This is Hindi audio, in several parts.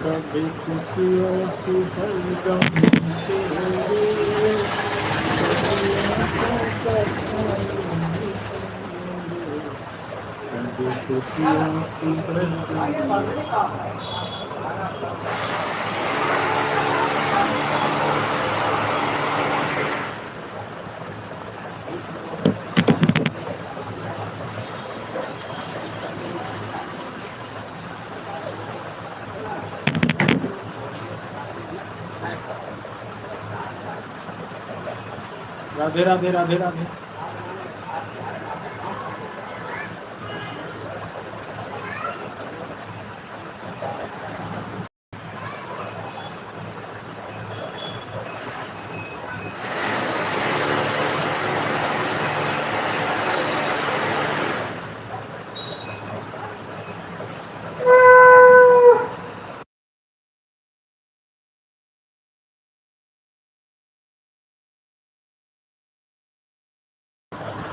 कभी खुशियों की सरगम तेरे, कभी खुशियों की सरगम। राधे राधे राधे राधे।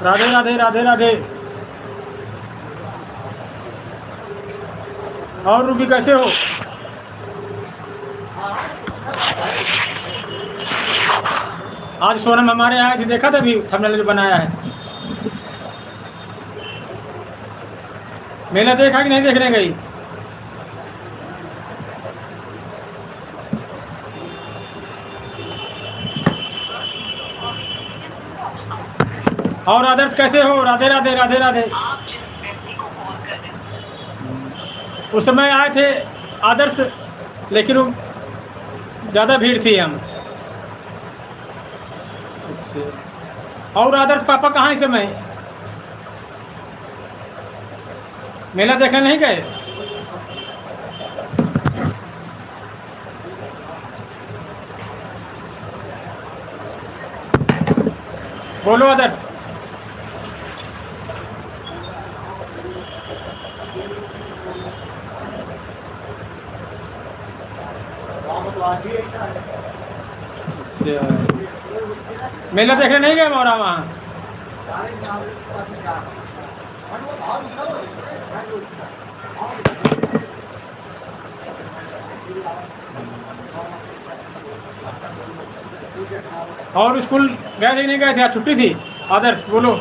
राधे राधे राधे राधे। और रूबी कैसे हो? आज सोनम हमारे यहाँ आई थी, देखा था भी थंबनेल जो बनाया है। मेला देखा कि नहीं देखने गई? और आदर्श कैसे हो? राधे राधे राधे राधे। उस समय आए थे आदर्श, लेकिन वो ज़्यादा भीड़ थी हम। अच्छा, और आदर्श पापा कहाँ इस समय? मेला देखने नहीं गए? बोलो आदर्श। अच्छा, मेला देखने नहीं गए मोरा वहाँ? और स्कूल गए थे कि नहीं गए थे? आज छुट्टी थी। आदर्श बोलो।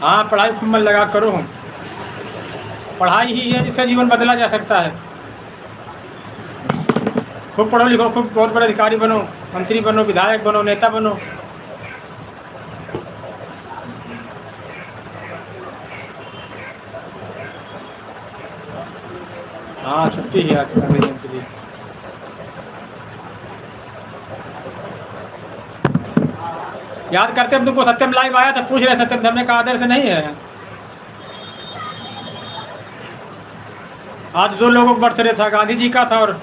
हाँ, पढ़ाई खूब मन लगा करो। पढ़ाई ही है जिससे जीवन बदला जा सकता है। खूब पढ़ो लिखो, खूब बहुत बड़े अधिकारी बनो, मंत्री बनो, विधायक बनो, नेता बनो। हाँ, छुट्टी है आज गांधी जयंती की। याद करते हम तुमको, सत्यम लाइव आया था, पूछ रहे सत्यम, हमने कहा आदर्श नहीं है। आज 2 लोगों का बर्थडे था, गांधी जी का था और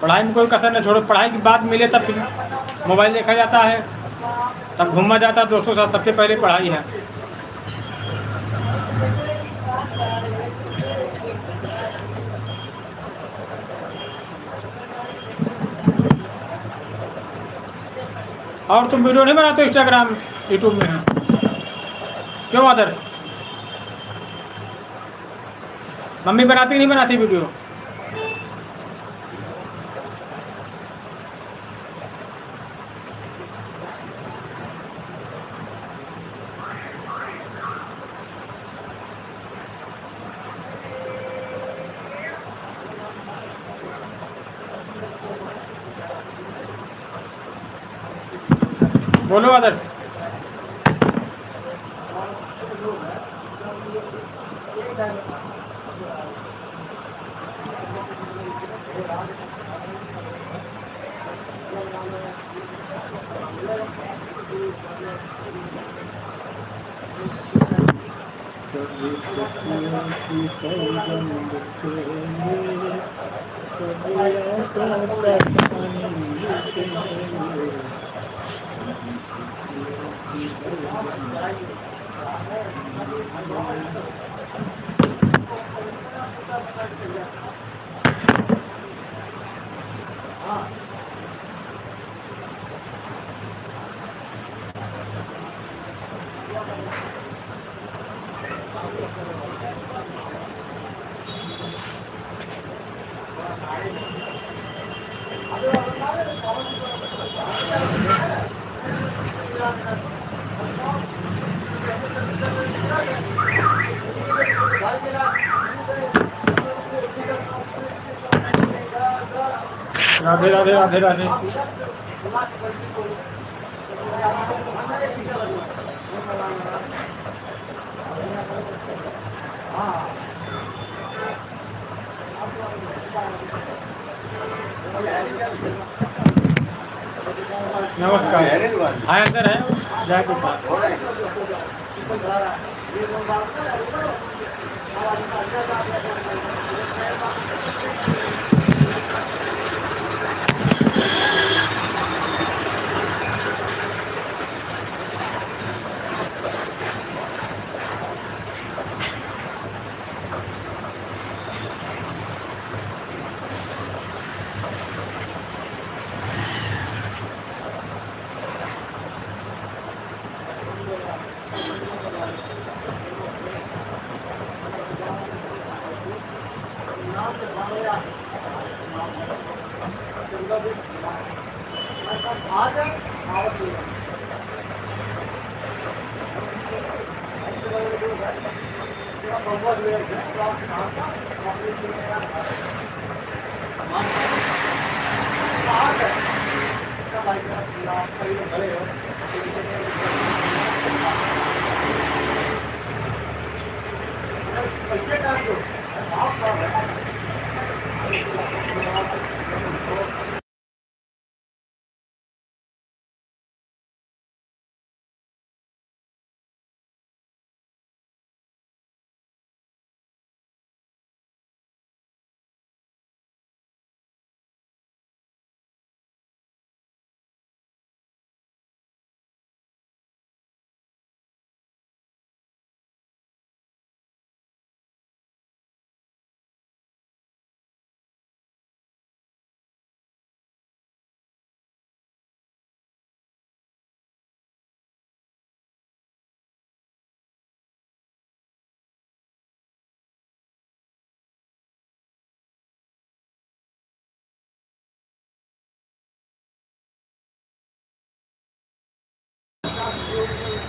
पढ़ाई में कोई कसर न छोड़ो। पढ़ाई की बात मिले तब फिर मोबाइल देखा जाता है, तब घूमा जाता है दोस्तों के साथ। सबसे पहले पढ़ाई है। और तुम वीडियो नहीं बनाते इंस्टाग्राम यूट्यूब में? है क्यों आदर्श? मम्मी बनाती नहीं बनाती वीडियो? बोलो आदर्श। राधे राधे राधे राधे। नमस्कार। हाँ अंदर है, जाके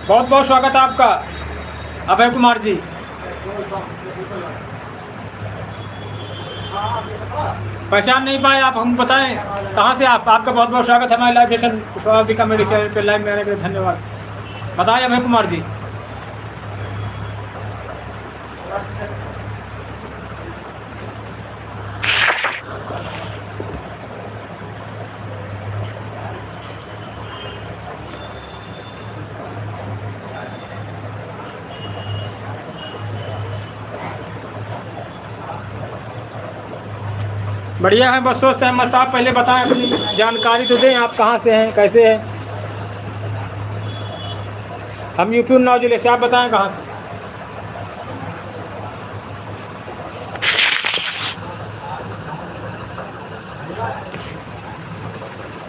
बहुत बहुत स्वागत है आपका अभय कुमार जी। पहचान नहीं पाए आप, हम बताएं कहाँ से आप? आपका बहुत बहुत स्वागत है हमारे live session Pushpavati comedy channel पे लाइव में आने के लिए धन्यवाद। बताएं अभय कुमार जी। बढ़िया है, बस स्वस्थ है मस्त। आप पहले बताएं, अपनी जानकारी तो दें, आप कहाँ से हैं, कैसे हैं? हम यूपी उन्नाव जिले से, आप बताएं कहाँ से?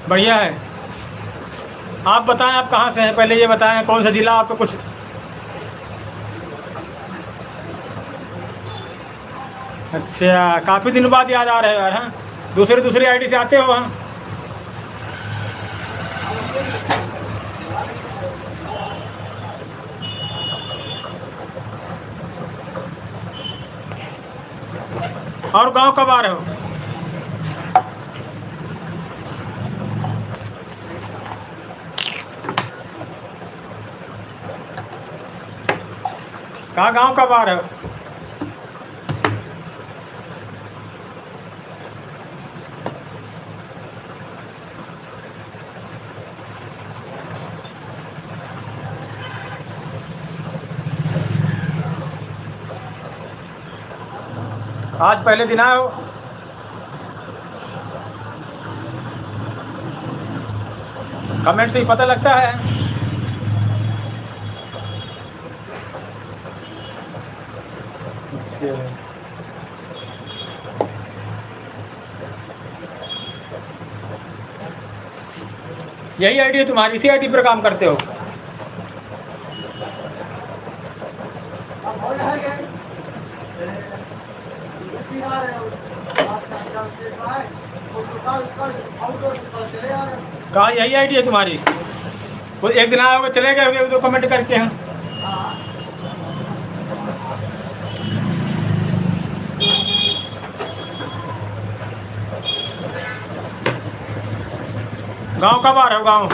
बढ़िया है, आप बताएं आप कहाँ से हैं, पहले ये बताएं कौन सा जिला आपका कुछ। अच्छा, काफ़ी दिनों बाद याद आ रहे हो यार। हाँ, दूसरी आईडी से आते हो वहाँ? और गांव कब आ रहे हो? कहाँ गांव कब आ रहे हो? आज पहले दिन आए हो? कमेंट से ही पता लगता है। अच्छा, यही आईडी है तुम्हारी? इसी आईडी पर काम करते हो? कहाँ यही आईडी है तुम्हारी? वो एक दिन आओगे चले गए होंगे तो कमेंट करके। हम गांव कब आ रहे हो? गांव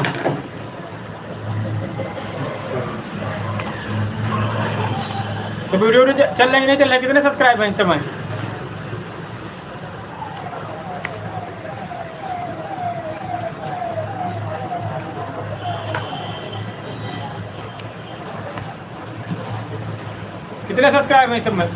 तो वीडियो चल रही नहीं चल रहा? कितने सब्सक्राइब हैं इस समय? कितने सब्सक्राइब हैं इस सब में?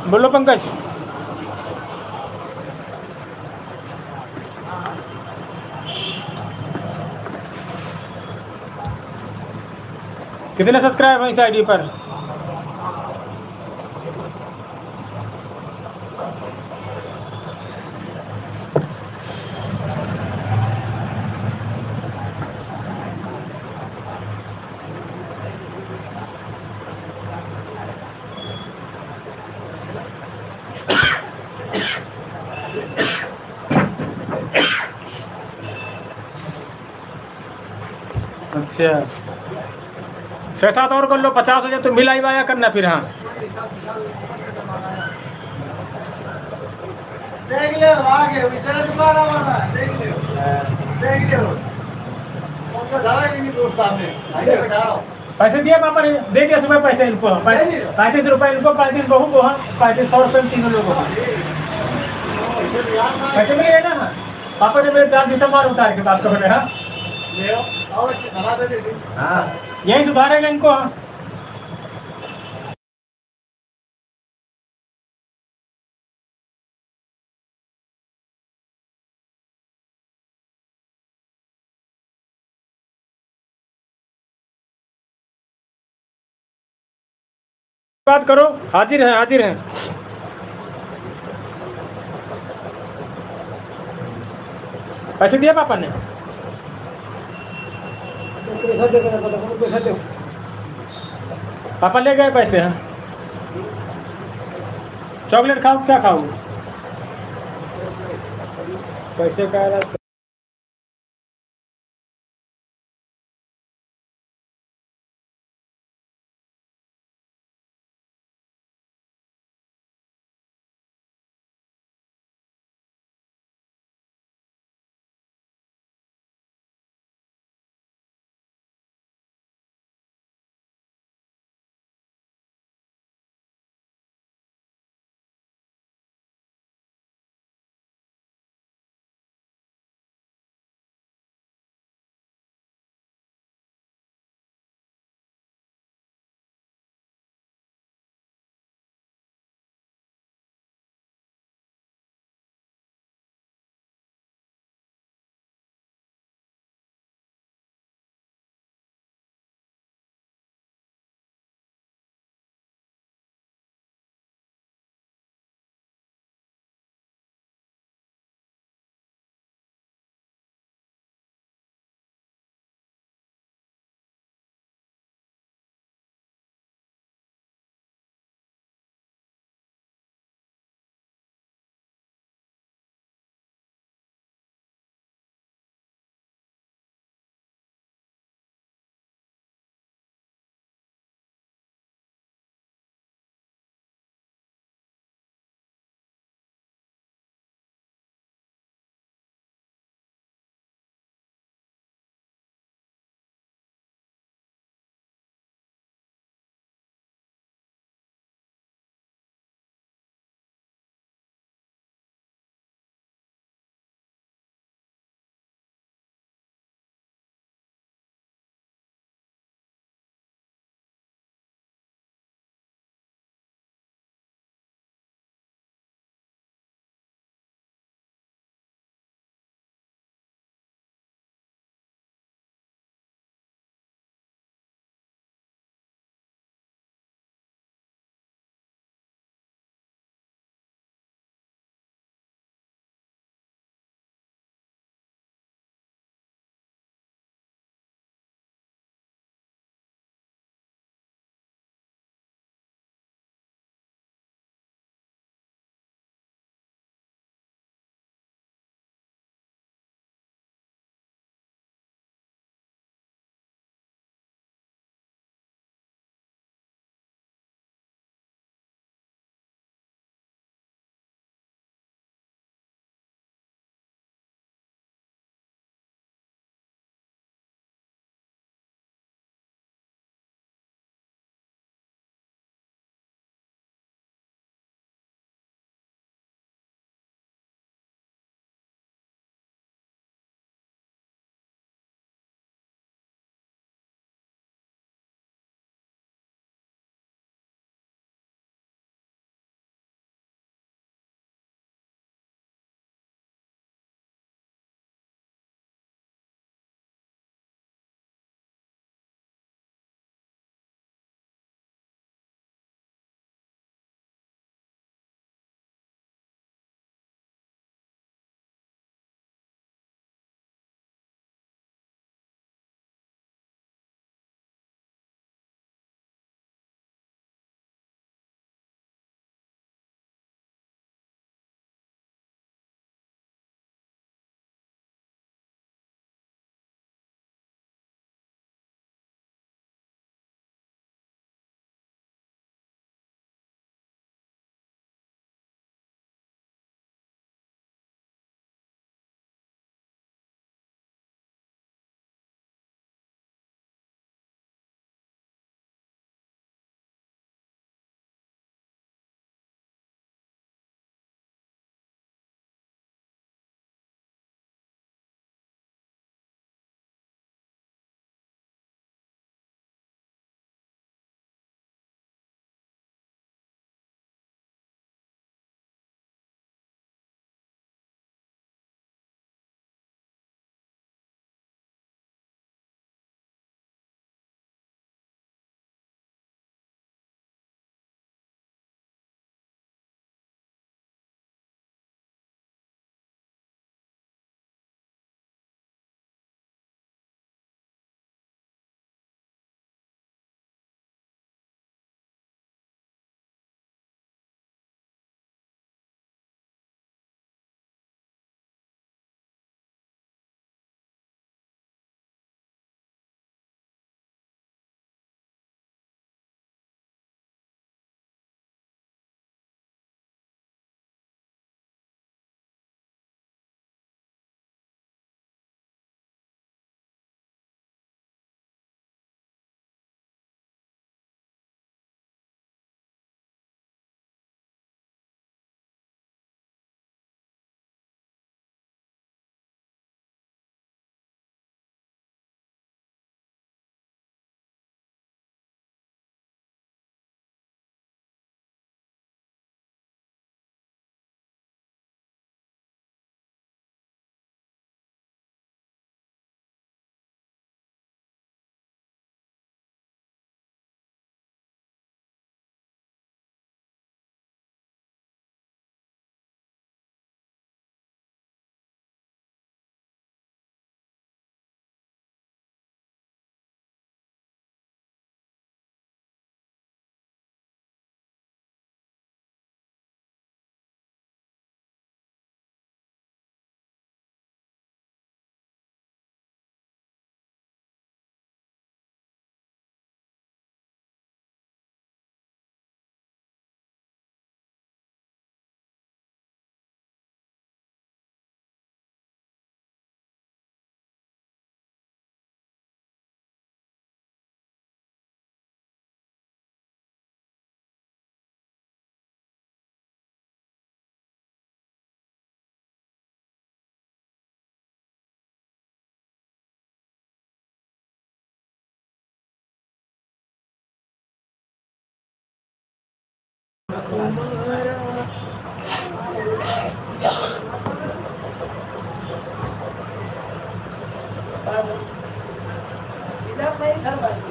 बोलो पंकज। कितने सब्सक्राइब हैं इस आईडी पर? अच्छा 6-7 और कर लो, 50 हो जाए तो मिलाई वाया करना फिर। हाँ देख ले आगे इधर दोबारा वाला देख ले उनका झाड़ा नहीं दोस्त सामने आगे बैठा रहा पैसे दिए पापा ने, दे दिया सुबह पैसे इनको। 35 रुपये इनको, 35 बहू को, 3500 रुपये में तीनों लोगों को पैसे मिले ना। पापा ने मेरे दाल जूता मार उतार के बात करो। हाँ ले आओ सलाह दे दे हाँ यही सुधारेगा इनको। हाँ बात करो, हाजिर है हाजिर है। पैसे दिए पापा ने? पैसा दे पैसा दे पापा ले गए पैसे। हैं चॉकलेट खाओ, क्या खाओ? पैसे का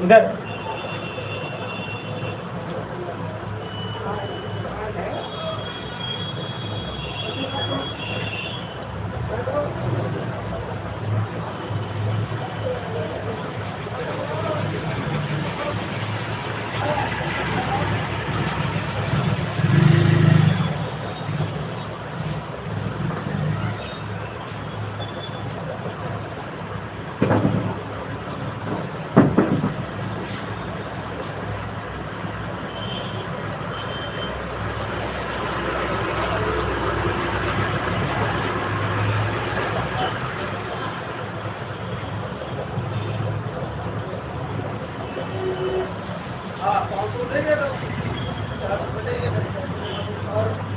इधर हाँ, पाँच सौ देंगे तो 400 देंगे और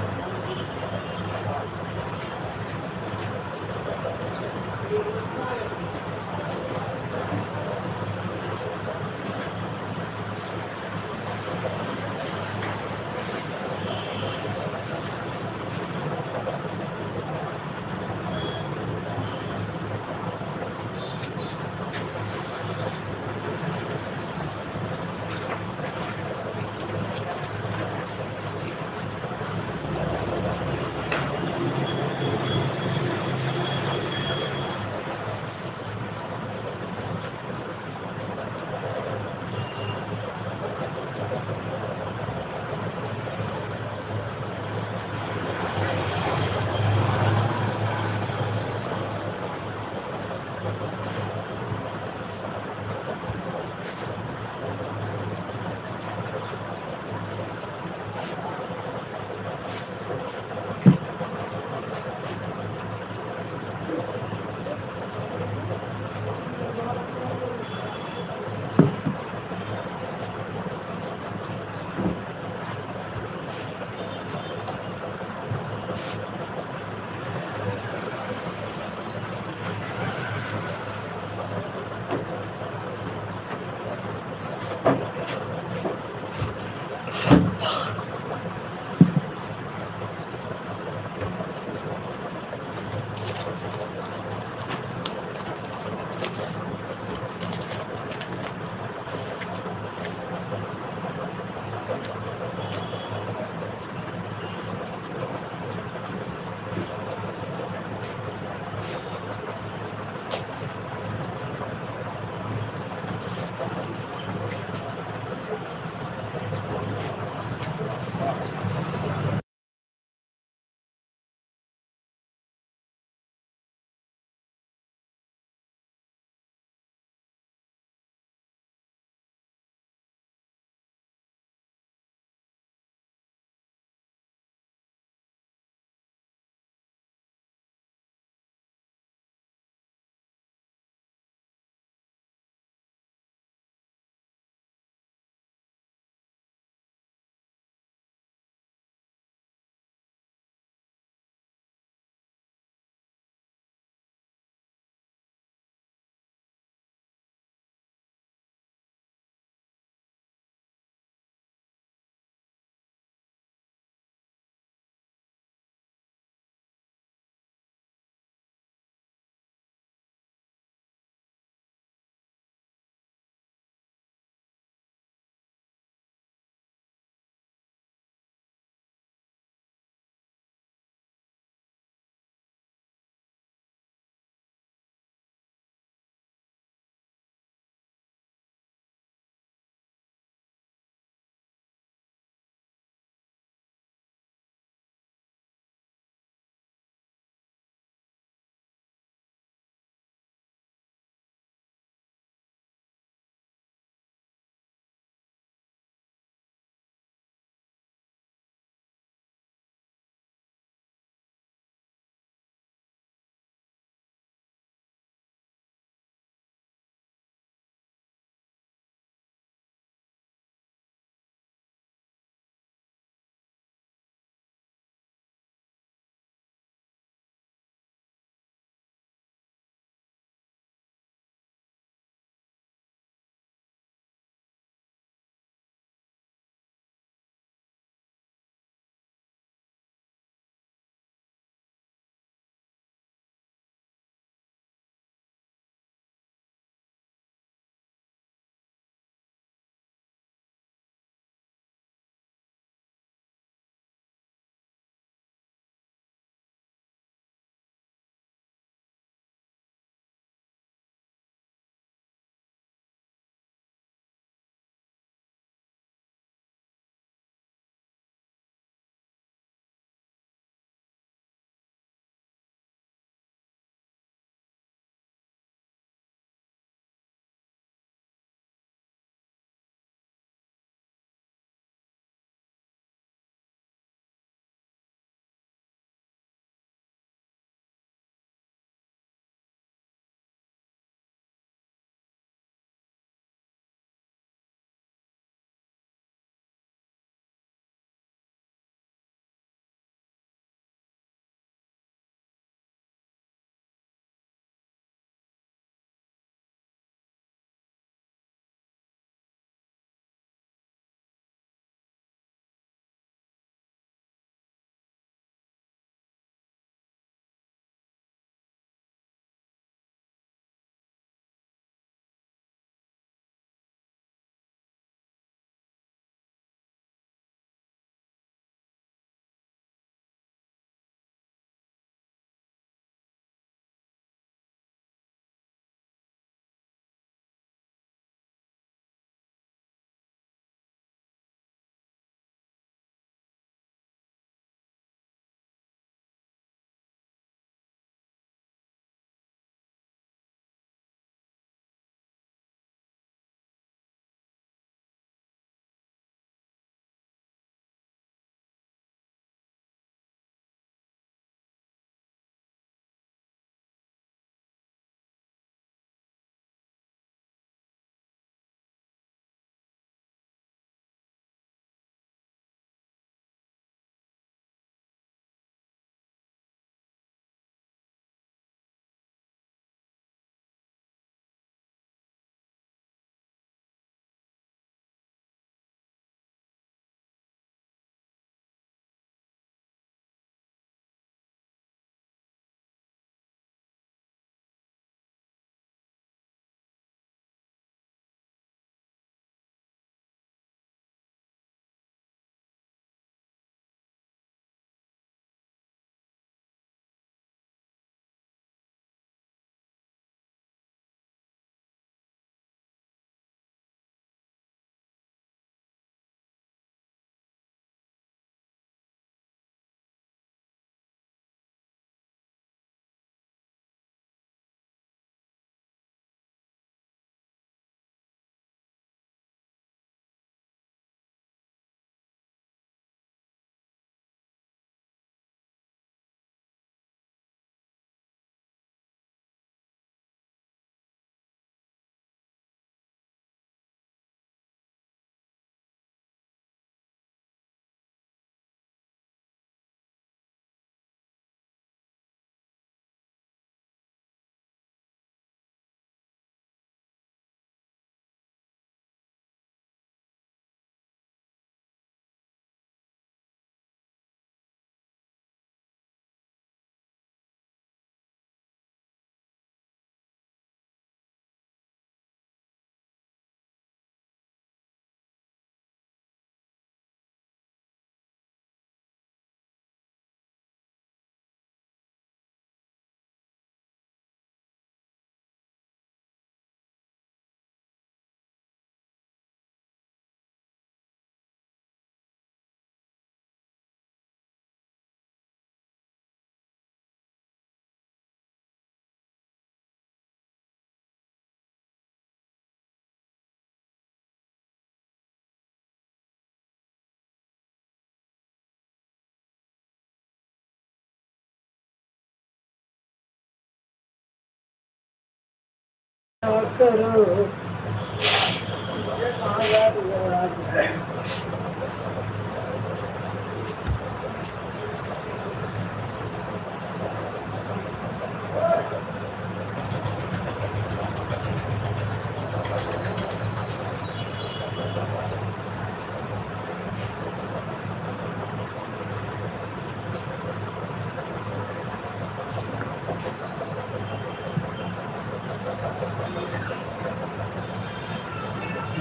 करो।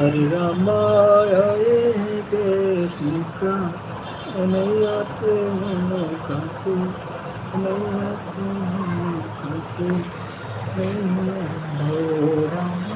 हरे रामा हरे कृष्ण का कन्हैया प्रेम कासे, कन्हैया प्रेम कासे, हरे रामा।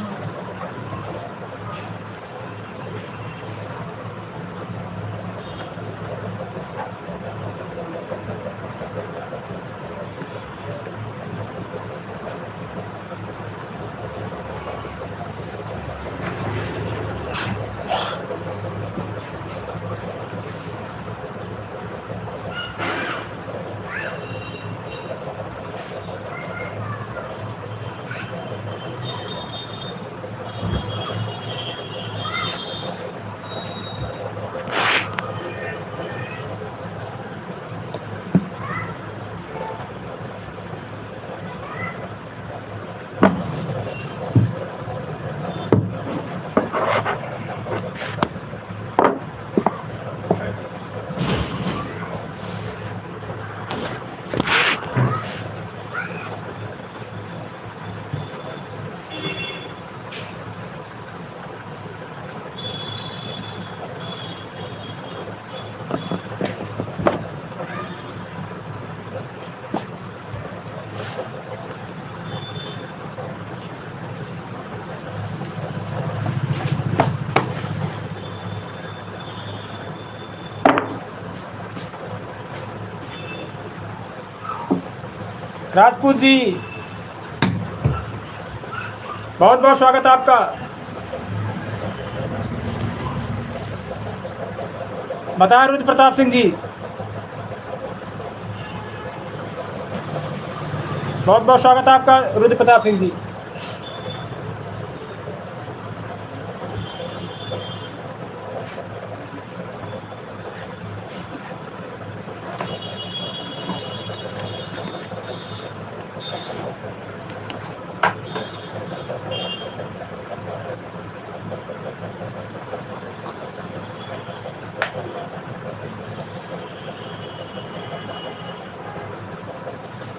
राजपूत जी, बहुत बहुत स्वागत है आपका। बताएं रुद्र प्रताप सिंह जी, बहुत बहुत स्वागत है आपका रुद्र प्रताप सिंह जी।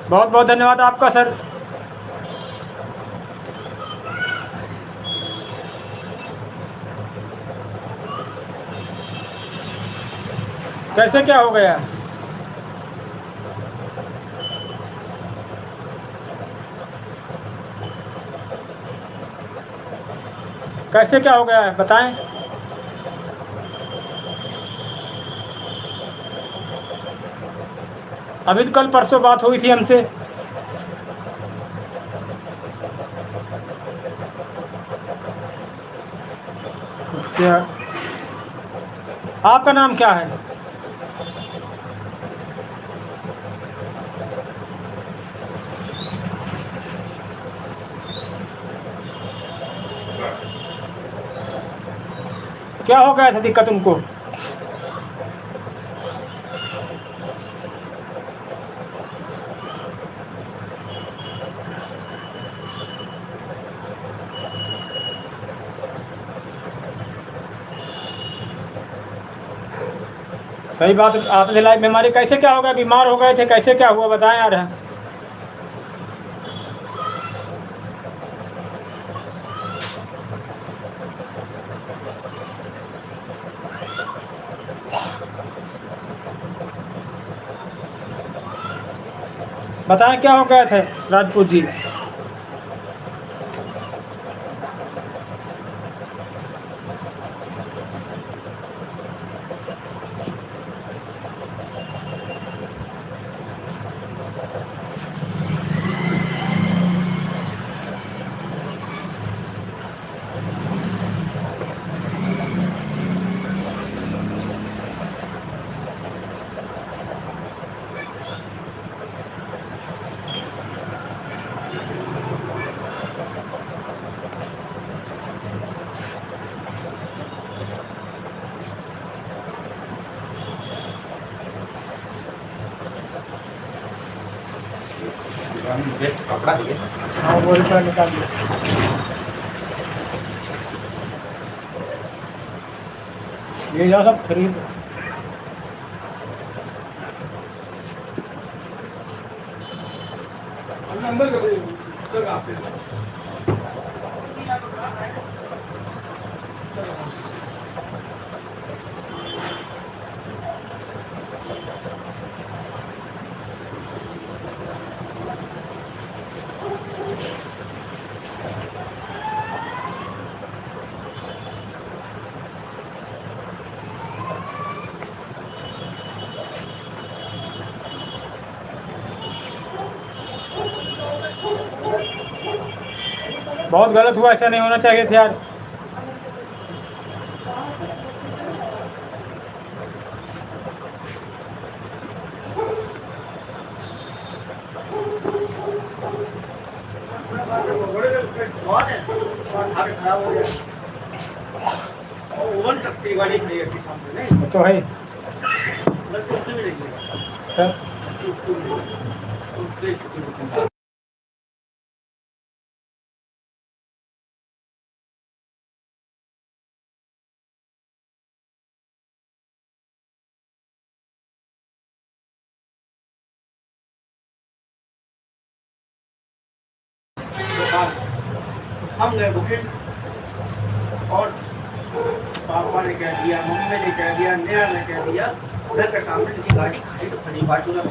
बहुत बहुत धन्यवाद आपका सर। कैसे क्या हो गया? कैसे क्या हो गया है बताएं। अभी तो कल परसों बात हुई थी हमसे। अच्छा, आपका नाम क्या है? क्या हो गया था दिक्कत उनको? सही बात। आते दिलाई बीमारी कैसे क्या हो गया? बीमार हो गए थे, कैसे क्या हुआ बताएं यार। बताएं क्या हो गए थे राजपूत जी? बेस्ट कपड़ा दिए। हाँ वो रुपया निकाल दिया। ये जाओ सब खरीद। अंदर कर बहुत गलत हुआ, ऐसा नहीं होना चाहिए था यार। खराब हो गया। ओवन टक्की गाड़ी खड़ी है सामने नहीं वो तो है। बस उसमें भी नहीं है। तो हम गए बुकिंग और पापा ने कह दिया, मम्मी ने कह दिया, नेहा ने कह दिया, घर के सामने इनकी गाड़ी खड़ी तो खड़ी बाजू में।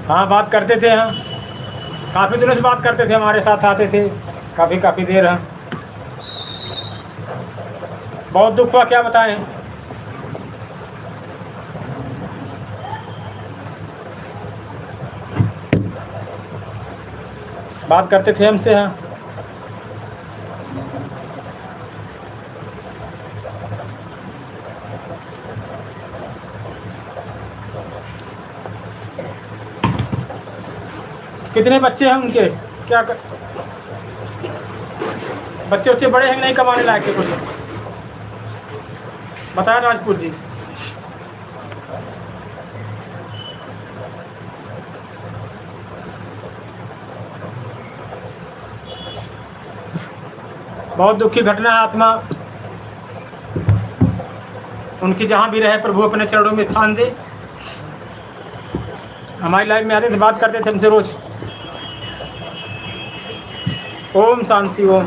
हाँ बात करते थे। हाँ काफ़ी दिनों से बात करते थे, हमारे साथ आते थे काफ़ी देर। हाँ बहुत दुख हुआ, क्या बताएं। बात करते थे हमसे। हाँ कितने बच्चे हैं उनके, क्या बच्चे बड़े हैं नहीं, कमाने लायक के कुछ बताया राजपूत जी। बहुत दुख की घटना है। आत्मा उनकी जहाँ भी रहे प्रभु अपने चरणों में स्थान दे। हमारी लाइफ में आते थे, बात करते थे हमसे रोज। ओम शांति ओम।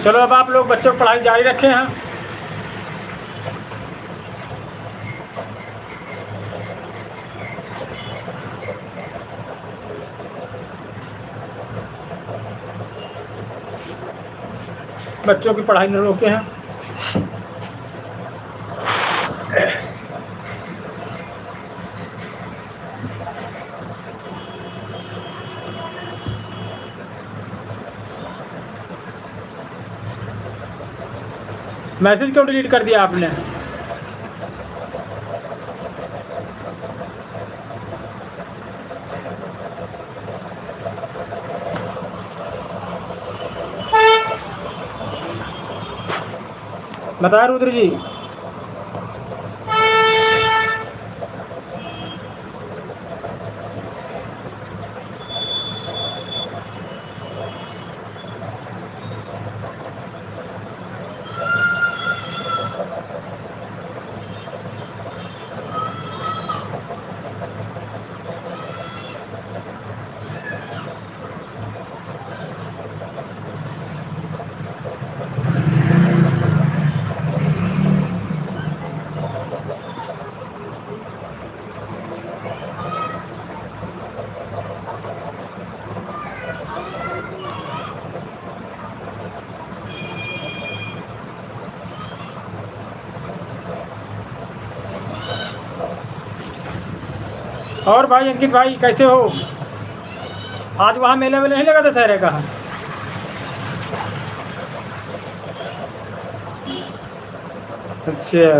चलो अब आप लोग बच्चों की पढ़ाई जारी रखें। हैं बच्चों की पढ़ाई न रोके। हैं मैसेज क्यों डिलीट कर दिया आपने? बताया रुद्र जी। और भाई अंकित भाई कैसे हो? आज वहाँ मेला वेला नहीं लगा दशहरे का? अच्छा,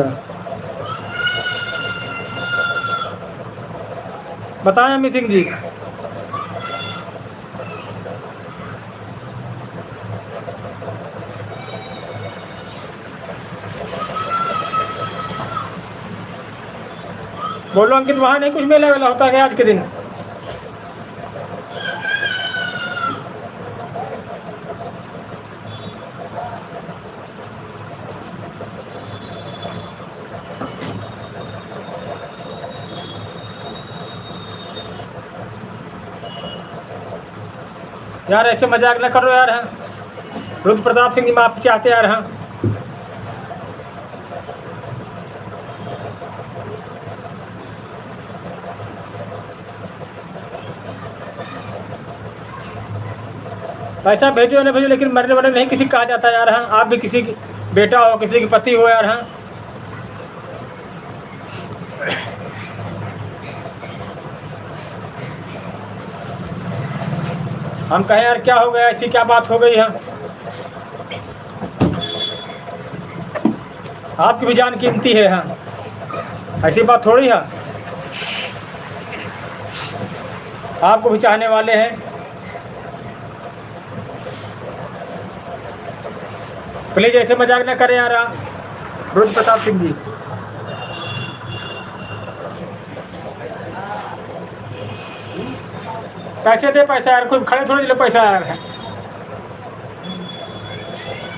बताएं अमित सिंह जी। बोलो अंकित, वहाँ नहीं कुछ मेला वेला होता है आज के दिन? यार ऐसे मजाक न करो यार। हाँ, रुद्र प्रताप सिंह जी माफ़ी चाहते यार। हाँ, पैसा भेजो ना भेजो, लेकिन मरने वाले नहीं किसी का कहा जाता यार। हाँ, आप भी किसी की बेटा हो, किसी की पति हो यार। हाँ, हम कहें यार क्या हो गया, ऐसी क्या बात हो गई है? आपकी भी जान कीमती है। हाँ, ऐसी बात थोड़ी है। आपको भी चाहने वाले हैं। प्लीज ऐसे मजाक न करें यार। रुद्र प्रताप सिंह जी, कैसे दे पैसा यार? कोई खड़े थोड़ी लो पैसा यार।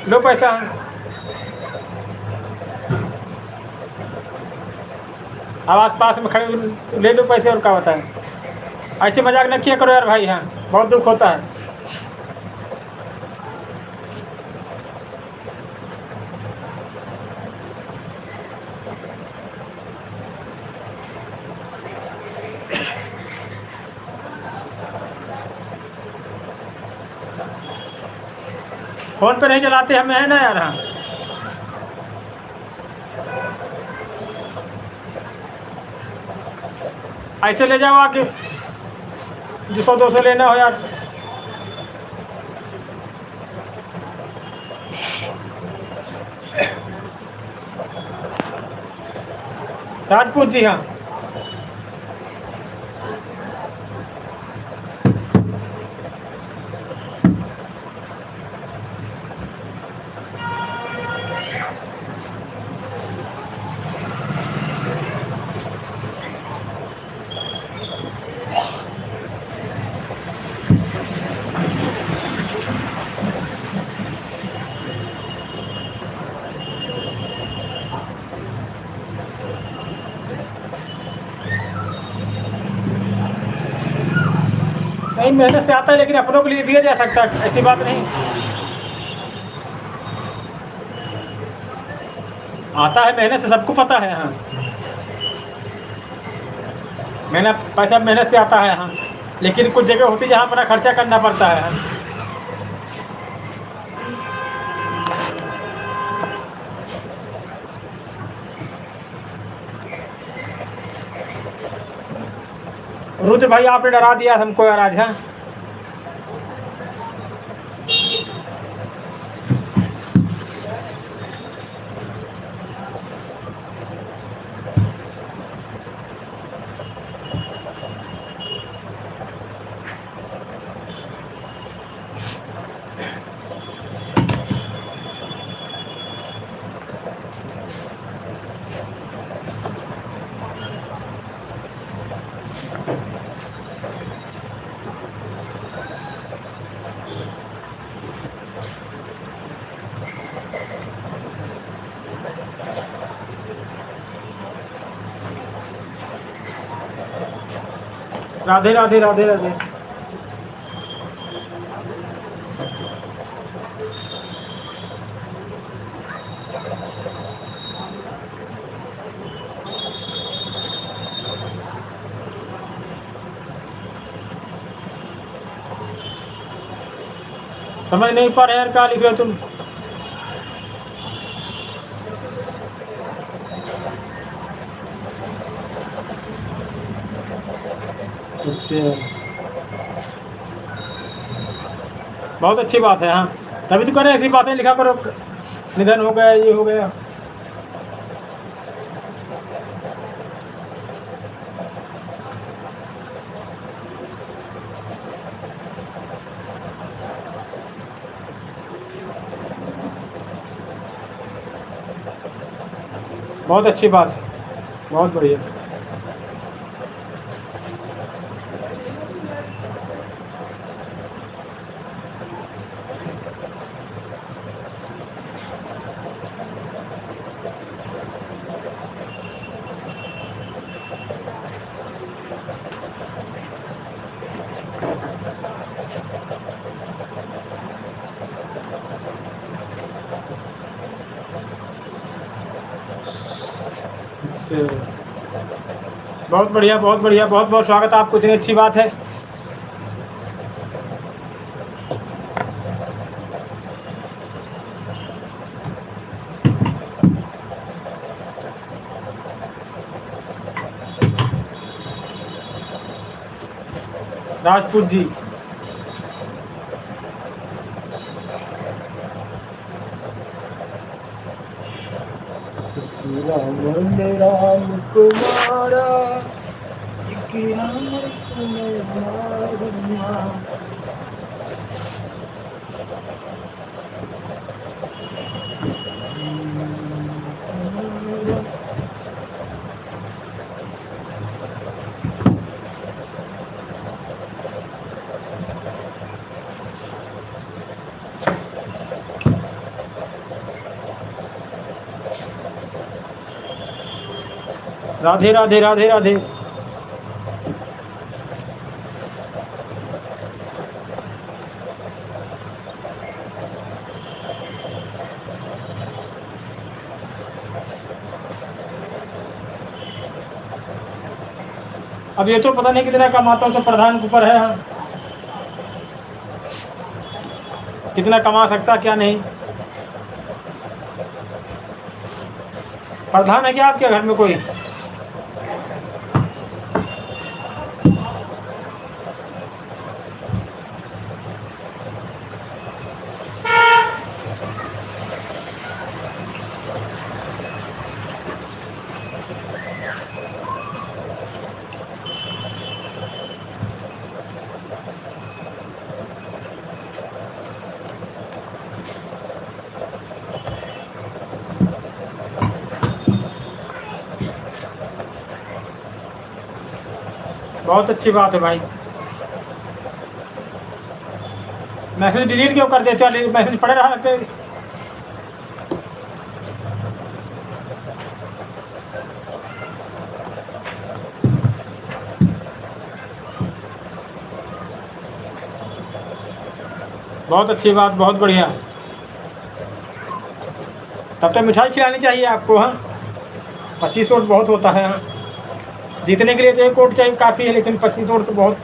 लो पैसा। अब आस पास में खड़े ले लो पैसे, और क्या होता है? ऐसे मजाक न किया करो यार भाई। हाँ, बहुत दुख होता है। फोन पे नहीं चलाते हमें, है ना यार। हाँ, ऐसे ले जाओ आके, जो 100-200 लेना हो यार। राजपूत जी, हाँ। नहीं, मेहनत से आता है, लेकिन अपनों के लिए दिया जा सकता है, ऐसी बात नहीं। आता है मेहनत से, सबको पता है। हाँ, मेहनत पैसा मेहनत से आता है। हाँ, लेकिन कुछ जगह होती है जहाँ अपना खर्चा करना पड़ता है। हाँ, रुद्र भाई आपने डरा दिया हमको यार आज। हाँ, राधे राधे राधे राधे। समझ नहीं पा रहे यार, क्या लिखे हो तुम? अच्छा, बहुत अच्छी बात है। हाँ, तभी तो करें ऐसी बातें लिखा करो, निधन हो गया, ये हो गया। बहुत अच्छी बात है, बहुत बढ़िया। अच्छा, बहुत बढ़िया, बहुत बढ़िया, बहुत बहुत स्वागत है आपको, इतनी अच्छी बात है। राजपूत जी, राम राम कुमारा, एक राम कुमारा। राधे राधे राधे राधे। अब ये तो पता नहीं कितना कमाता हूँ, तो प्रधान के ऊपर है। हाँ, कितना कमा सकता क्या नहीं। प्रधान है क्या आपके घर में कोई? बहुत अच्छी बात है भाई। मैसेज डिलीट क्यों कर देते हो? मैसेज पड़े रहा करते। बहुत अच्छी बात, बहुत बढ़िया। तब तो मिठाई खिलानी चाहिए आपको। हाँ, 25 वोट बहुत होता है। हाँ, जीतने के लिए तो 1 वोट चाहिए, काफ़ी है, लेकिन 25 वोट तो बहुत।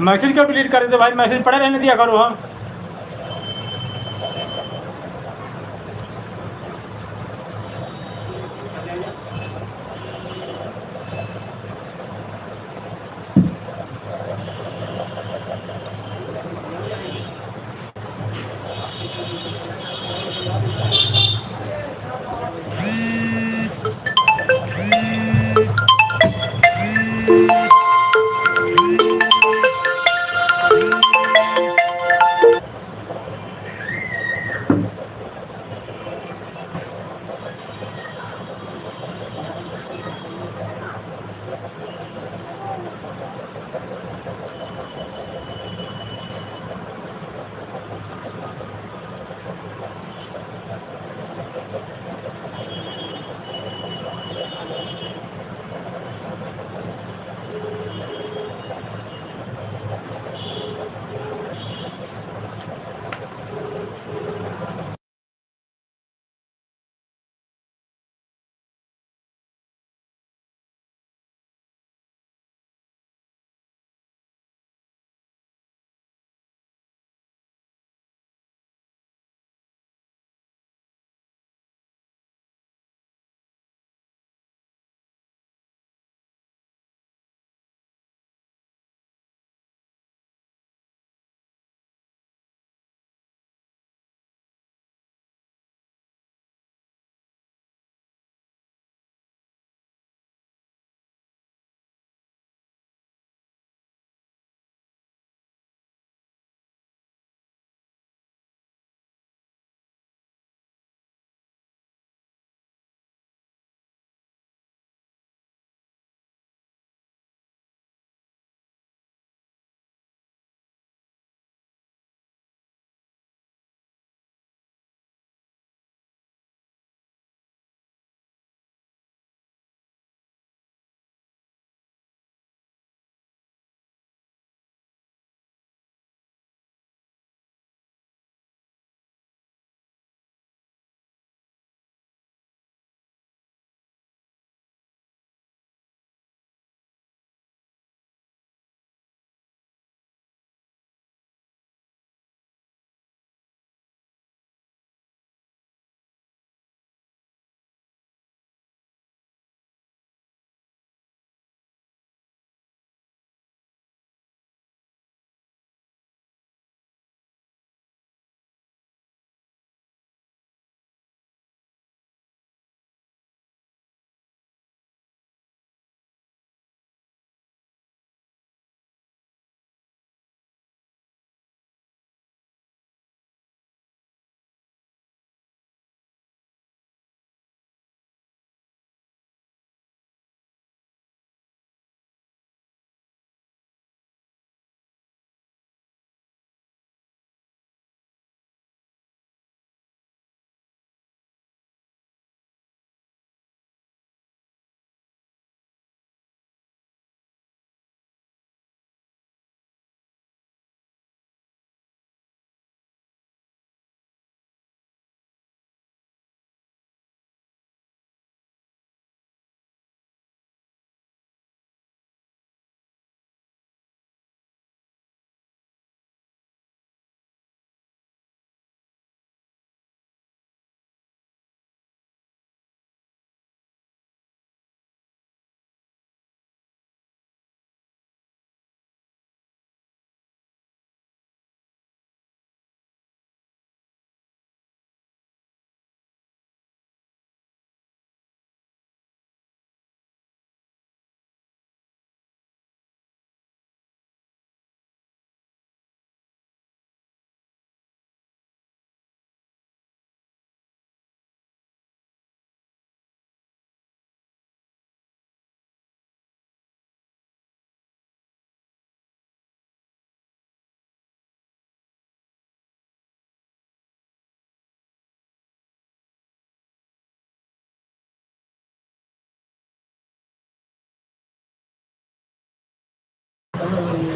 मैसेज क्यों डिलीट कर देते भाई? मैसेज पड़े रहने दिया करो। हाँ,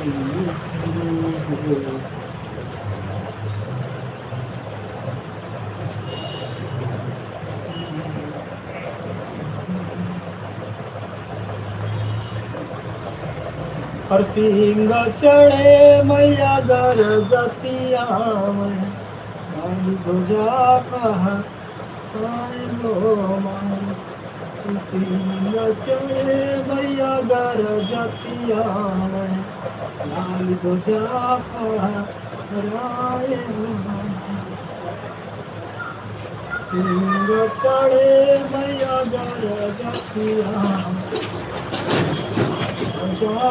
हर सिंह चढ़े मैया दर जतिया में लाल ध्वजा फहराए माई। सिंह चढ़े मैया दर जतिया में लाल ध्वजा फहराए माई। सिंह चढ़े मैया दर जतिया ध्वजा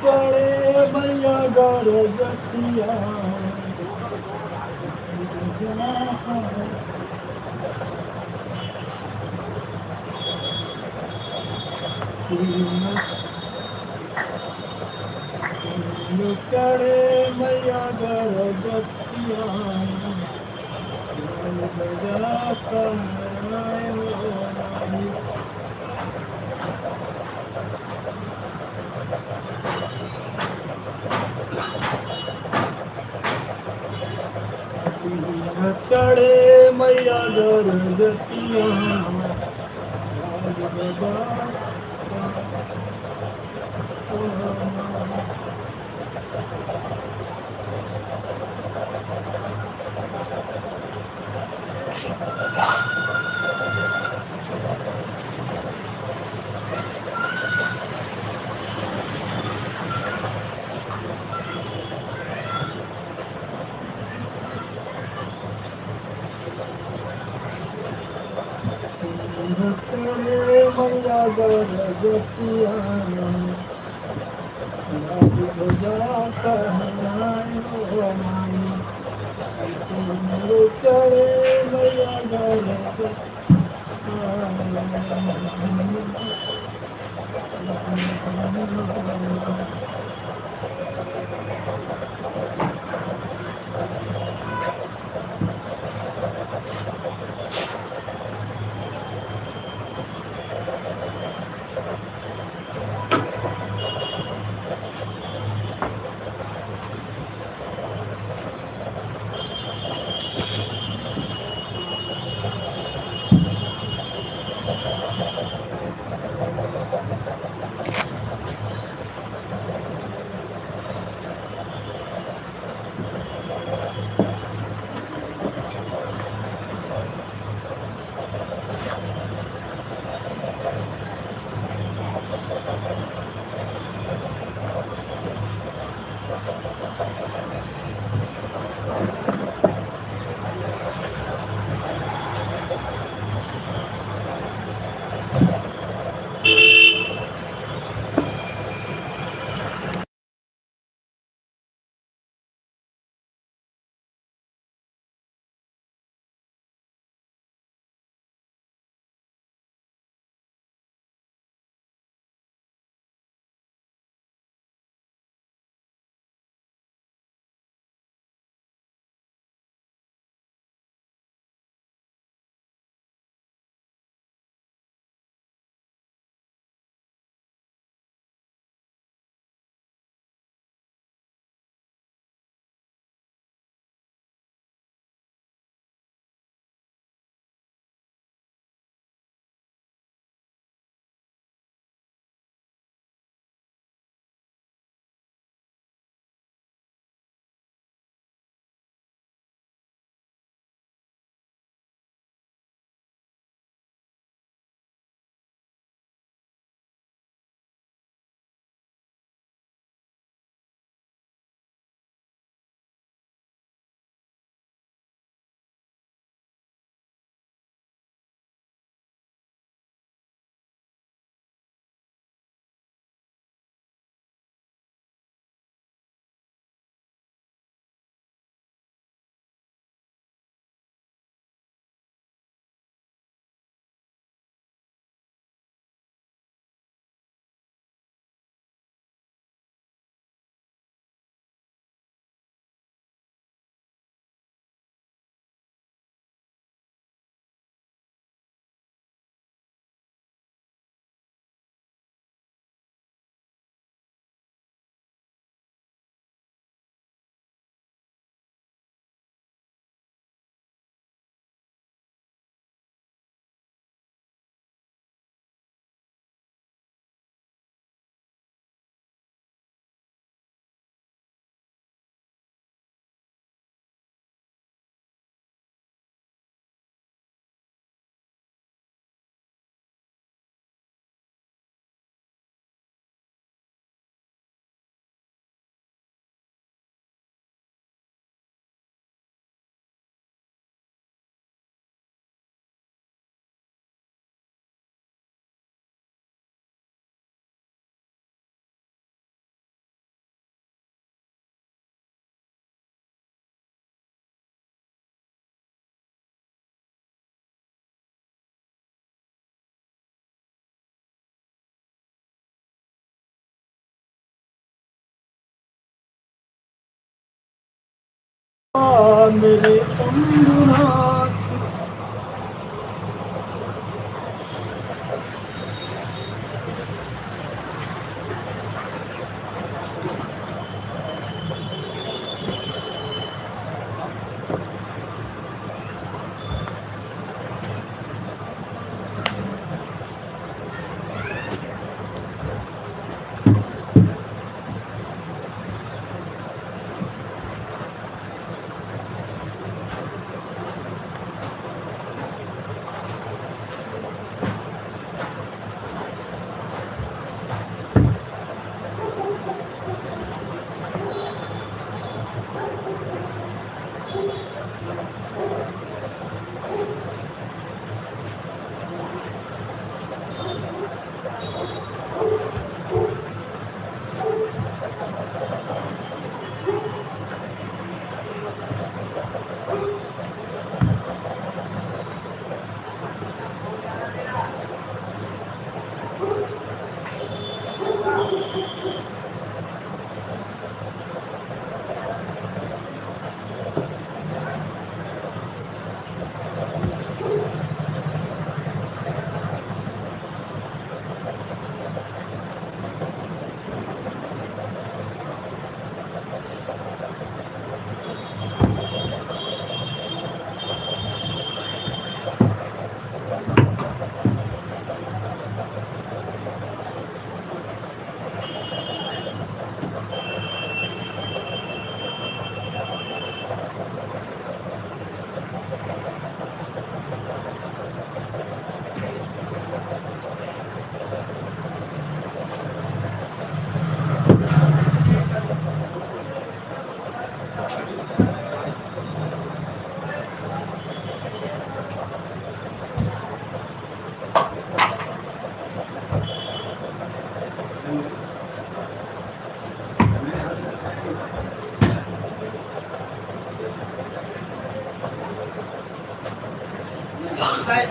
चढ़े मैया गर जतिया चढ़े मैया गर जतिया चढ़े मैया दर जतिया चढ़े मैया गर जतिया ध्वजा फहराए माई। चढ़े मैया गर मेरे तंबुनाथ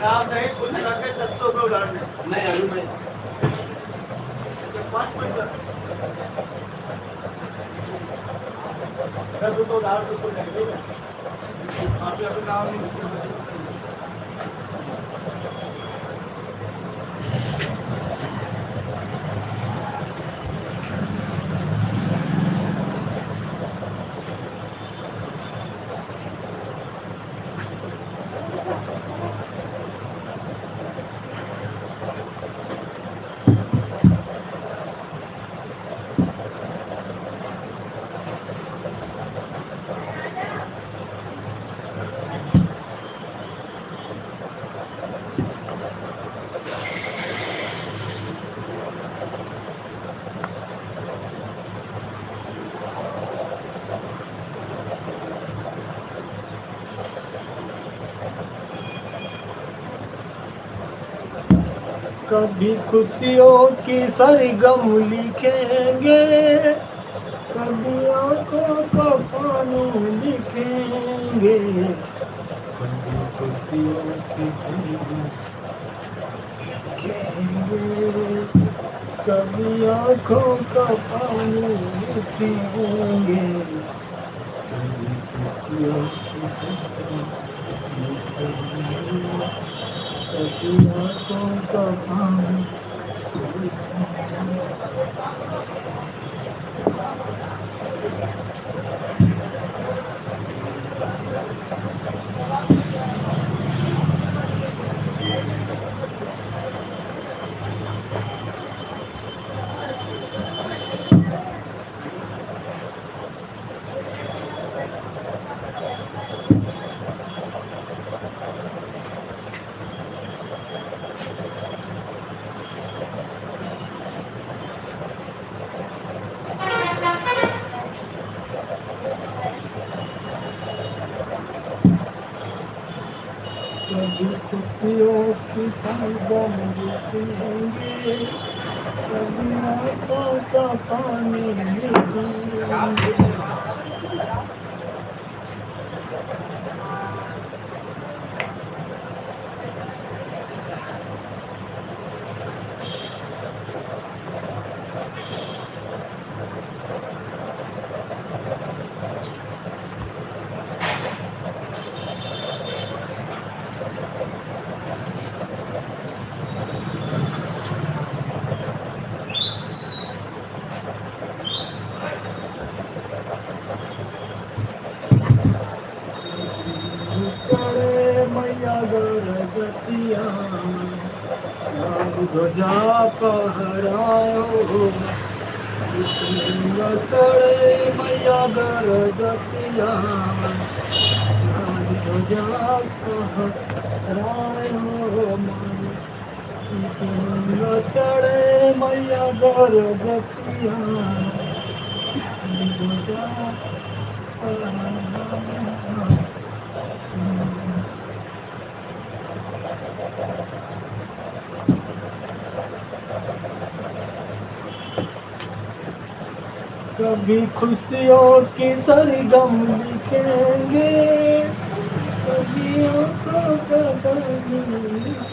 आप नहीं कुछ करके 10 रुपये उड़ाने नहीं अभी मैं 5 मिनट 10 रुपये उधार तो लगेगा आप अभी नाम नहीं कभी खुशियों की सरगम लिखेंगे कभी आंखों का पानी लिखेंगे कभी खुशियों की सरगम लिखेंगे कभी आंखों का पानी लिखेंगे कभी खुशियों की सरगम लिखेंगे कभी आंखों का पानी कभी खुशियों की सरगम लिखेंगे कभी आंखों का पानी लिखेंगे ध्वजा फहरायो चढ़े मैया गरजतिया ध्वजा फहरायो सिंह चढ़े मैया गरजतिया ध्वजा फहरायो। कभी खुशियों की सरगम लिखेंगे, कभी आँखों का पानी लिखेंगे।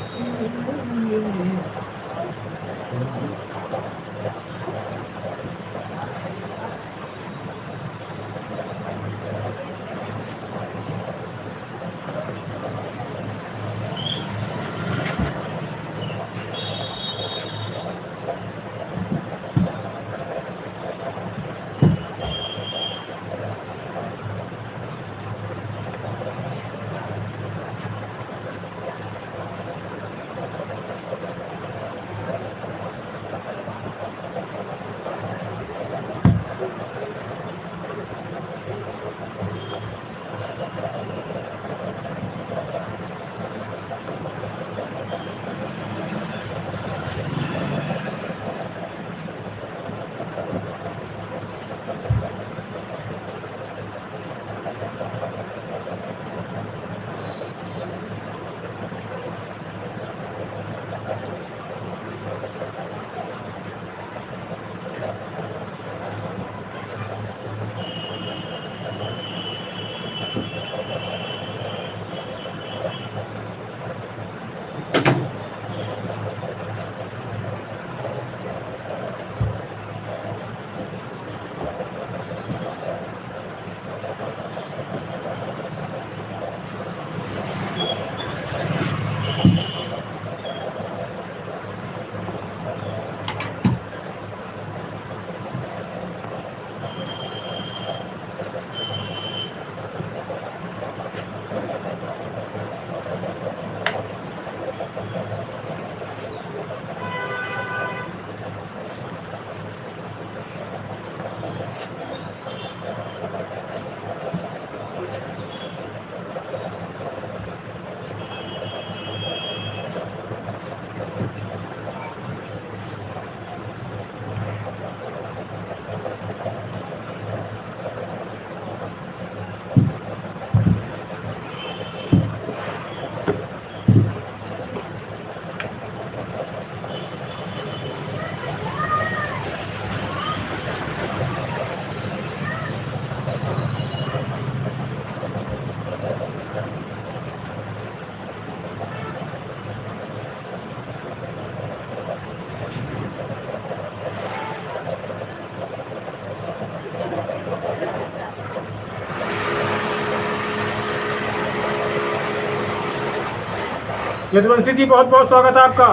यदुवंशी जी बहुत बहुत स्वागत है आपका।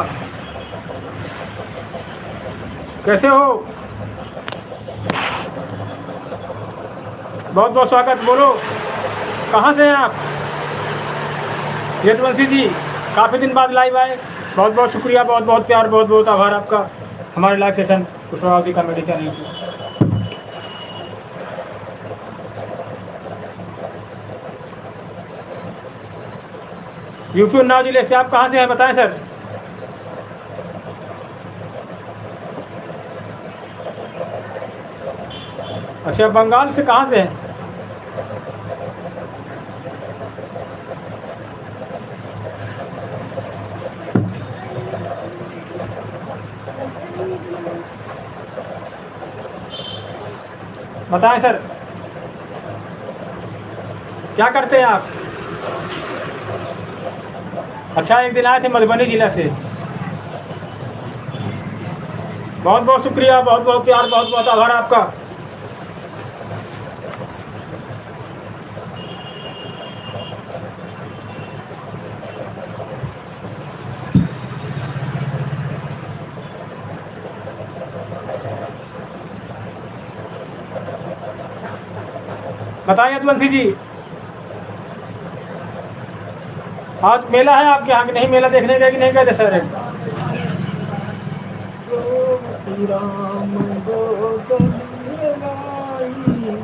कैसे हो? बहुत बहुत स्वागत। बोलो कहाँ से हैं आप? यदुवंशी जी काफ़ी दिन बाद लाइव आए, बहुत बहुत शुक्रिया, बहुत बहुत प्यार, बहुत बहुत आभार आपका हमारे लाइव सेशन कुशवाहावती कॉमेडी चैनल की। यूपी उन्नाव जिले से। आप कहाँ से हैं बताएं सर? अच्छा, बंगाल से कहाँ से हैं? बताएं सर, क्या करते हैं आप? अच्छा, एक दिन आए थे मधुबनी जिला से। बहुत बहुत शुक्रिया, बहुत बहुत प्यार, बहुत बहुत आभार आपका। बताइए यदुवंशी जी, आज मेला है आपके यहाँ कि नहीं? मेला देखने गए कि नहीं गए थे सर? राम गोगलिए गाई।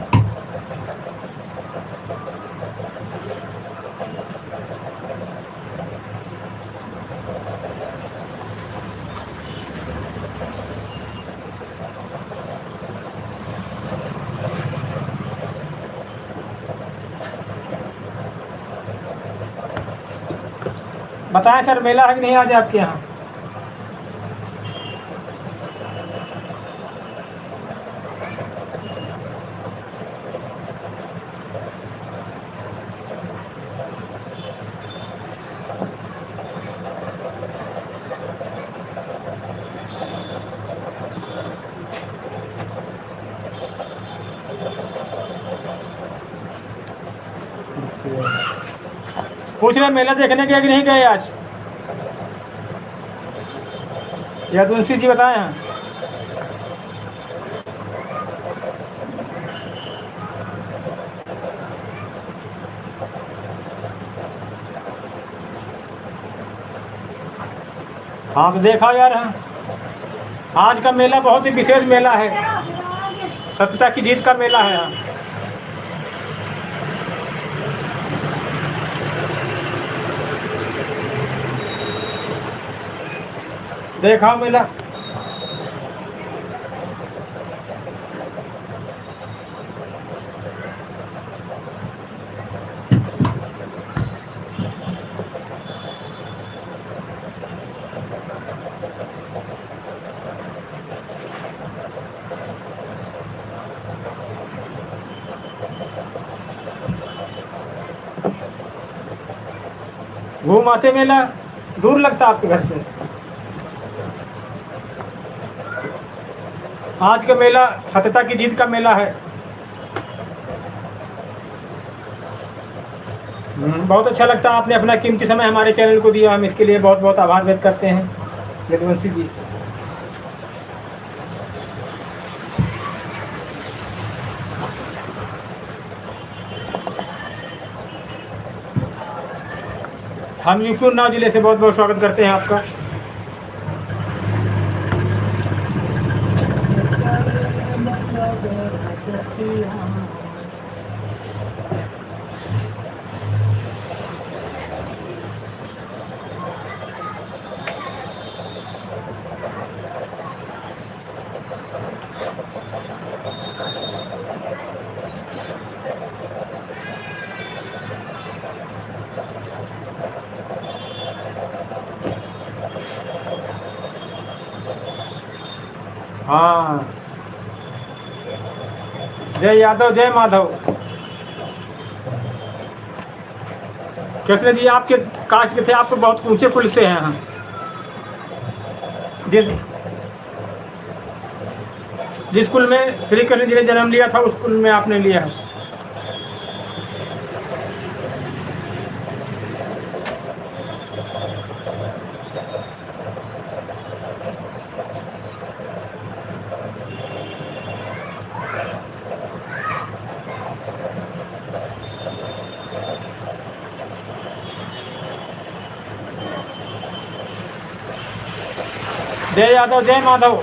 बताएं सर, मेला है कि नहीं आज आपके यहाँ? पूछ रहे मेला देखने गए कि नहीं गए आज? या तुलसी जी बताएं हैं। हाँ तो देखा यार, हाँ आज का मेला बहुत ही विशेष मेला है, सत्यता की जीत का मेला है। हाँ देखा मेला। घूम आते मेला, दूर लगता आपके घर से? आज का मेला सत्यता की जीत का मेला है। बहुत अच्छा लगता है, आपने अपना कीमती समय हमारे चैनल को दिया, हम इसके लिए बहुत बहुत आभार व्यक्त करते हैं यदुवंशी जी। हम यूपी उन्नाव जिले से बहुत बहुत स्वागत करते हैं आपका। हाँ, जय यादव जय माधव। कृष्ण जी आपके कास्ट के थे, आपको बहुत ऊंचे कुल से हैं। हाँ जिस कुल में श्री कृष्ण जी ने जन्म लिया था उस कुल में आपने लिया है। जय यादव जय माधव।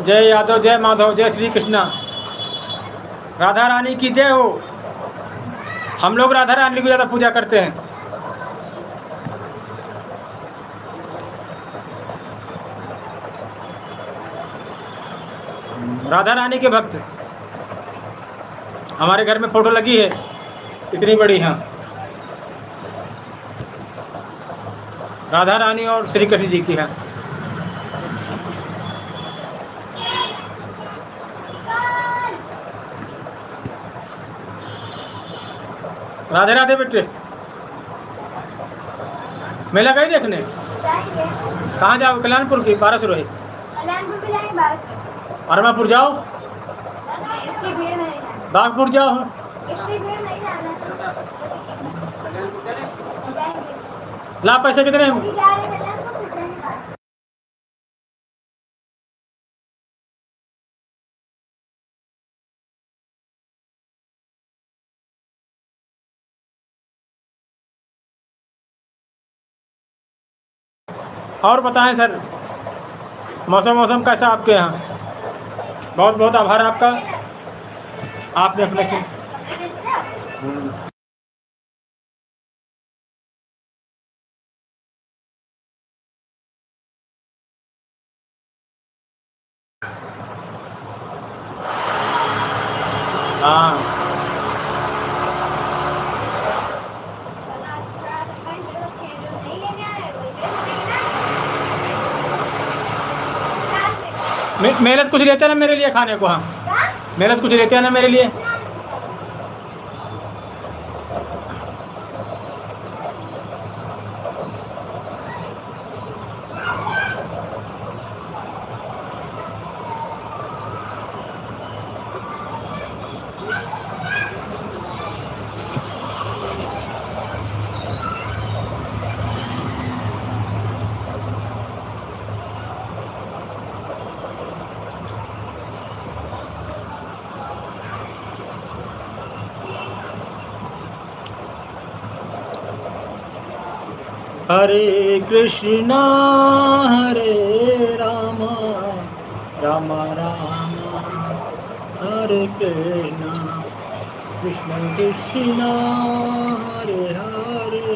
जय यादव, जय माधव, जय श्री कृष्णा। राधा रानी की जय हो। हम लोग राधा रानी की ज़्यादा पूजा करते हैं। राधा रानी के भक्त। हमारे घर में फोटो लगी है इतनी बड़ी। हाँ, राधा रानी और श्री कृष्ण जी की है। राधे राधे बेटे। मेला गई देखने? जाएंगे। कहाँ जाओ? कल्याणपुर की 1200 कल्याणपुर भी जाएंगे 1200। अरमापुर जाओ, इतनी भीड़ में नहीं जाना। बागपुर जाओ। इतनी भीड़ नहीं जाना। जाएंगे। ला पैसे कितने हैं? अभी जा रहे हैं कल्याणपुर, फिर जाएंगे 1200। और बताएं सर, मौसम कैसा आपके यहाँ? बहुत बहुत आभार आपका, आपने अपने कपड़े बेचते हो? हाँ, मेरे से कुछ लेते हैं ना मेरे लिए खाने को। हाँ, मेरे से कुछ लेते हैं ना मेरे लिए। हरे कृष्णा हरे रामा, रामा रामा हरे कृष्णा, कृष्ण कृष्णा हरे हरे,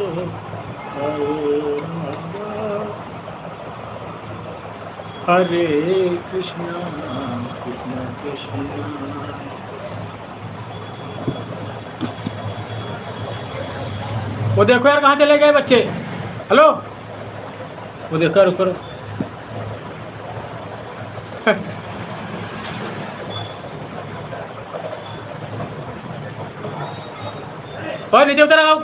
हरे रामा हरे कृष्णा, कृष्ण कृष्णा। वो देखो यार, कहाँ चले गए बच्चे? हेलो, वो देखो, रुको और नीचे उतर आओ।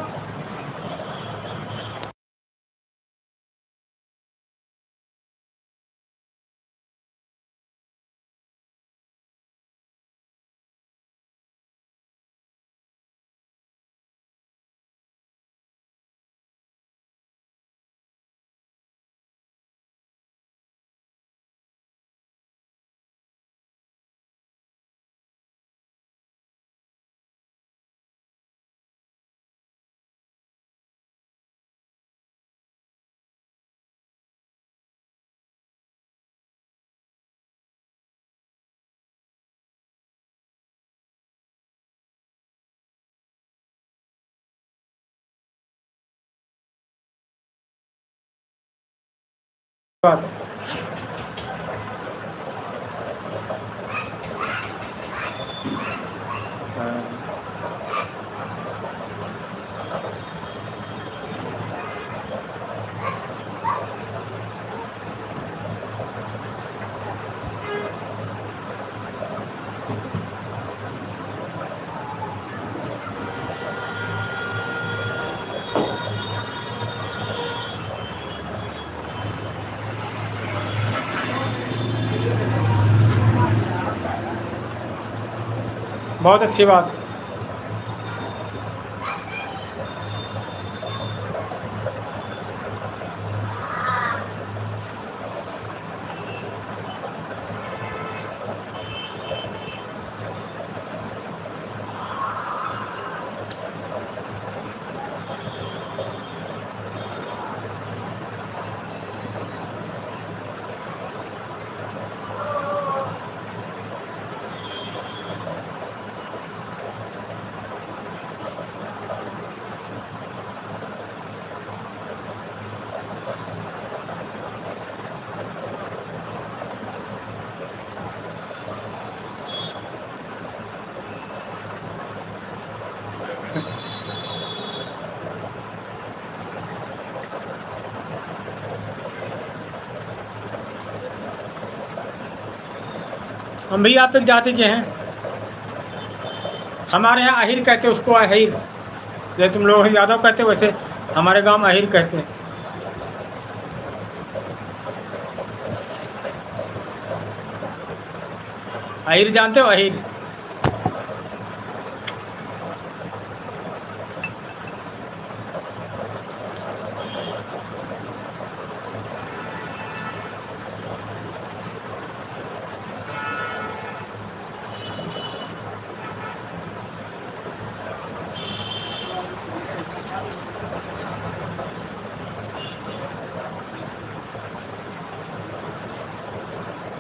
बात बहुत अच्छी बात। हम भी आप एक जाति के हैं। हमारे यहाँ अहिर कहते हैं उसको, अहिर। जैसे तुम लोग यादव कहते हो वैसे हमारे गांव में अहिर कहते हैं। अहिर जानते हो? अहिर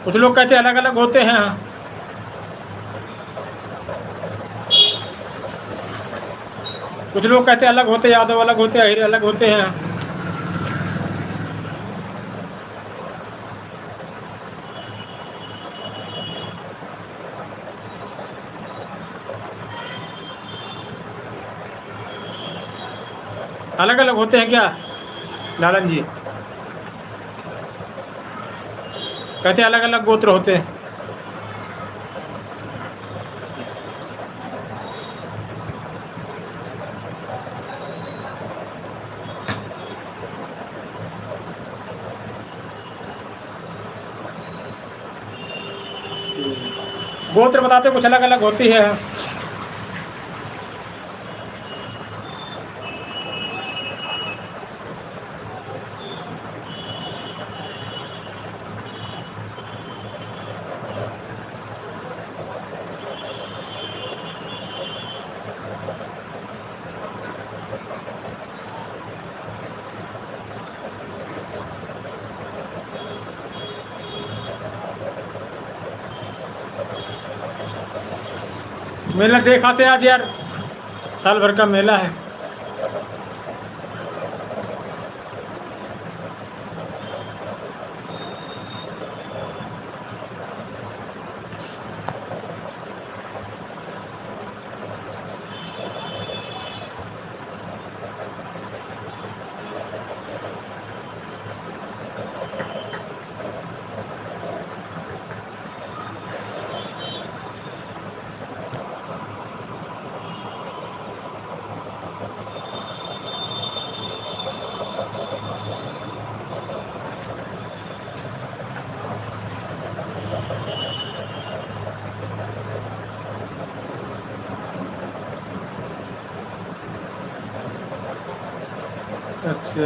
कुछ लोग कहते हैं अलग अलग होते हैं। कुछ लोग कहते हैं अलग होते, यादव अलग होते, अहिर अलग होते हैं। अलग अलग होते हैं क्या लालन जी? कहते हैं अलग अलग गोत्र होते हैं। गोत्र बताते कुछ अलग अलग होती है। मेला देख आते आज यार, साल भर का मेला है। अच्छा,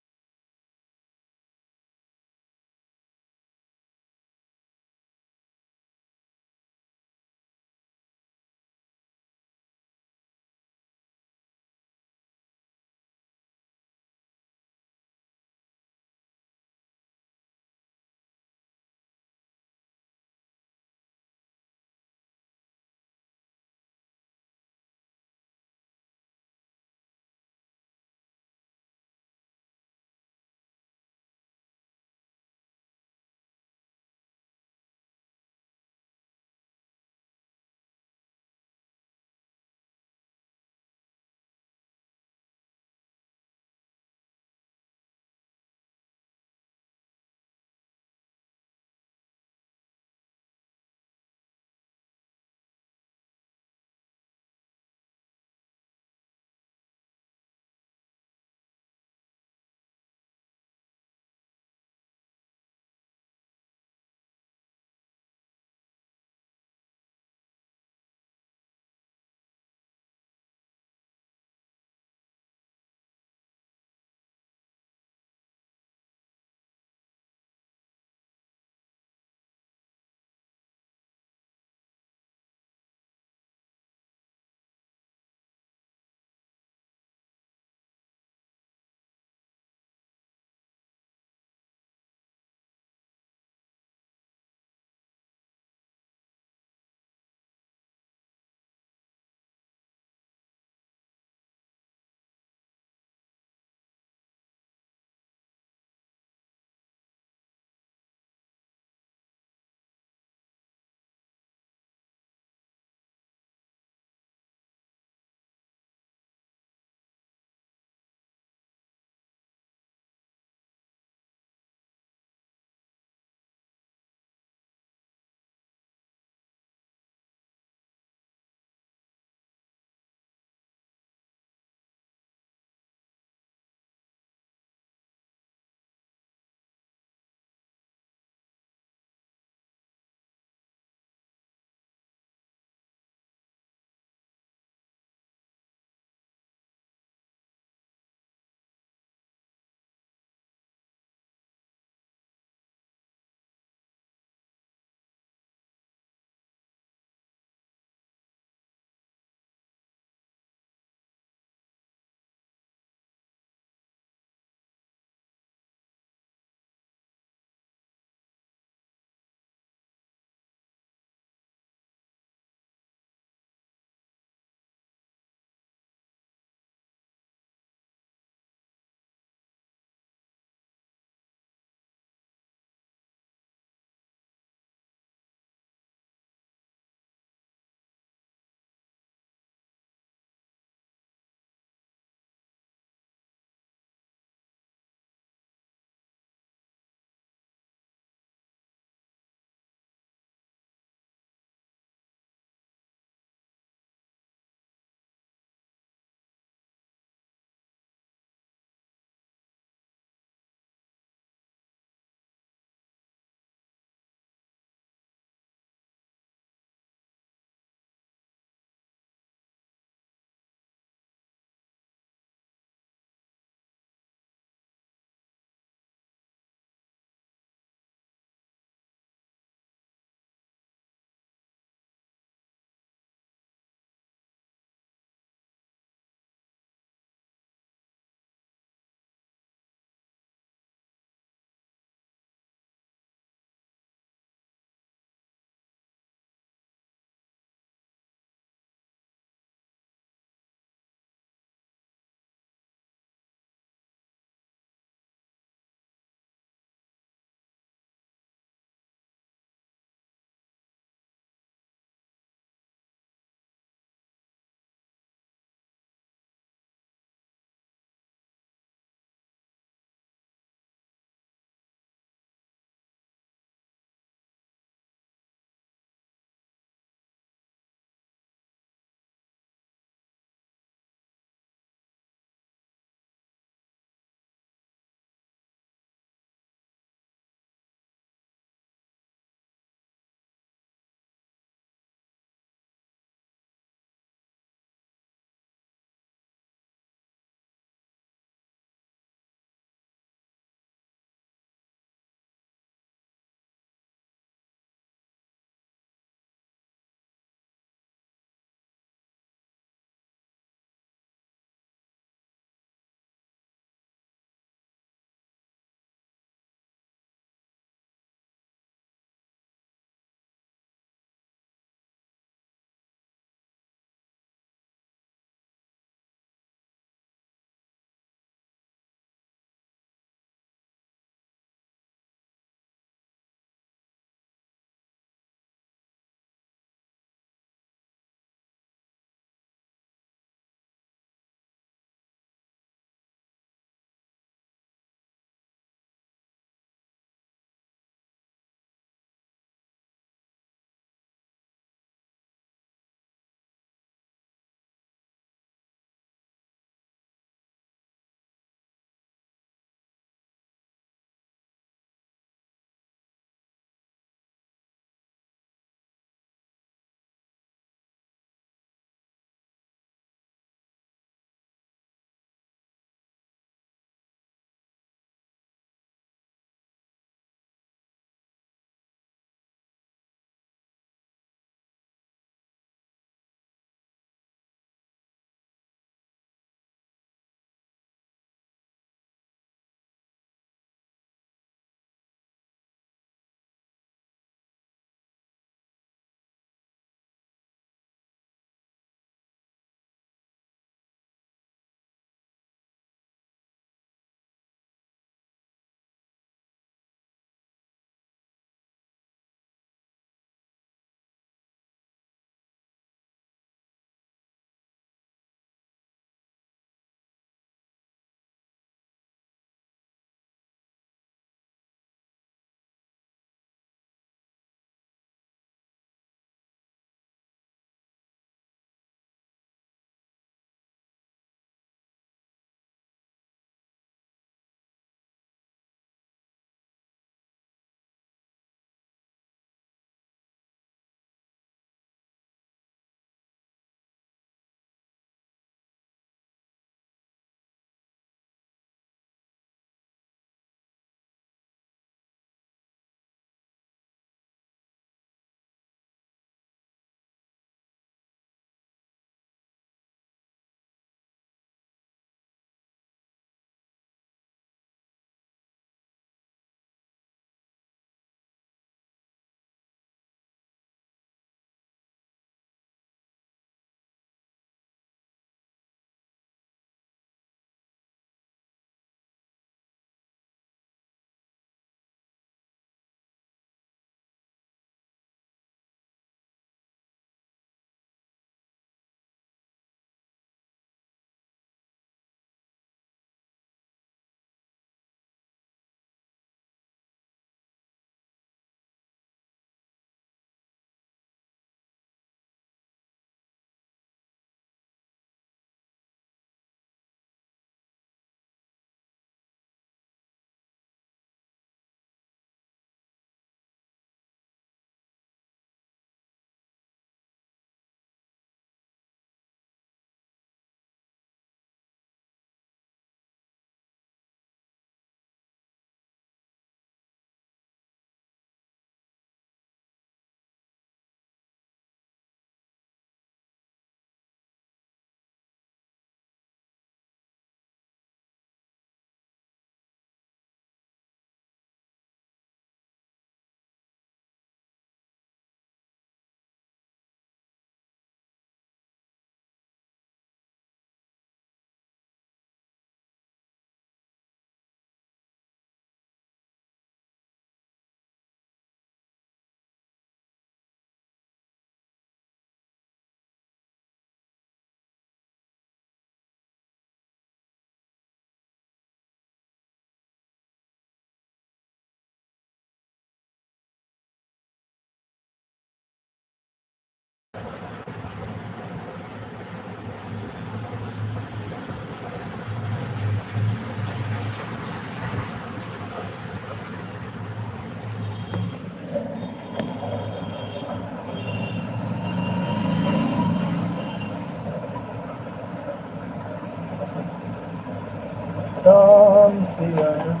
सिया राम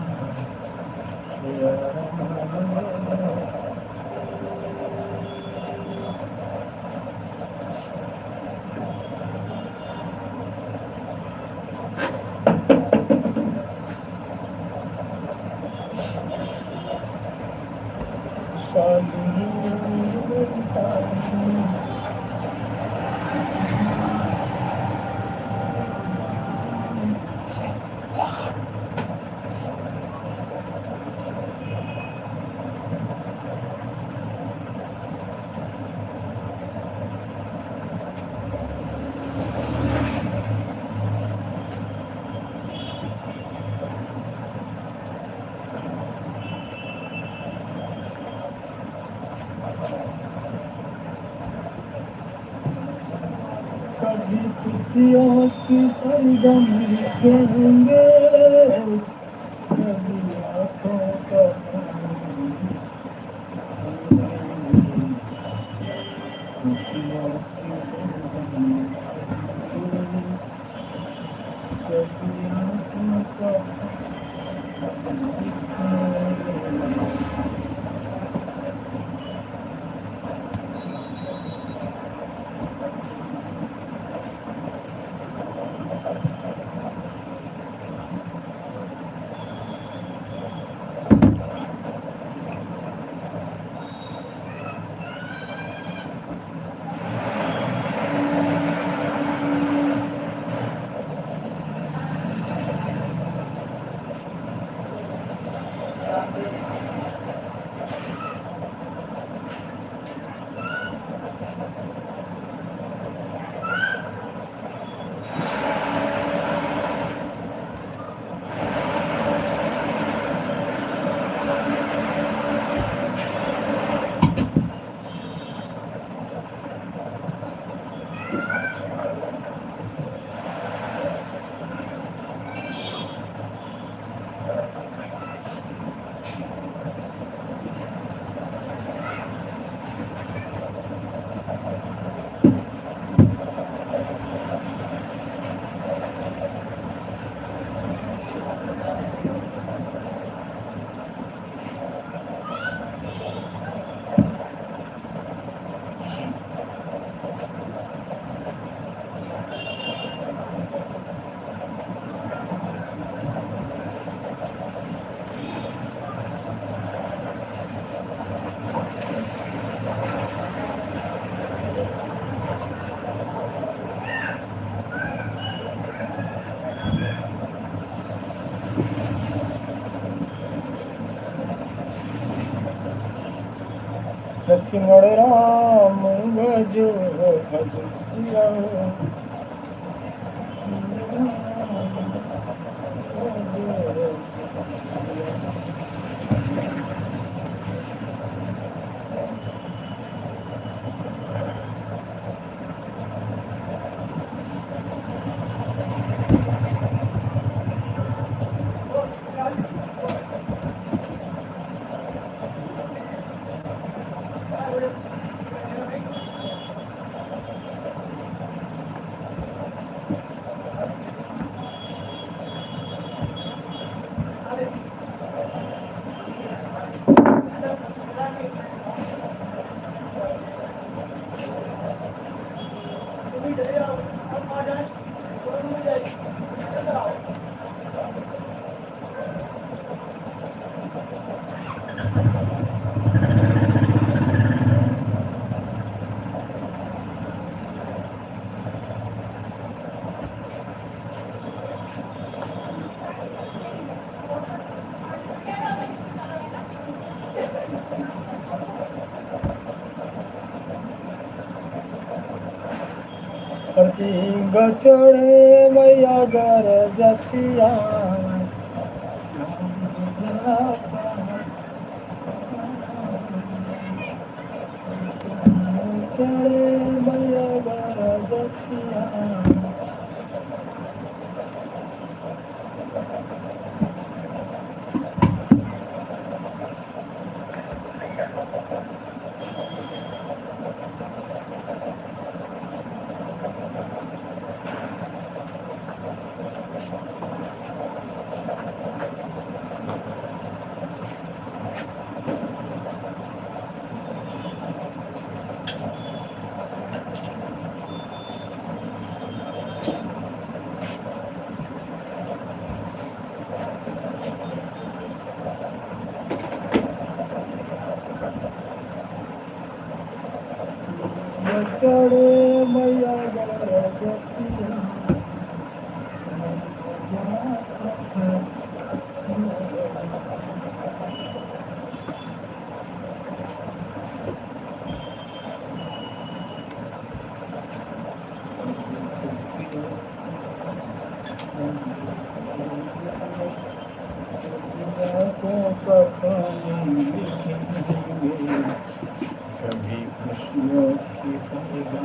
सिया राम कभी खुशियों की सरगम लिखेंगे कभी आँखों का खुशियों की सरगम लिखेंगे कभी आँखों का लक्ष्मण राम भजो भज सिया सिंह चढ़े मैया गर जतिया चढ़े मैया गर जतिया चढ़े मैया गरजतिया कभी खुशियों की सैगा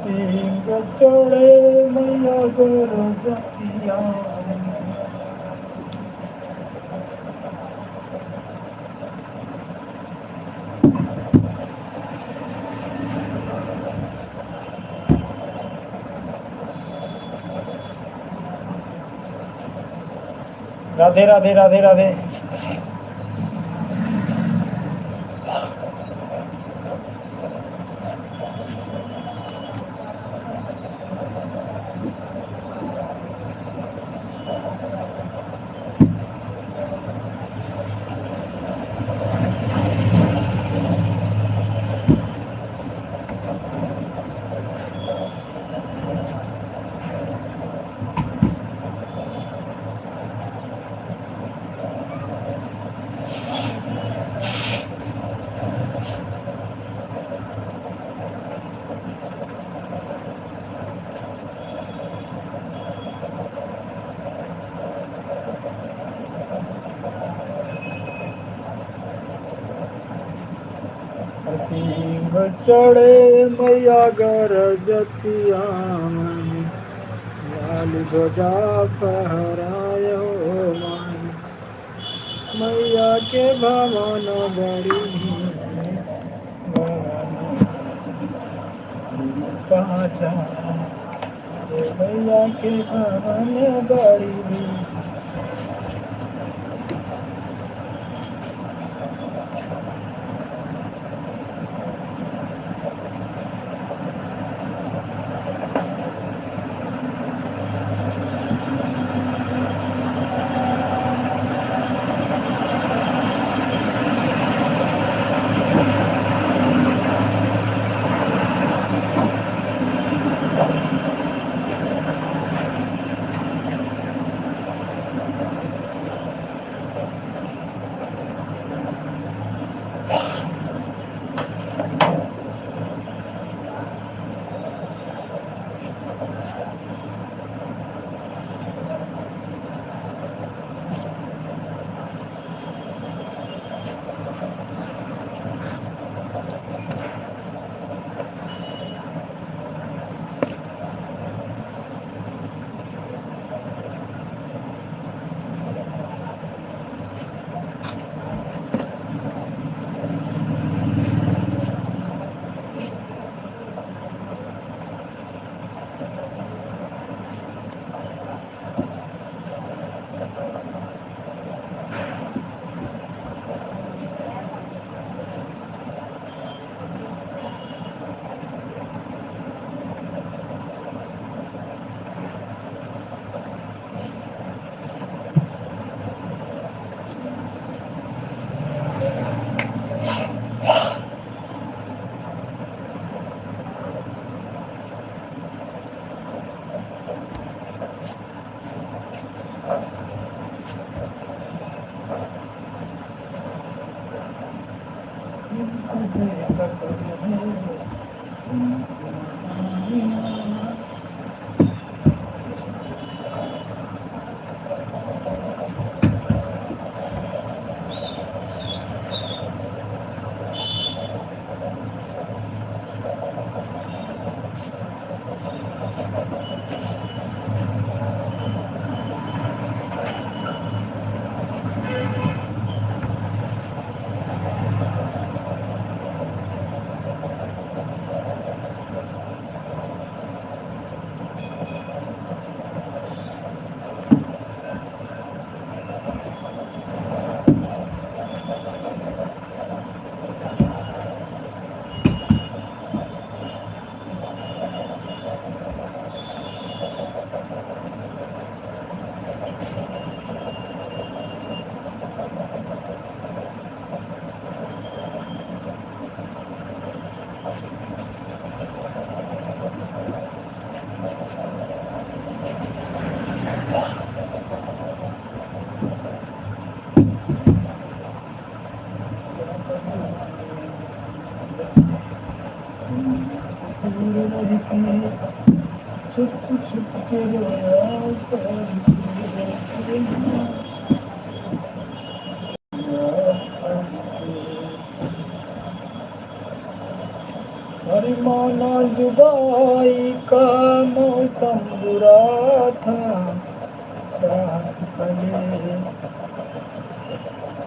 सिंह चढ़े मैया गरजतिया राधे राधे राधे राधे सिंह चढ़े मैया गरजतिया लाल ध्वजा फहरायो मैया के भवन बड़ी पाचा मैया के भवन बड़ी छुप छुप के रोया हरी माना जुदाई का मौसम बुरा था चाहत करे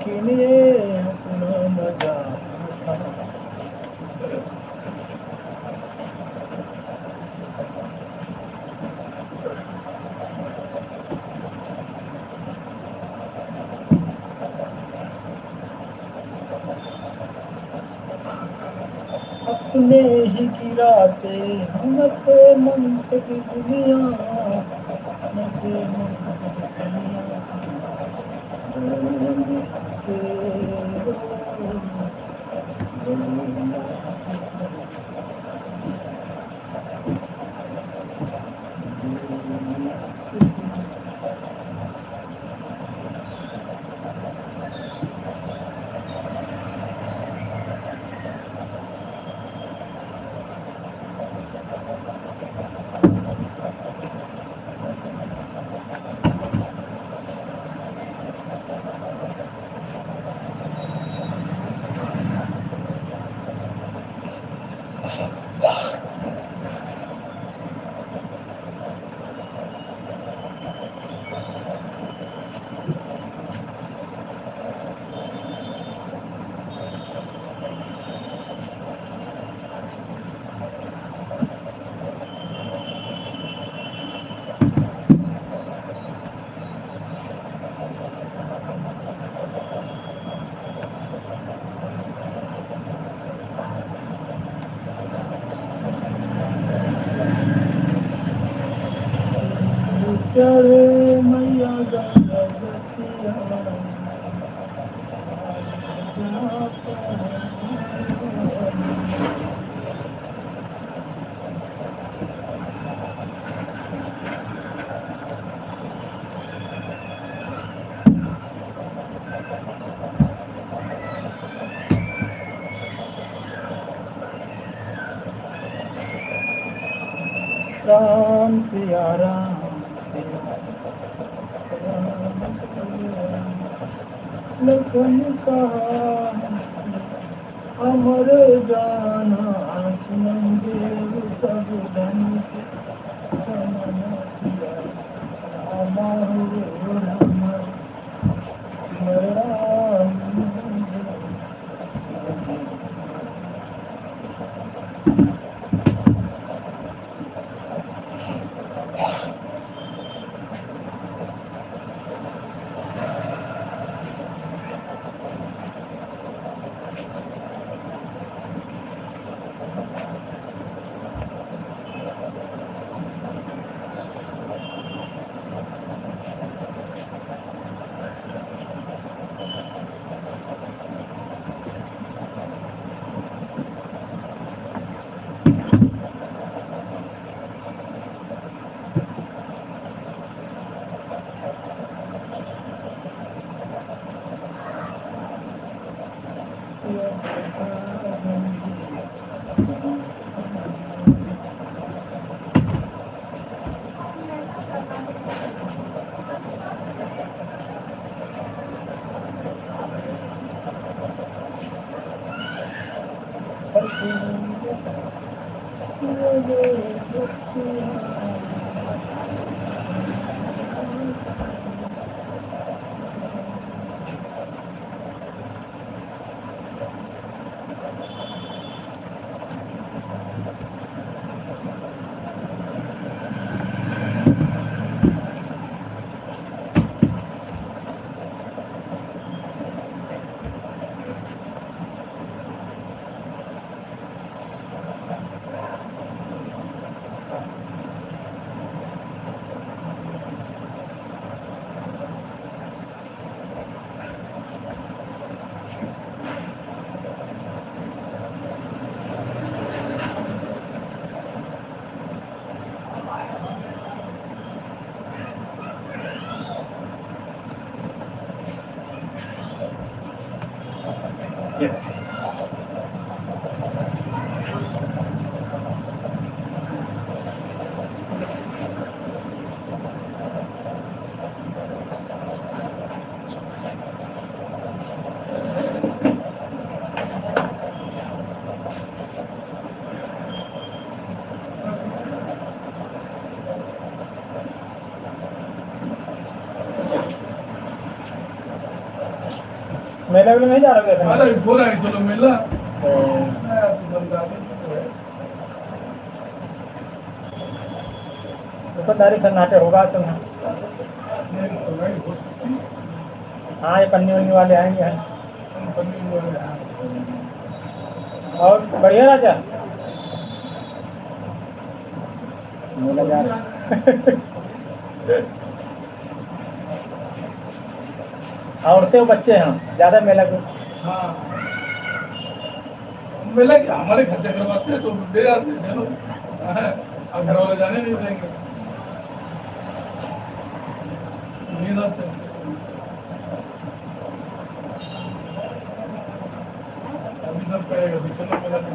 किन्हें अपना मजा था अपने ही गिराते हम पे मंतक दुनिया नशे चले मैया गंगवतिया राम सिया राम लखन का अमर जाना सुन देव सब धनुष समन सिया राम राम मेले वेले नहीं जा रहे थे? अरे बोला है चलो मिला दुकानदारी सन्नाटे होगा तो हाँ ये पन्नी वन्नी वाले आएंगे। और बढ़िया राजा मेला जा औरतें और बच्चे हैं ज्यादा मेला को। हाँ मिला क्या हमारे खर्चा करवाते हैं तो दे जाते हैं चलो अब घर वाले जाने नहीं देंगे नींद आ सकती अभी सब कहेगा तो चलो मेला तो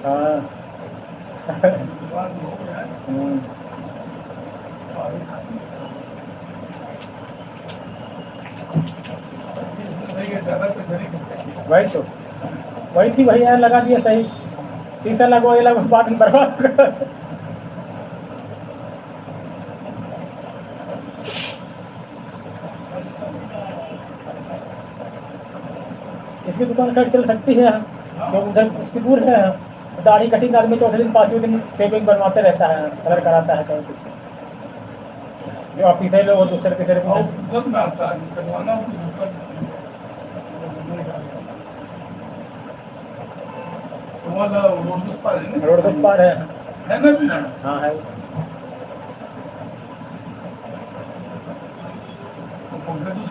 हाँ वही तो वही थी वही यार लगा दिया सही शीशा लगो ये लगो बाद में बर्बाद कर। इसकी दुकान खैर चल सकती है तो उधर उसकी दूर है दाढ़ी कटिंग आदमी चौथे दिन पाँचवें दिन शेविंग बनवाते रहता है कलर कराता है कहीं कुछ जो ऑफिस है लोग दूसरे तीसरे सब में आता है कटवाना रोड बस पार है ना हाँ है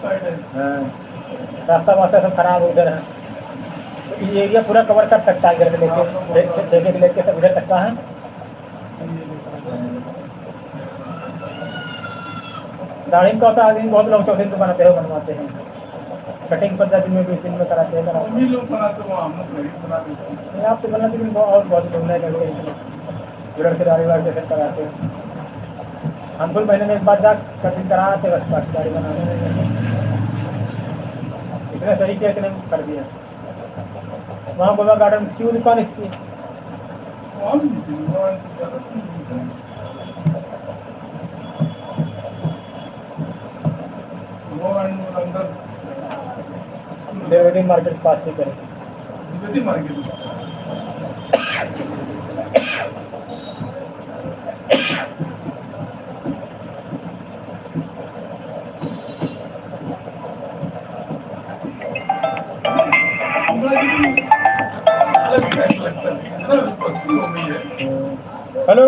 साइड है हाँ रास्ता वास्ता सब खराब उधर है तो ये एरिया पूरा कवर कर सकता है इधर से लेके सब इधर तक का है। दाढ़ी में क्या होता है, आदमी बहुत लोग चौथे दिन तो बनाते हैं, बनवाते हैं। कटिंग 15 दिन में, 20 दिन में कराते हैं, कराते मम्मी लोग बनाते हो, हम लोग घरी बना देते हैं। हैं। नहीं, आप तो बनाते भी नहीं, और बहुत लोग नए लड़के हैं, जुड़ल के दाढ़ी वाढ़ी जैसे कराते हैं। हम कुल महीने में एक बार जा कटिंग कराते, बस बाकी दाढ़ी बनाने में इतने सही किया, इतने कर दिया। वहाँ गोवा गार्डन में सी दुकान इसकी। वहाँ भी नहीं चाहिए, वहाँ तो ज़्यादा नहीं चाहिए। वो अंदर देवदी मार्केट के पास से करें। द्विवेदी मार्केट अलग फ्रेश लगता है ना, वस्तु हो गई है। हेलो।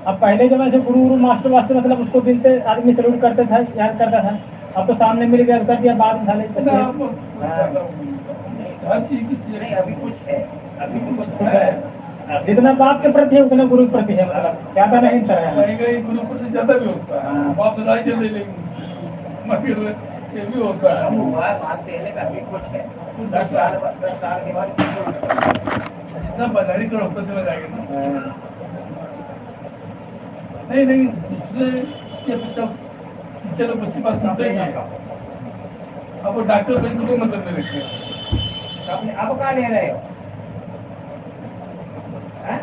अब पहले जब ऐसे गुरु गुरु मास्टर वास्टर मतलब उसको दिलते आदमी सैल्यूट करते था, याद करता था। अब तो सामने मिल गया तो कर दिया, बाद में साले ना, बच्चे। आपको हर चीज की चीज नहीं अभी कुछ है, अभी भी कुछ कुछ है। है। जितना बाप के प्रति है उतना गुरु के प्रति है, मतलब ज्यादा नहीं तरह है। कहीं कहीं गुरु पर से ज्यादा भी होता है। हाँ। बाप तो राय चले लेंगे, मगर ये भी होता हम है। हुआ मानते हैं लेकिन अभी कुछ है। 10 साल के बाद कुछ होगा। जितना बाजारी कर होता चला जाएगा ना। हाँ। नहीं नहीं, दूसरे के बच्चा टीचर लोग बच्ची बात सुनते ही हैं। अब वो डॉक्टर भाई से कोई मतलब नहीं रखते। अब कहाँ ले रहे हो? हैं?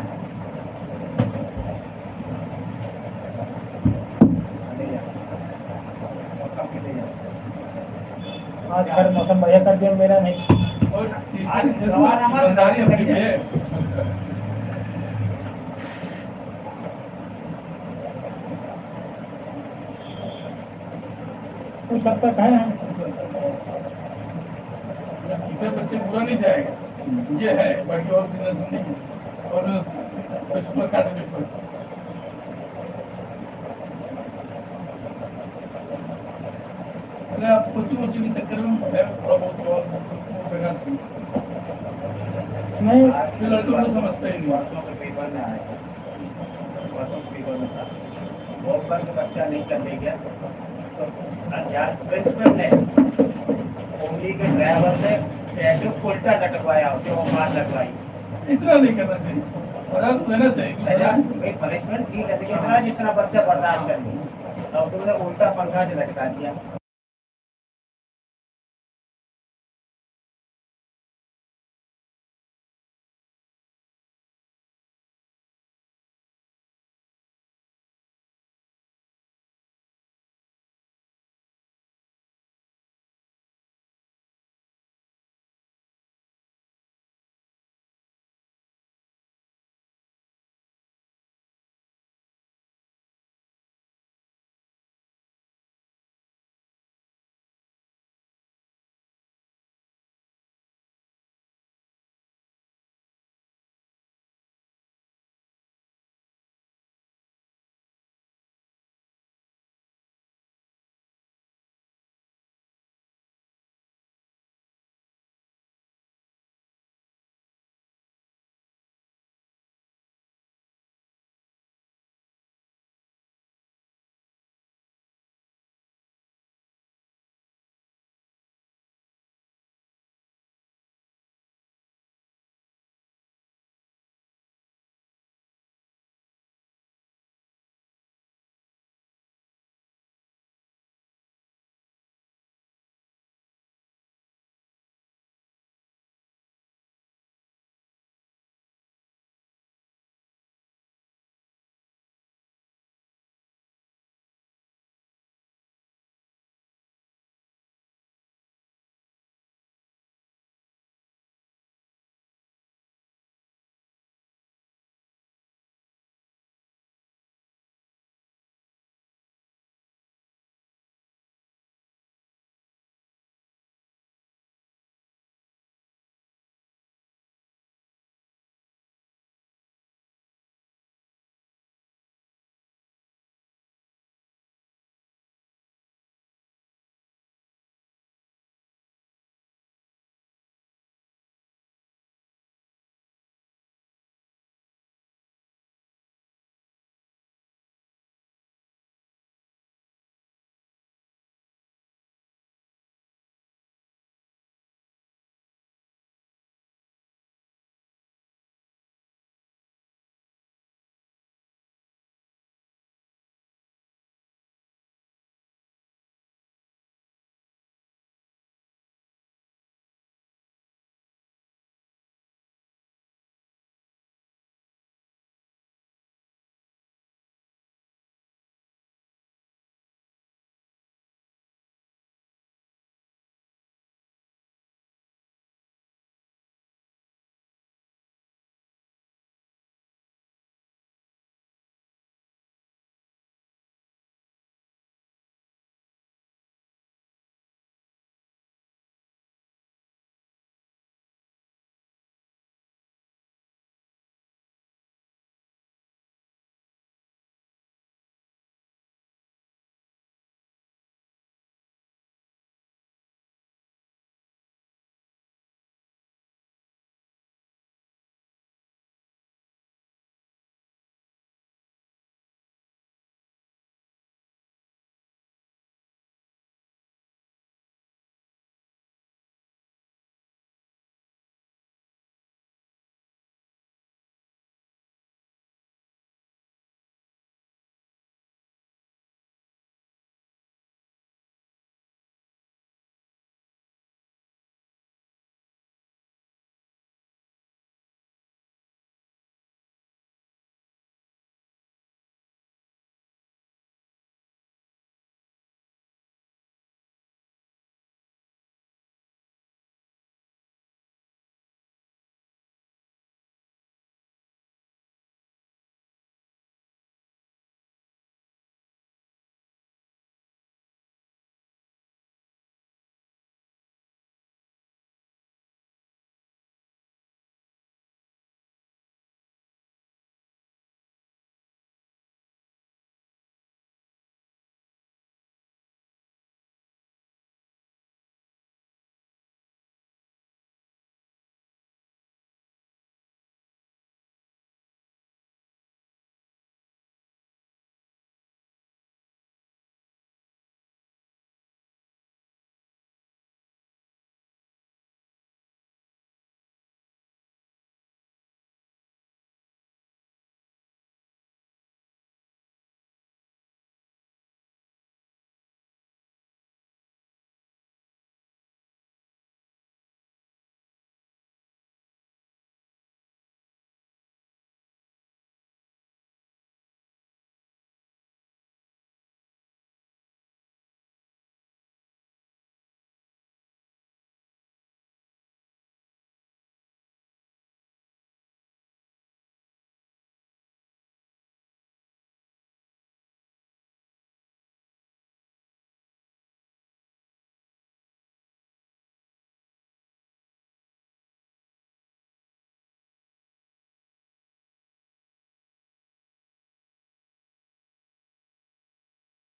आज हर मौसम बढ़िया कर दिया, मेरा नहीं। और टीचर से ईमानदारी अपनी भी है। कुछ हद तक है। टीचर बच्चे पूरा नहीं जाएगा, ये है, बाकी और बिजनेस नहीं है। और कुछ प्रकार के पेपर अरे आप कोचिंग वोचिंग के चक्कर में है, थोड़ा बहुत और बेकार नहीं ये लड़कों को समझते ही नहीं। वर्षों के पेपर में आया, वर्षों के पेपर में था, वो पर के बच्चा नहीं कर ले गया तो अध्याय प्रिंसिपल ने उंगली के ड्राइवर से टैटू उल्टा लटकवाया, उसे वो मार लगवाई। इतना नहीं करना चाहिए, सजा तो देना चाहिए। पनिशमेंट की लेकिन हमारा जितना बच्चा बर्दाश्त कर लिया, और तुमने उल्टा पंखा से लटका दिया।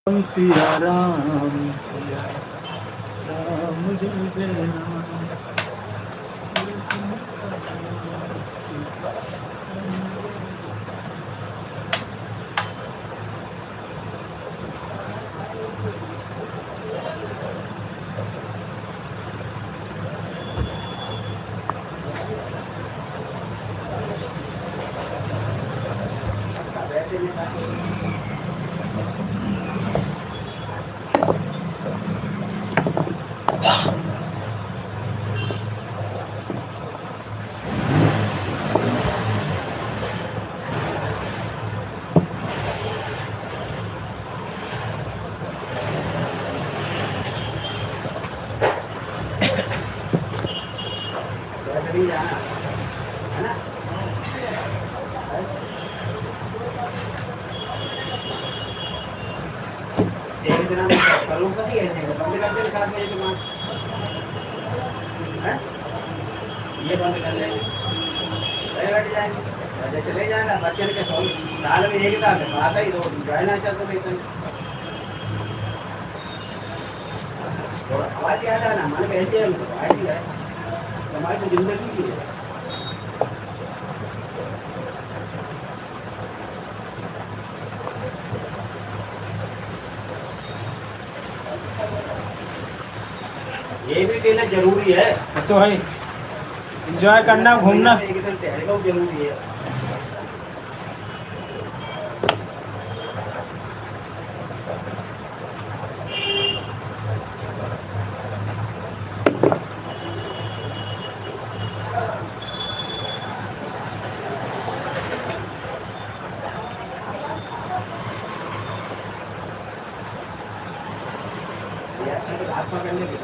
सिया राम जय जय राम। नहीं जाना है ना। एक दिन हम करूँ कभी ऐसे बंद कर दे साथ में दुकान है ये बंद कर ले बैठ जाएंगे राजा चले जाएगा बच्चे के साल में एक साल आता ही तो जाना चाहते थे थोड़ा आवाज याद है ना मन में ऐसे है हमारी तो जिंदगी की है। ये भी देना जरूरी है तो है एंजॉय करना घूमना एकदम टहलना जरूरी है। हाथ पकड़ने के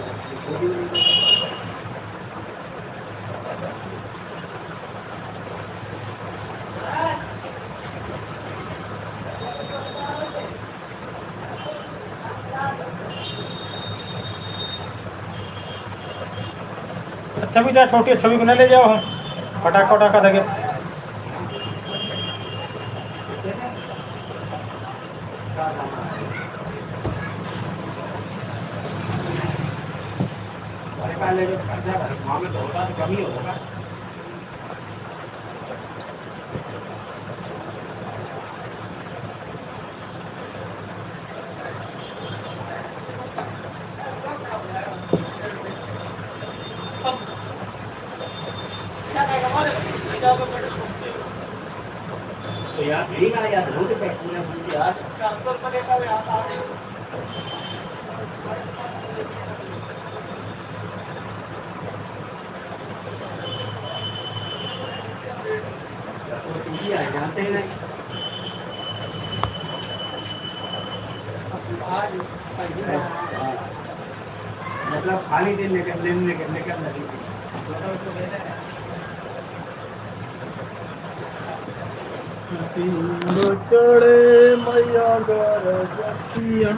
अच्छा भी जा छोटी छवि को न ले जाओ हम पटाखा वटाखा देंगे में तो होता तो कम ही होगा। तो यार ठीक है यार रोड पे पूरे यार ट्रांसफर पड़ेगा यहाँ जानते ही नहीं मतलब खाली दिन निकलने निकल लगी चढ़े मैया गरजतिया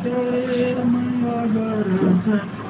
चढ़े मैया गरजतिया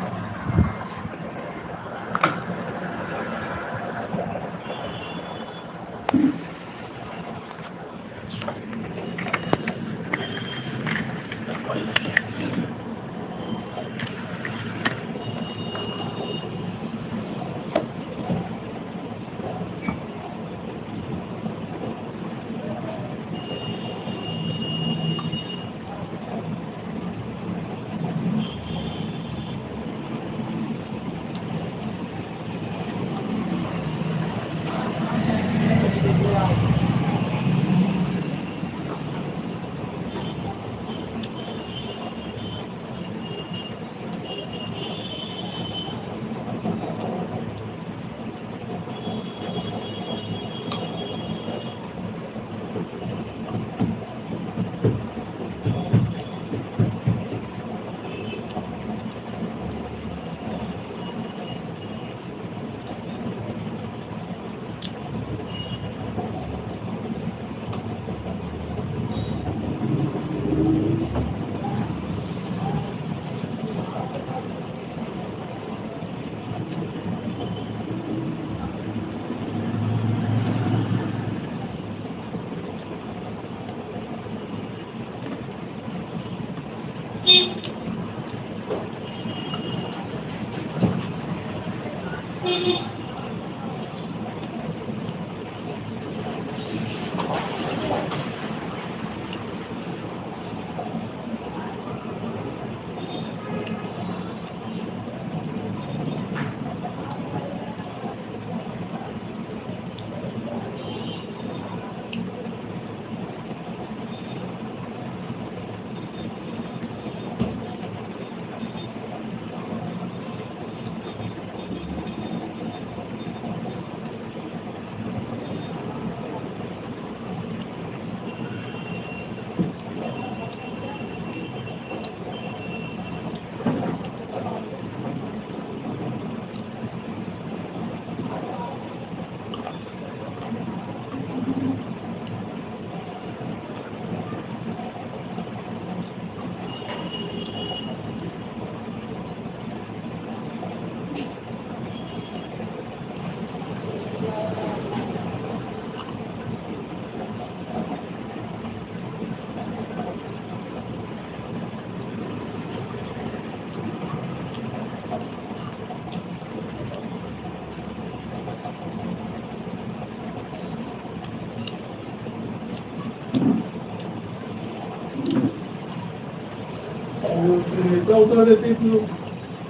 नेता उतना देते कि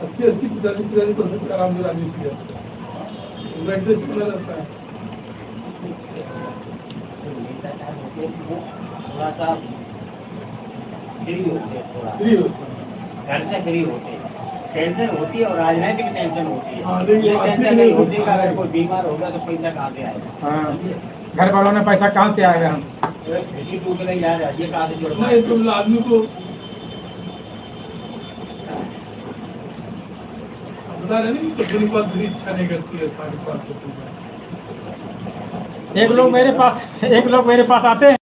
80-85-85% आराम से राजनीति किया इंटरेस्ट बना रहता है। थोड़ा सा फ्री होते हैं, थोड़ा फ्री होता है। घर से फ्री होते हैं। टेंशन होती है और राजनीतिक टेंशन होती हाँ, है। लेकिन ये आर्थिक टेंशन नहीं नहीं होती कि होती। अगर कोई बीमार होगा तो पैसा कहाँ से आएगा। हाँ, घर वालों ने पैसा कहाँ से आएगा? हम किसी टूट नहीं जा रहा, ये कहाँ से जुड़वा नहीं तो आदमी को बता रहे नहीं तो बुरी बात बुरी इच्छा नहीं करती है सारी बात होती है। एक लोग मेरे पास आते हैं,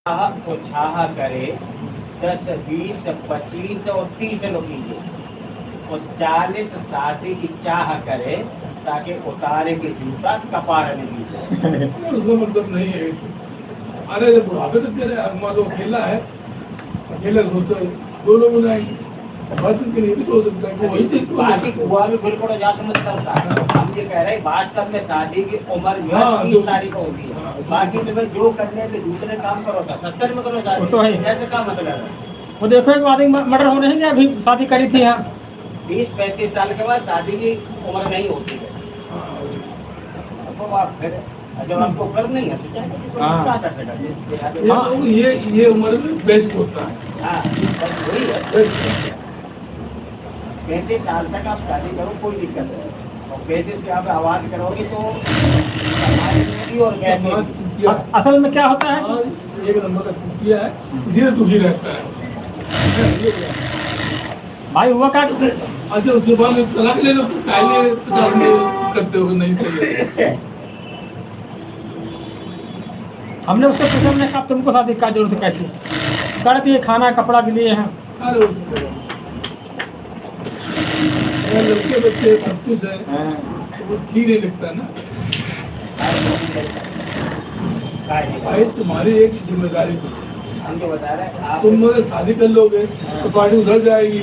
को छाह करे 10, 20, 25 और 30 लोग कीजिए और 40 शादी की चाह करे ताकि उतारे के जूता कपार में लीजिए। उसका मतलब नहीं है। अरे जब बुढ़ापे तक चले मान लो अकेला है, अकेला सोचो 2 लोग हो जाएंगे, बात के लिए भी तो हो सकता है कि वही चीज बाकी हुआ भी बिल्कुल जा समझता होता है। हम ये कह रहे हैं वास्तव में शादी की उम्र जो है हाँ, 30 तारीख को होती है। बाकी तुम्हें जो करने के दूसरे काम करो था 70 में करो वो शादी, तो है। ऐसे क्या मतलब है? वो देखो एक आदमी मर्डर होने हैं, अभी शादी करी थी यहाँ। 20-35 साल के बाद शादी की उम्र नहीं होती है। अब आप फिर जब आपको कर नहीं है तो हाँ। क्या कर सकते हाँ। ये उम्र में बेस्ट होता है। हाँ, बस वही है। बेस्ट 35 साल तक आप शादी करो, कोई दिक्कत नहीं। और 35 के आप आवाज करोगे तो समाज में भी और वैसे समाज भी। चुटिया असल में क्या होता है कि एक नंबर का चुटिया है, धीरे दुखी रहता है। भाई हुआ क्या अच्छा उसके बाद में तलाक ले लो, पहले 50 में करते हो नहीं सही है। हमने उससे पूछा, हमने कहा तुमको शादी का जरूरत है कैसी, कह रही थी ये खाना कपड़ा के लिए है। अरे अगर लड़के बच्चे सब कुछ है हाँ। तो वो ठीक नहीं लगता ना। भाई तुम्हारी एक जिम्मेदारी थी, हम तो बता रहे हैं आप तुम अगर शादी कर लोगे तो पार्टी उधर जाएगी,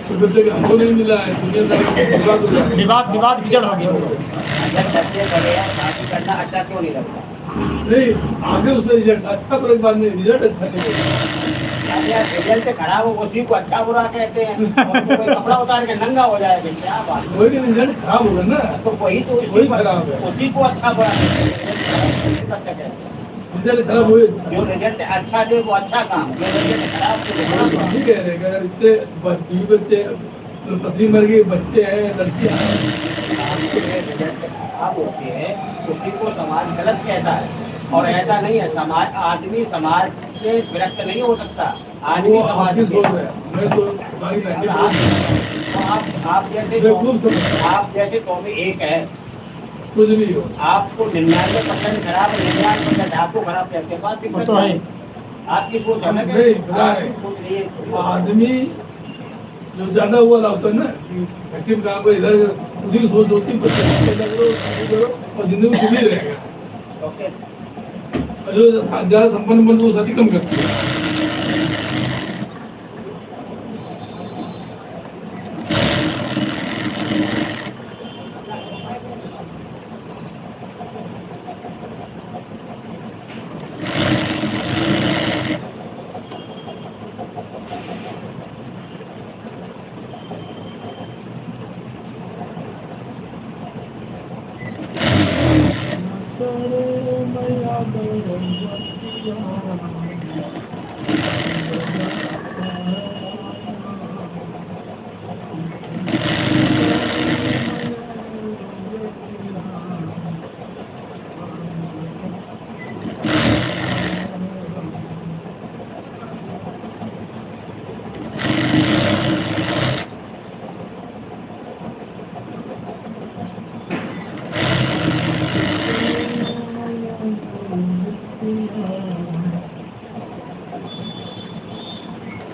तो बच्चे के हमको नहीं मिला है, दुनियादारी की बर्बाद हो जाएगी। विवाद विवाद कीचड़ हो गया। अगर बच्चे बड़े हैं शादी करना अच्छा क्यों नहीं लगता? नहीं आगे उसमें रिजल्ट अच्छा, तो एक बात नहीं, रिजल्ट अच्छा नहीं होगा। अरे यार रिजल्ट से खराब हो उसी को अच्छा बुरा कहते हैं, और तो कोई कपड़ा उतार के नंगा हो जाएगा, क्या बात है? वही रिजल्ट खराब होगा ना, तो वही तो वही खराब है। उसी को अच्छा बुरा कहते हैं, उसी को अच्छा कहते हैं। रिजल्ट खराब हो अच्छा। जो रिजल्ट अच्छा दे वो अच्छा काम, जो रिजल्ट खराब दे वो बुरा काम। नहीं कह रहे कि अगर इतने बीवी बच्चे, तो पत्नी मर गई, बच्चे हैं, लड़कियां हैं, आपके रिजल्ट खराब होते हैं उसी को समाज गलत कहता है, और ऐसा नहीं है। समाज आदमी समाज से विरक्त नहीं हो सकता, आदमी वो समाज आपकी के। सोच है। मैं तो भाई अब आप जैसे मैं खूब समझता हूँ। आप जैसे तो भी एक है, कुछ भी हो, आपको 99% खराब है, 99% आपको खराब कहते हैं, बात वो दिक्कत तो है। नहीं। आपकी सोच है ना कि नहीं, पता है। आपकी सोच नहीं है। आदमी जो ज्यादा हुआ होता है ना कि फैक्ट्री में काम कर, इधर उसी की सोच होती है, बच्चे पैदा करो, शादी करो और जिंदगी में सुखी रहेगा। ओके, और जो ज्यादा संपन्न बन वो शादी कम करती है।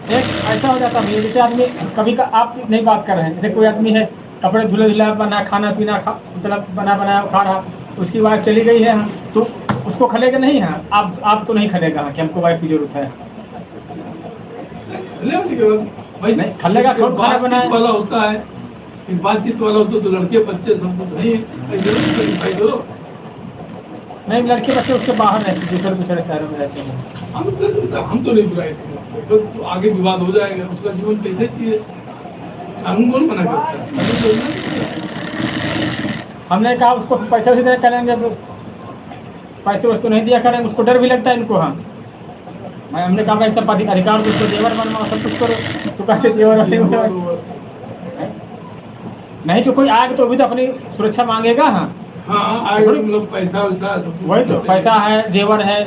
एक ऐसा हो जाता है जैसे आदमी कभी का आप नहीं बात कर रहे हैं, जैसे कोई आदमी है कपड़े धुले धुला बना, खाना पीना मतलब बना बनाया खा रहा, उसकी वाइफ चली गई है, तो उसको खलेगा नहीं है, आप तो नहीं खलेगा कि हमको वाइफ की जरूरत है। लेने के बाद भाई नहीं, खलेगा थोड़ा खाना बातचीत बनाए। वाला होता है, कि बातचीत वाला होता है तो लड़के बच्चे सब कुछ नहीं भाई करो। नहीं, लड़के बच्चे उसके बाहर रहते, दूसरे दूसरे शहरों में रहते हैं। हम तो नहीं बुराई समझते, तो आगे विवाद हो जाएगा, उसका जीवन कैसे जिए, कानून कौन मना करता है? कानून तो ना। हमने कहा उसको पैसे वैसे दे करेंगे तो पैसे उसको नहीं दिया करेंगे, उसको डर भी लगता है इनको। हम मैं हमने कहा भाई सब अधिकार को उसको जेवर बनवाओ, सब कुछ करो, तो कैसे जेवर वाले नहीं, तो कोई आएगा तो भी तो अपनी सुरक्षा मांगेगा। हाँ, हाँ आगे मतलब पैसा वैसा सब कुछ वही तो, पैसा है, जेवर है,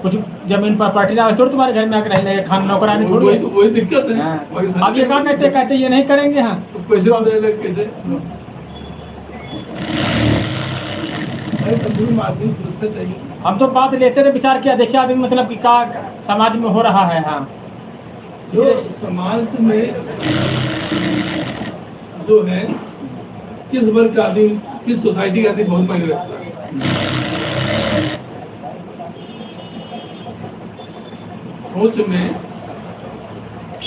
कुछ जमीन प्रॉपर्टी ना थोड़ी तुम्हारे घर में आकर रह लेगा, खाना नौकरानी थोड़ी है। वही दिक्कत है। हाँ। अब ये कहा कहते कहते ये नहीं करेंगे। हाँ, तो पैसे तो दे लग कैसे भाई, कानून में आदमी सुरक्षा चाहिए। हम तो बात लेते रहे, विचार किया, देखिए आदमी मतलब कि क्या समाज में हो रहा है। हाँ, जो समाज में जो है, किस वर्ग का आदमी, किस सोसाइटी का आदमी बहुत मायने रखता है। सोच में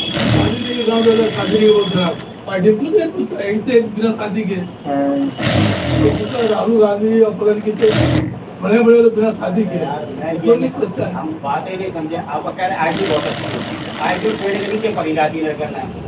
शादी के गाँव ज्यादा, शादी के बहुत खराब पार्टी कुछ ऐसे बिना शादी के, तो राहुल गांधी और पकड़ के बड़े बड़े लोग बिना शादी के यार मैं तो ये नहीं करता है। हम बात ही नहीं समझे। आप कह रहे आईटी बहुत अच्छी है, आईटी पेड़ के नीचे पड़ी जाती है करना है।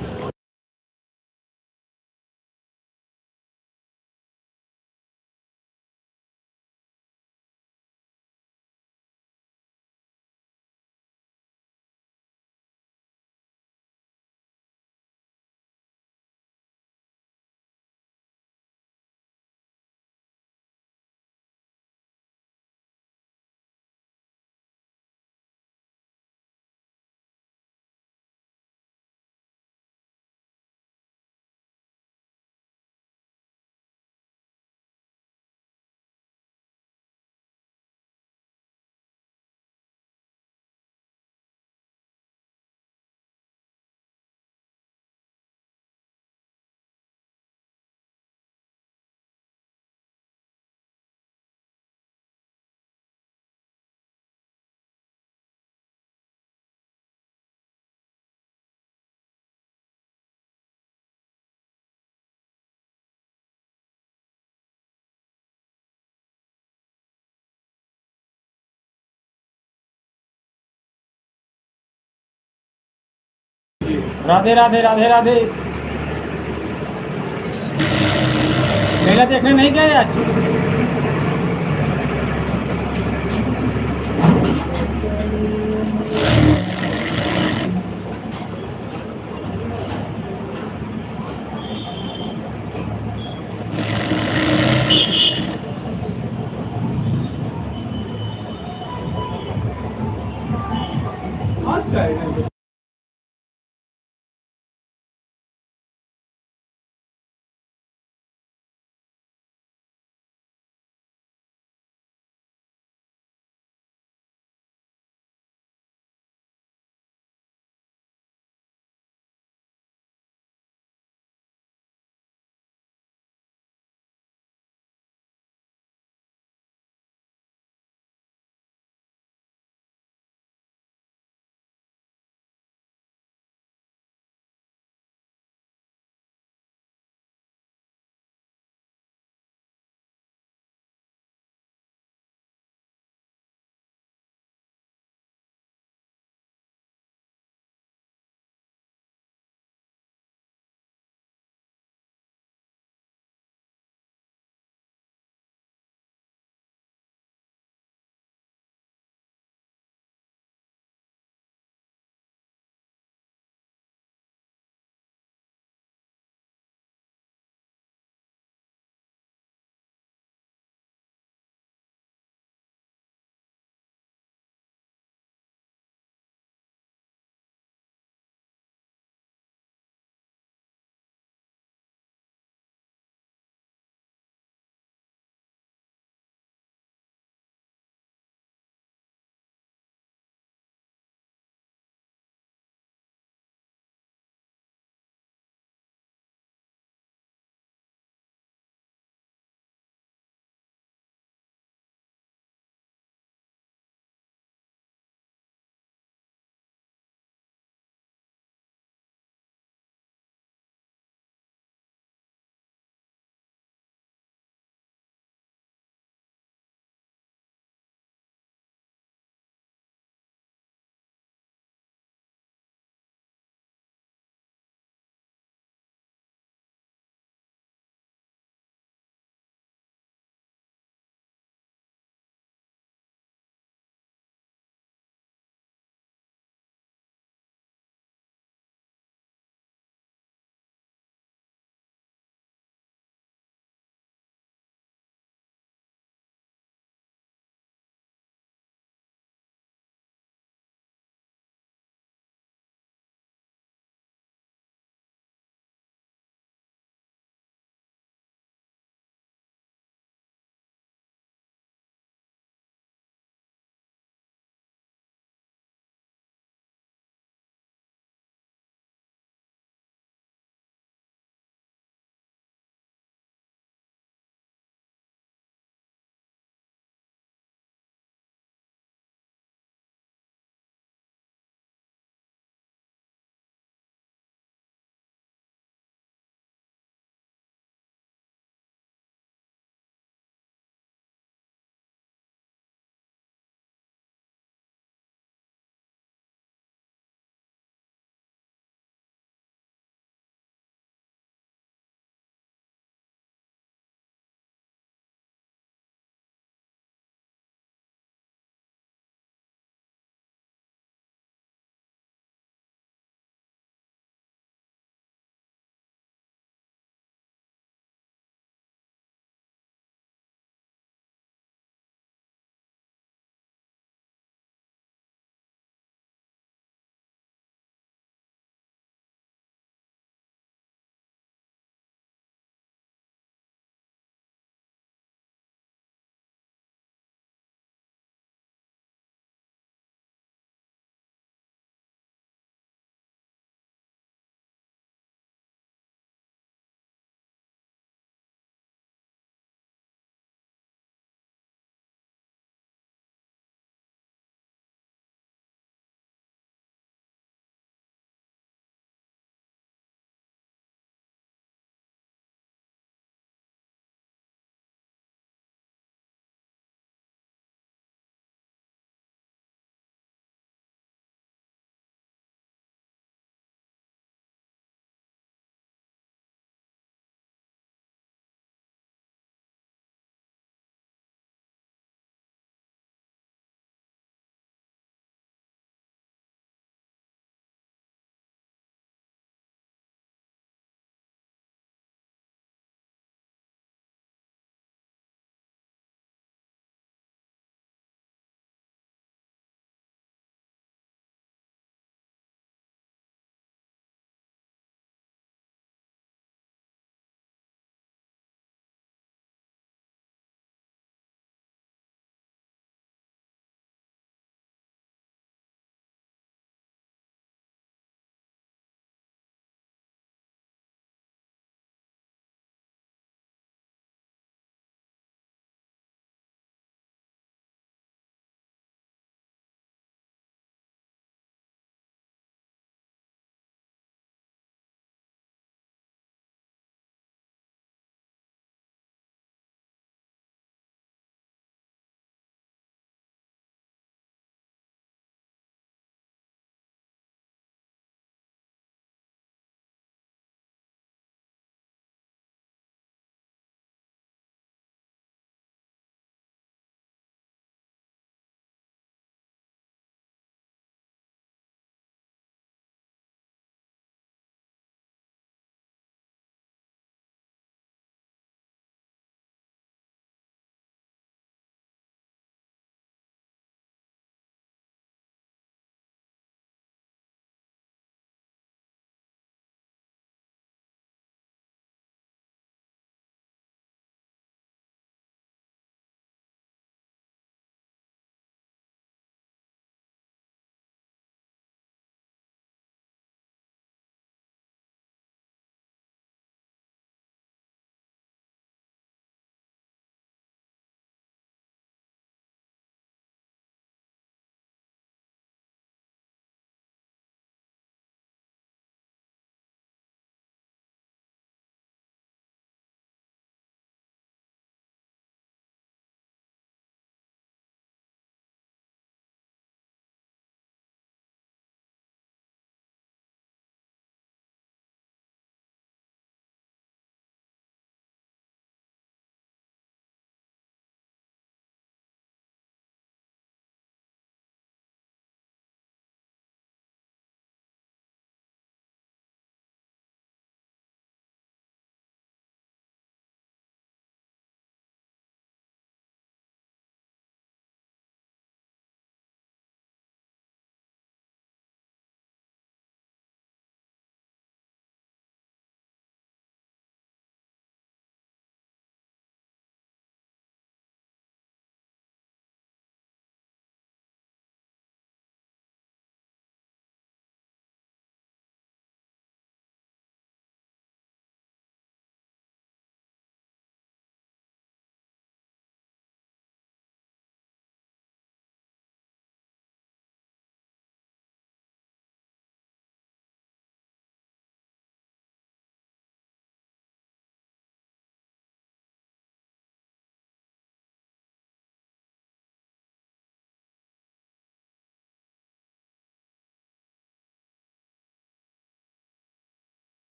राधे राधे राधे राधे। मेला देखने नहीं गए आज? आज का है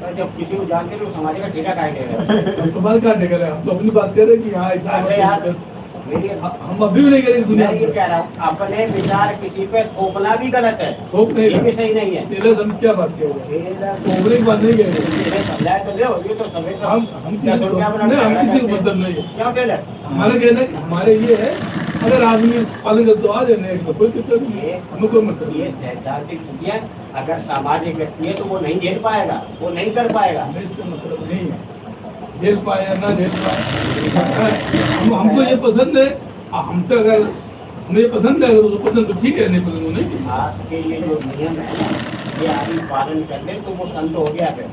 तो जब किसी को जानते तो समाज का ठेका काहे ले रहे हो? हम समाज का टेकर है, हम तो अपनी बात कर रहे हैं कि हाँ ऐसा अरे यार, है, मेरी हम अभी भी नहीं करेंगे दुनिया मैं ये कह रहा हूँ, अपने विचार किसी पे थोपना भी गलत है, थोप नहीं ये भी सही नहीं है। तेरे हम क्या बात कर रहे हैं, थोपने की बात नहीं कह रहे। ये समझाए तो ले, ये तो सभी तो हम 10 रुपया बना नहीं, हम किसी को करते हैं। मतलब नहीं है। क्यों टेलर? हमारा कहना है कि हमारे ये है, अगर आदमी पालन कर तो आ जाए, नहीं तो कोई दिक्कत नहीं है, हमें कोई मतलब ये नहीं। सैद्धांतिक बुद्धि है। अगर सामाजिक व्यक्ति है तो वो नहीं झेल पाएगा, वो नहीं कर पाएगा। हमें इससे मतलब नहीं है झेल पाए या ना झेल पाए, हमको ये पसंद है, हमसे अगर हमें ये पसंद है, अगर उसको पसंद तो ठीक है, नहीं पसंद तो नहीं। आपके ये जो नियम है ना, ये आदमी पालन कर ले तो वो संत हो गया फिर।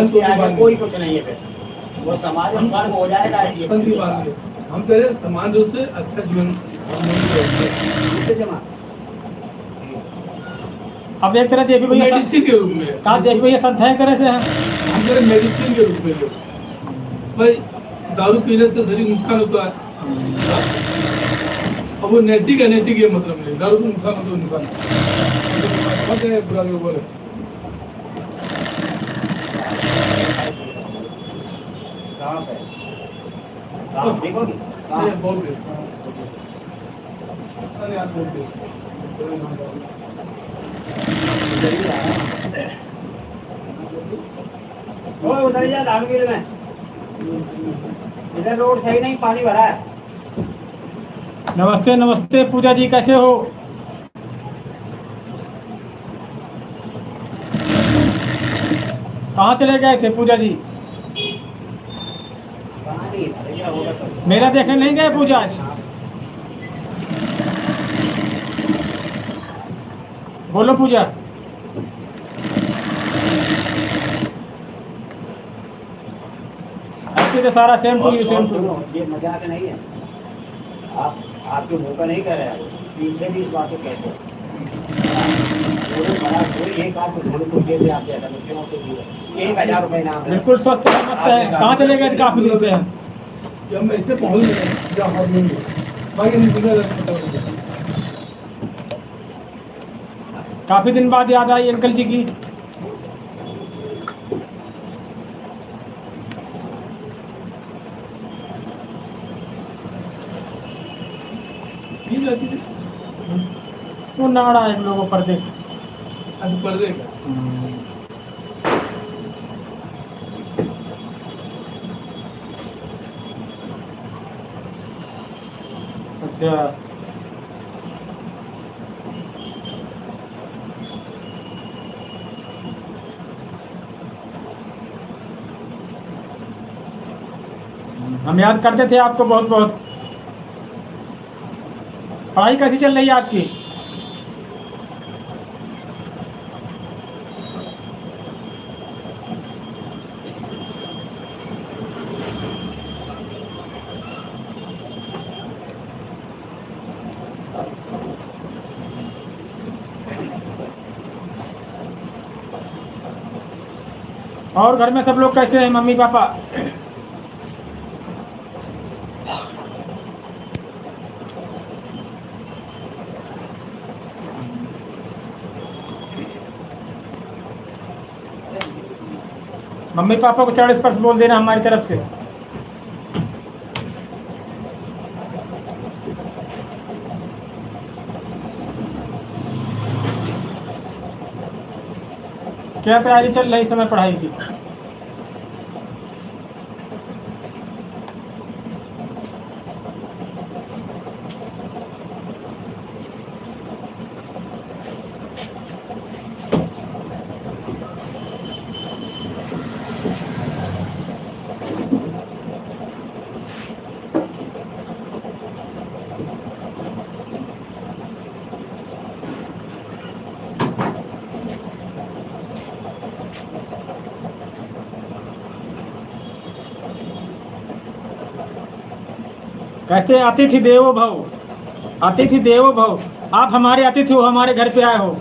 उसके आगे कोई कुछ नहीं है फिर, वो समाज में स्वर्ग हो जाएगा। ये संत की बात नहीं, हम कह रहे हैं समान रूप से अच्छा जीवन हम नहीं करते। इससे जमा अब एक तरह से भी भैया मेडिसिन के रूप में कहा देख भैया संत है तरह से हैं। हम कह रहे मेडिसिन के रूप में लो भाई, दारू पीने से शरीर नुकसान होता है, अब वो नैतिक अनैतिक ये मतलब नहीं, दारू को नुकसान होता है, नुकसान है, बुरा के बोले कहाँ पे काम देखोगी अरे बहुत देर, अरे यार बहुत देर, उधर जा रामगीर में, इधर रोड सही नहीं, पानी भरा है। नमस्ते नमस्ते पूजा जी, कैसे हो? कहाँ चले गए थे पूजा जी? पानी भैया होगा तो मेरा देखने नहीं गए पूजा आज? बोलो पूजा। आपके तो सारा same to you, same to. सुनो, ये मजाक नहीं है, आपके मुंह का नहीं कह रहे हैं, पीछे भी इस बात को कहते हैं। पूरे बड़ा कोई एक आपको ढूंढ को दे दे, आप जैसा बच्चों को दिए 1000 रुपए इनाम है। बिल्कुल स्वस्थ है, मस्त है। कहाँ चले गए थे काफी दिन से? जब मैं ऐसे पहुंच गया क्या हाथ नहीं है, बाकी नहीं दुनिया काफी दिन बाद याद आई अंकल जी की। नहीं जाती थी। वो नाड़ा है लोगों पर देख। अच्छा पर्दे का अच्छा, हम याद करते थे आपको बहुत बहुत। पढ़ाई कैसी चल रही है आपकी? और घर में सब लोग कैसे हैं, मम्मी पापा? मम्मी पापा को चरण स्पर्श बोल देना हमारी तरफ से। क्या तैयारी चल रही समय पढ़ाई की? कहते अतिथि देवो भव, अतिथि देवो भव। आप हमारे अतिथि हो, हमारे घर पे आए हो।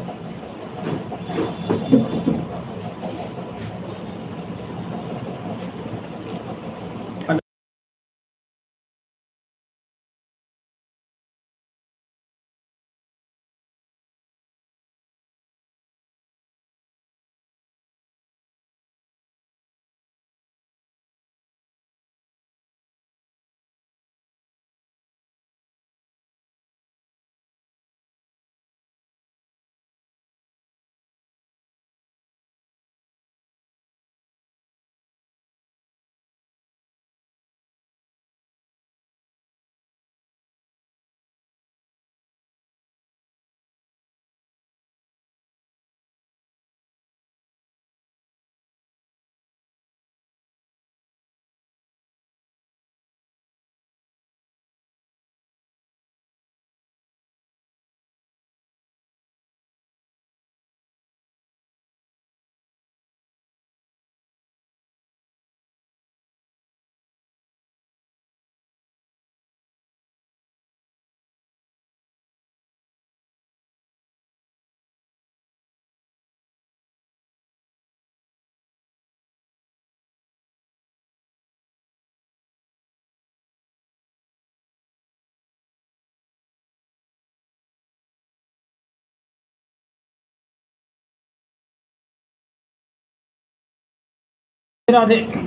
राधे। अंकल,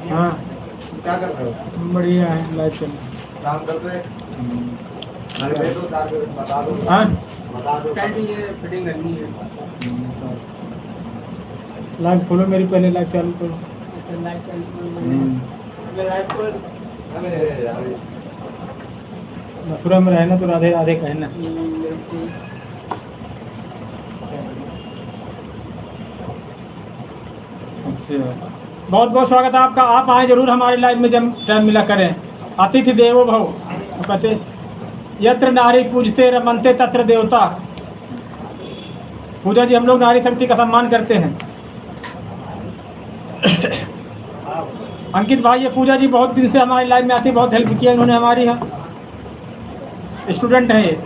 हाँ क्या कर रहे हो? बढ़िया है, लाइफ चल काम कर रहे? अरे दे दो, बता दो। हाँ बता दो। फिटिंग करनी है। लाइव खोलो, मेरी पहले लाइव चालू करो। अरे यार, मथुरा में रहना तो राधे राधे कहना। अच्छा, बहुत बहुत स्वागत है आपका। आप आए जरूर हमारे लाइव में जब टाइम मिला करें। अतिथि देवो भव, तो कहते यत्र नारी पूजते रमनते तत्र देवता। पूजा जी, हम लोग नारी शक्ति का सम्मान करते हैं। अंकित भाई, ये पूजा जी बहुत दिन से हमारी लाइव में आती, बहुत हेल्प किया इन्होंने हमारी। यहाँ स्टूडेंट हैं ये।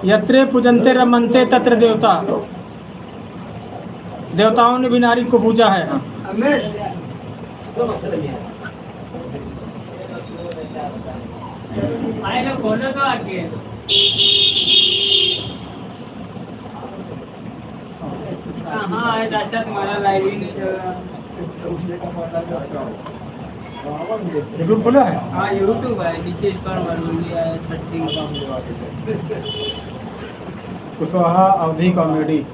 यत्रे पूजन्ते रमन्ते तत्र देवता। देवताओं ने भी नारी को पूजा है। खोलो तो आके। हाँ आए चाचा, तुम्हारा लाइव ही नहीं चल रहा। यूट्यूब खोला है। हाँ यूट्यूब है, नीचे इस पर मरूंगी है 30। कुशवाहा अवधि कॉमेडी।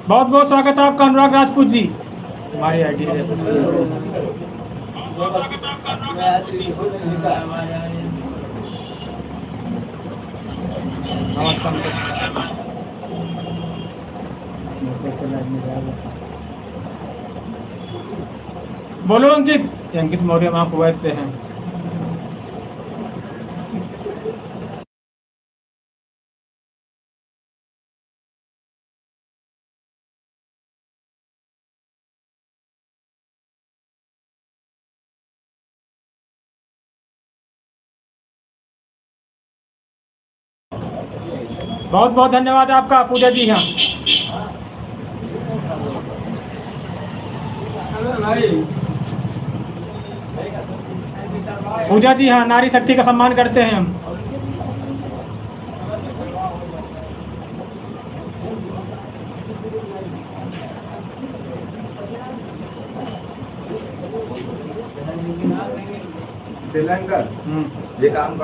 बहुत बहुत स्वागत है आपका अनुराग राजपूत जी, हमारी आईडी है। नमस्कार। बोलो अंकित। अंकित मौर्य वहाँ कुवैत से हैं। बहुत बहुत धन्यवाद आपका पूजा जी। हाँ पूजा जी, हाँ नारी शक्ति का सम्मान करते हैं हम। तेलंगाना ये काम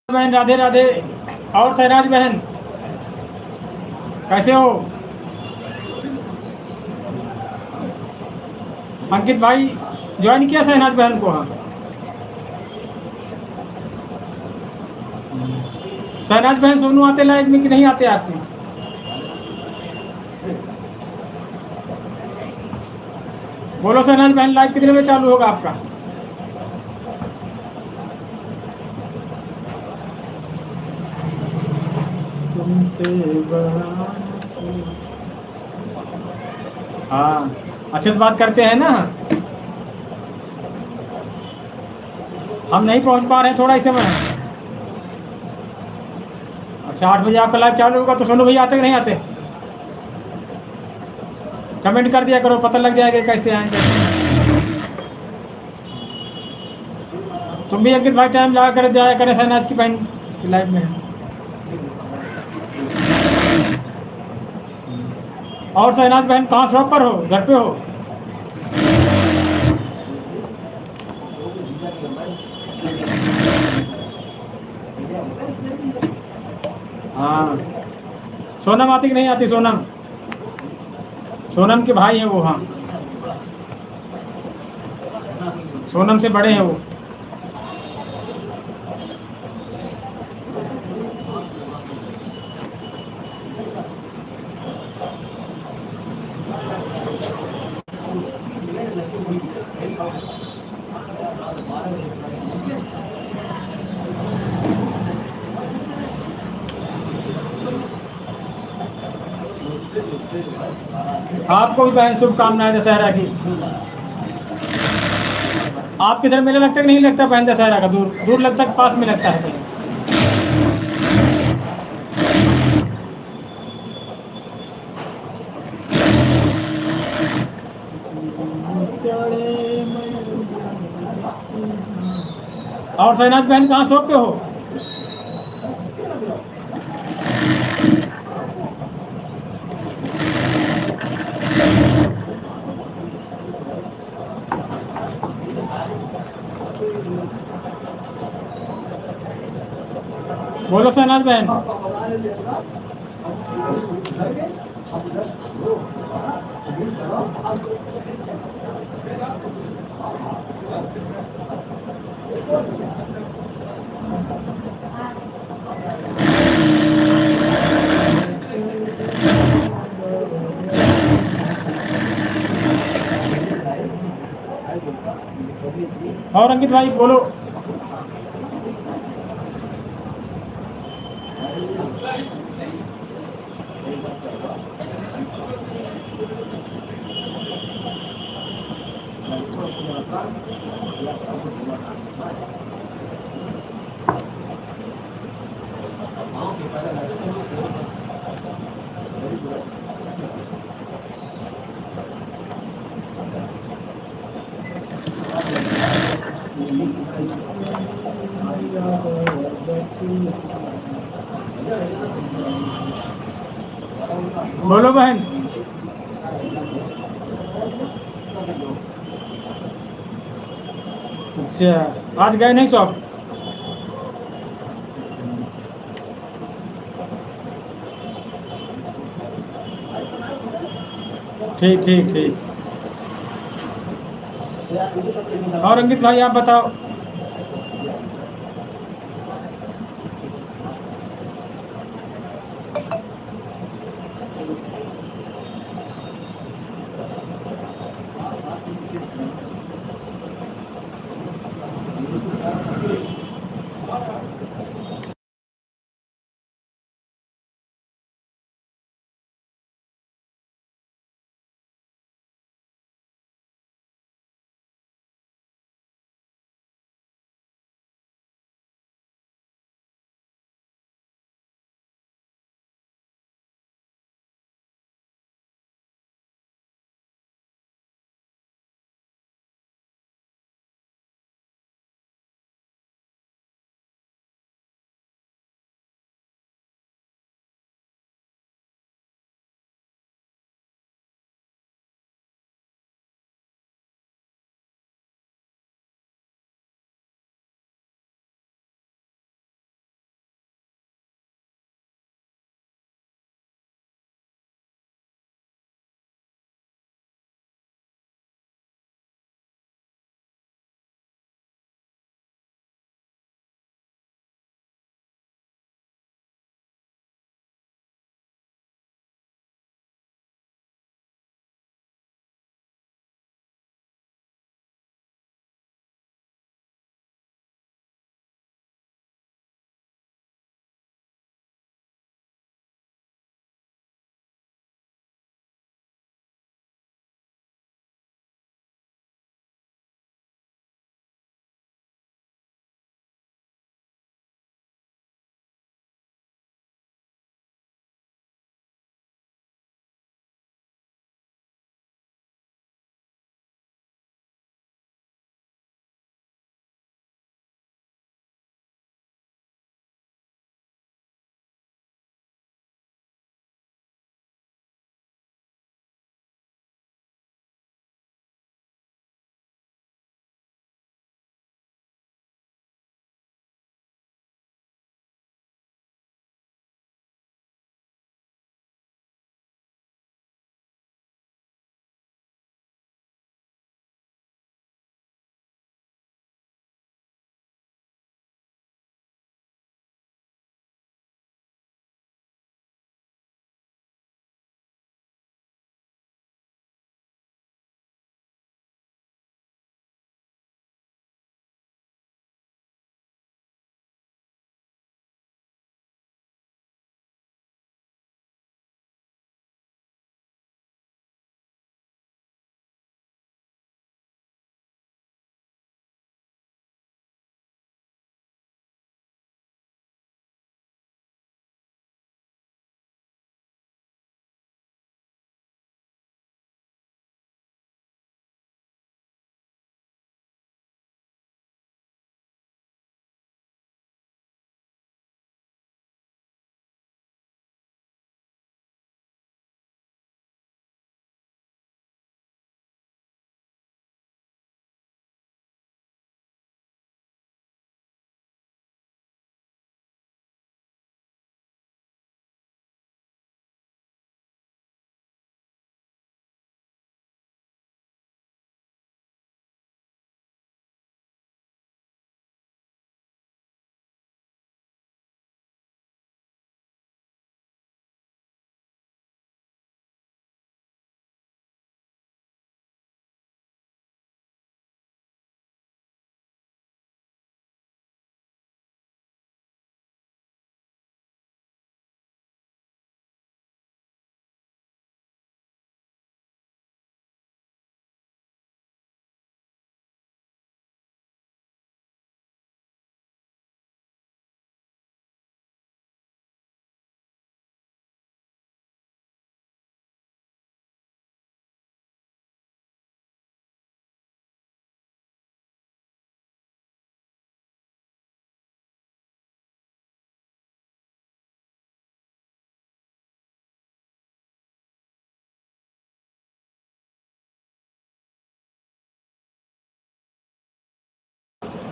बहन राधे राधे। और शहनाज बहन कैसे हो? अंकित भाई ज्वाइन किया शहनाज बहन को? हाँ, शहनाज बहन सोनू आते लाइव में कि नहीं आते आपके? बोलो शहनाज बहन, लाइव कितने बजे चालू होगा आपका? तुमसे हाँ, अच्छे से बात करते हैं ना? हम नहीं पहुंच पा रहे हैं थोड़ा इस समय। अच्छा, 8 बजे आपका लाइव चालू होगा तो सोनू भैया आते कि नहीं आते? कमेंट कर दिया करो, पता लग जाएगा कैसे आएंगे। तुम भी अंकित भाई टाइम लगा कर जाया करें शहनाज की बहन की लाइव में। और शहनाज बहन कहाँ शॉप पर हो, घर पे हो? हाँ, सोनम आती कि नहीं आती? सोनम, सोनम के भाई हैं वो। हाँ, सोनम से बड़े हैं वो। आपको भी बहन शुभकामनाएं दशहरा की। आप किधर मेला लगता है कि नहीं लगता बहन दशहरा का? दूर दूर लगता है कि पास में लगता है कहीं? और शहनाज बहन कहाँ शॉप पे हो? बोलो शहनाज बहन। और अंकित भाई बोलो। बोलो बहन। अच्छा, आज गए नहीं शॉप? ठीक ठीक ठीक। और अंकित भाई आप बताओ।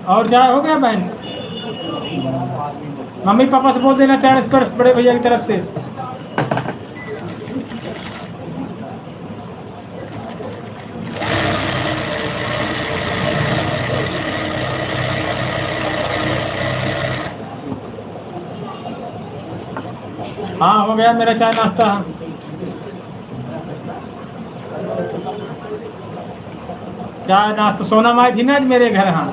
और चाय हो गया बहन? मम्मी पापा से बोल देना चाय स्पर्श बड़े भैया की तरफ से। हाँ हो गया मेरा चाय नाश्ता। चाय नाश्ता सोनम आई थी ना आज मेरे घर। हाँ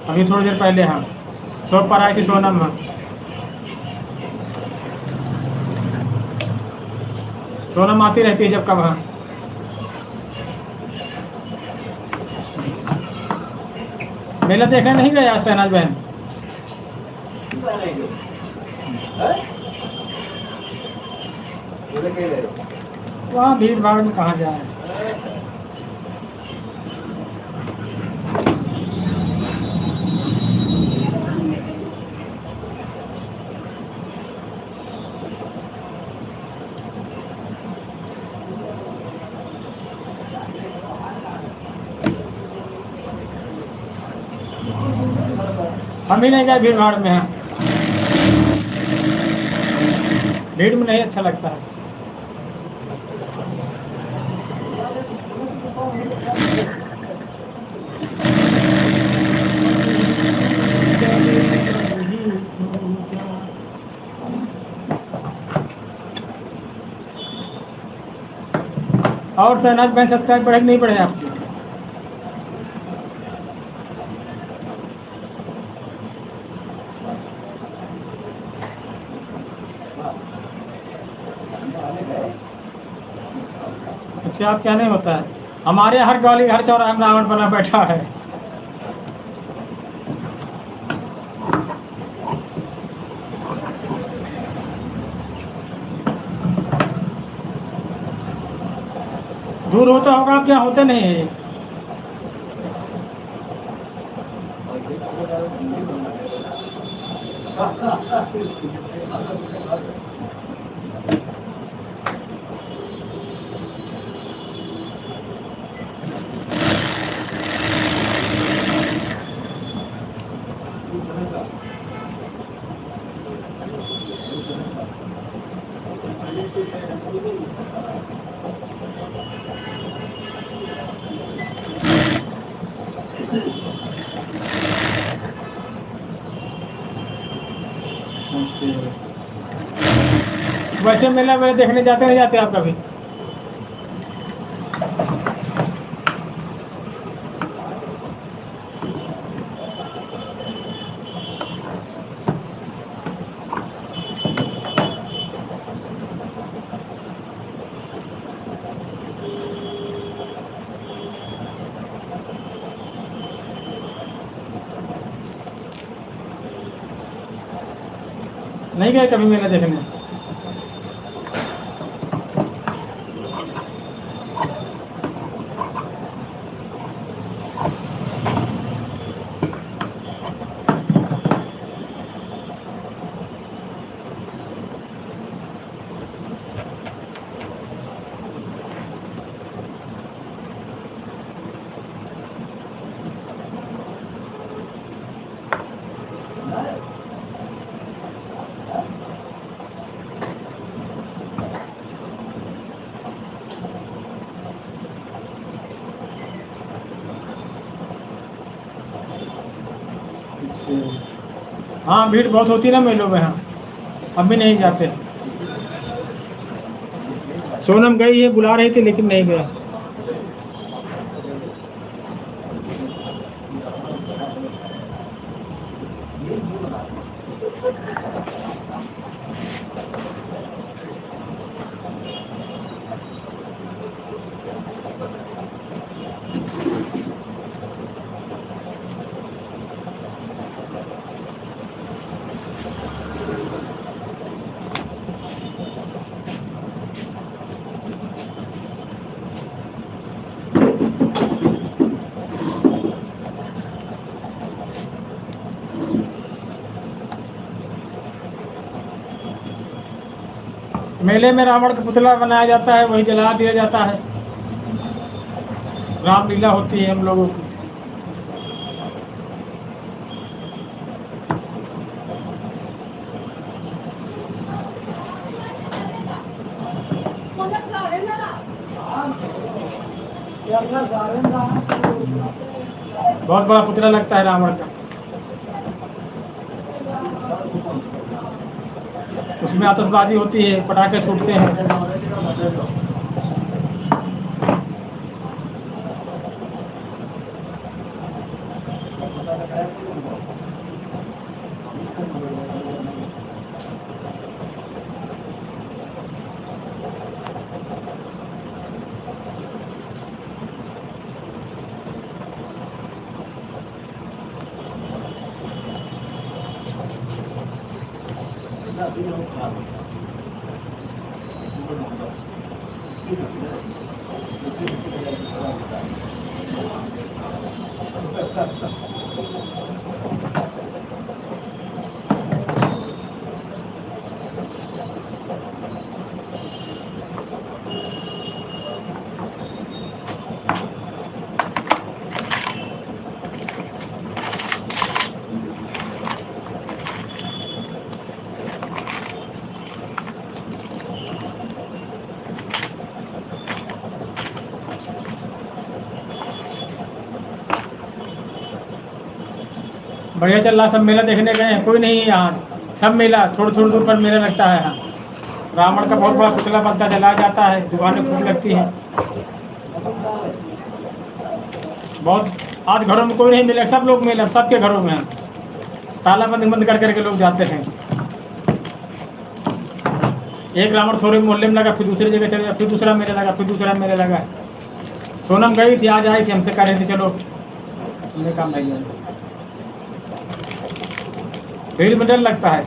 अभी थोड़ी देर पहले। हाँ शॉप पर आई थी सोनम। हाँ सोनम आती रहती है जब कब। हाँ मेला देखने नहीं गया शहनाज बहन? वहाँ भीड़ भाड़ में कहाँ जाए। हम ही नहीं गए भीड़ भाड़ में। हाँ भीड़ में नहीं अच्छा लगता है। और शहनाज बहन सब्सक्राइब बढ़े कि नहीं बढ़े आपकी? अच्छा आप क्या नहीं होता है? हमारे हर गली हर चौराहे में रावण बना बैठा है। दूर होता होगा आप क्या होते नहीं है। वैसे मेला मेले देखने जाते नहीं जाते आप कभी? नहीं गए कभी मेला देखने? हाँ भीड़ बहुत होती है ना मेलों में। हाँ अब भी नहीं जाते। सोनम गई है, बुला रही थी लेकिन नहीं गया। मेले में रावण का पुतला बनाया जाता है, वही जला दिया जाता है। रामलीला होती है हम लोगों की। बहुत बड़ा पुतला लगता है रावण का। उसमें आतिशबाजी होती है, पटाखे छूटते हैं। बढ़िया चल रहा, सब मेला देखने गए हैं, कोई नहीं है यहाँ। सब मेला थोड़ी थोड़ी दूर पर मेला लगता है यहाँ। रावण का बहुत बड़ा पुतला बनता जलाया जाता है, दुकानें खूब लगती हैं। बहुत आज घरों में कोई नहीं मिले, सब लोग मेला सबके घरों में हैं। ताला बंद कर करके लोग जाते हैं। एक रावण थोड़े मोहल्ले में लगा, फिर दूसरी जगह चले गया, फिर दूसरा मेला लगा, फिर दूसरा मेला लगा। सोनम गई थी, आज आई थी, हमसे कह रही थी चलो, हमने काम नहीं है। भीड़ में डर लगता है।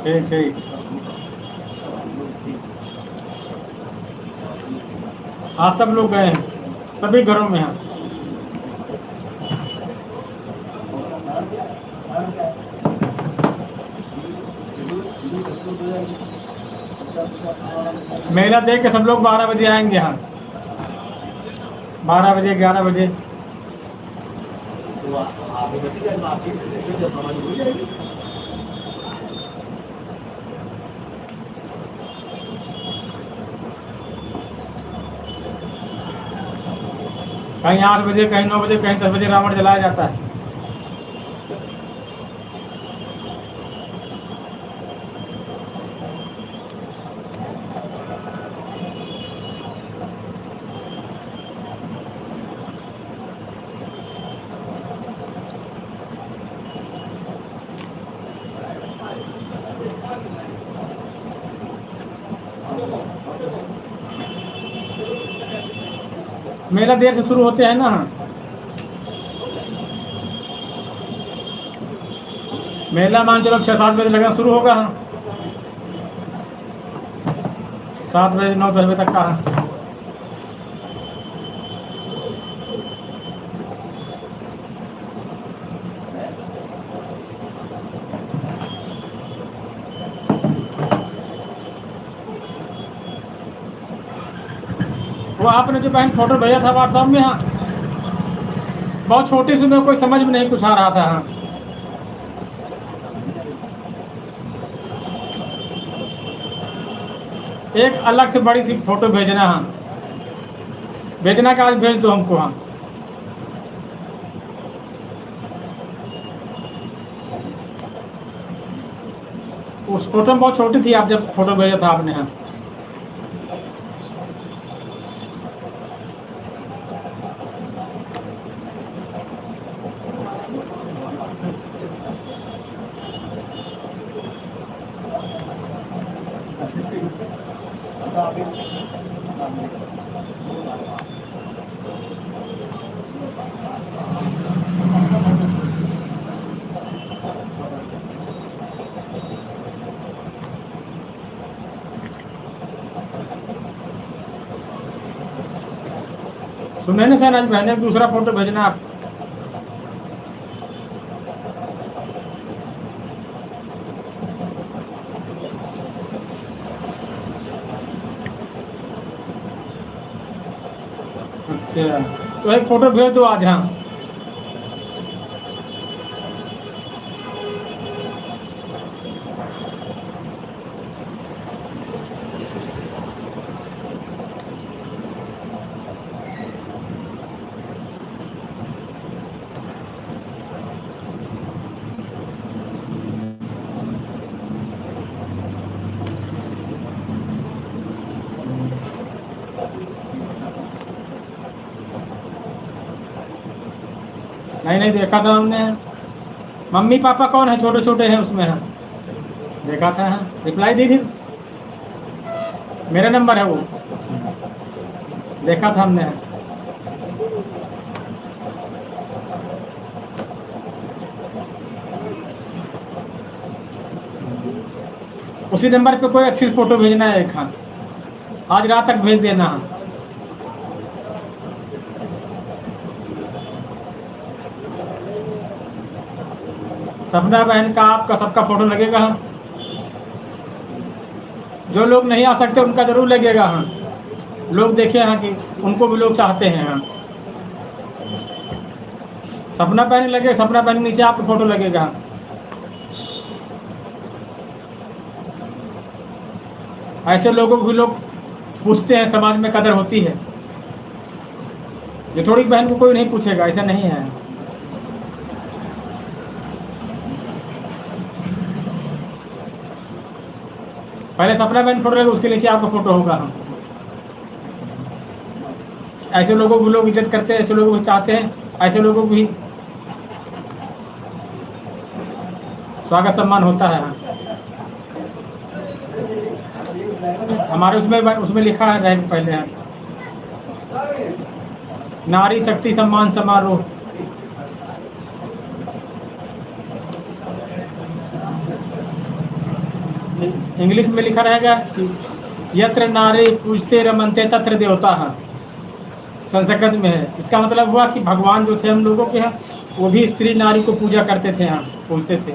ठीक ठीक। आज सब लोग गए हैं, सभी घरों में हैं। मेला देख के सब लोग 12 बजे आएंगे यहाँ। 12 बजे 11 बजे। कहीं 8 बजे, कहीं 9 बजे, कहीं 10 बजे रावण जलाया जाता है। मेला देर से शुरू होते हैं ना। मेला मान चलो 6-7 बजे लगना शुरू होगा। 7 बजे 9-10 बजे तक का है। वो आपने जो बहन फोटो भेजा था व्हाट्सएप में, हाँ बहुत छोटी सी, में कोई समझ में नहीं कुछ आ रहा था। हाँ एक अलग से बड़ी सी फोटो भेजना। हाँ भेजना का आज भेज दो हमको। हाँ उस फोटो में बहुत छोटी थी, आप जब फोटो भेजा था आपने। हाँ सुने ना सर, आज मैंने दूसरा फोटो भेजना आप। अच्छा, तो एक फ़ोटो भेज दो आज। हाँ, नहीं नहीं देखा था हमने। मम्मी पापा कौन है, छोटे छोटे हैं उसमें? है देखा था, हाँ रिप्लाई दी थी, मेरा नंबर है वो, देखा था हमने। उसी नंबर पे कोई अच्छी फ़ोटो भेजना है एक। हाँ, आज रात तक भेज देना। सपना बहन का, आपका, सबका फ़ोटो लगेगा। हाँ, जो लोग नहीं आ सकते उनका ज़रूर लगेगा। हाँ, लोग देखे हैं कि उनको भी लोग चाहते हैं। हाँ, सपना बहन लगे, सपना बहन नीचे आपका फ़ोटो लगेगा। ऐसे लोगों को भी लोग पूछते हैं, समाज में कदर होती है। ये थोड़ी बहन को कोई नहीं पूछेगा, ऐसा नहीं है। पहले सपना बहन फोटो लगे, उसके नीचे आपका फ़ोटो होगा। हम ऐसे लोगों को लोग इज्जत करते हैं, ऐसे लोगों को चाहते हैं, ऐसे लोगों को भी स्वागत सम्मान होता है। हमारे उसमें लिखा है रैंक पहले है, नारी शक्ति सम्मान समारोह। इंग्लिश में लिखा रहेगा कि यत्र नारी पूजते रमनते तत्र देवता है, संस्कृत में है। इसका मतलब हुआ कि भगवान जो थे हम लोगों के यहाँ, वो भी स्त्री नारी को पूजा करते थे, यहाँ पूजते थे।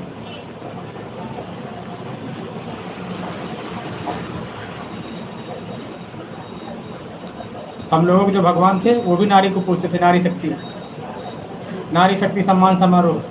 हम लोगों के जो भगवान थे वो भी नारी को पूजते थे, नारी शक्ति सम्मान समारोह।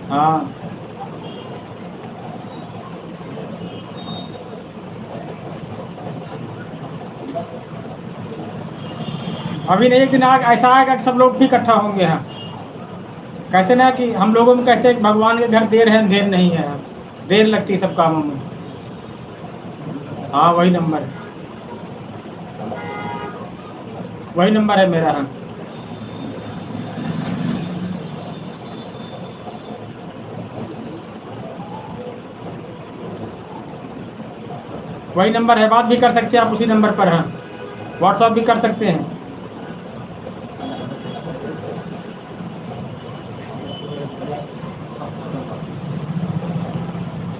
हाँ, अभी नहीं, एक दिन ऐसा आएगा कि सब लोग भी इकट्ठा होंगे। यहाँ कहते ना कि हम लोगों में कहते हैं कि भगवान के घर देर है अंधेर नहीं है, देर लगती है सब कामों में। हाँ, वही नंबर है मेरा। हाँ, वही नंबर है, बात भी कर सकते हैं आप उसी नंबर पर। हाँ, व्हाट्सएप भी कर सकते हैं।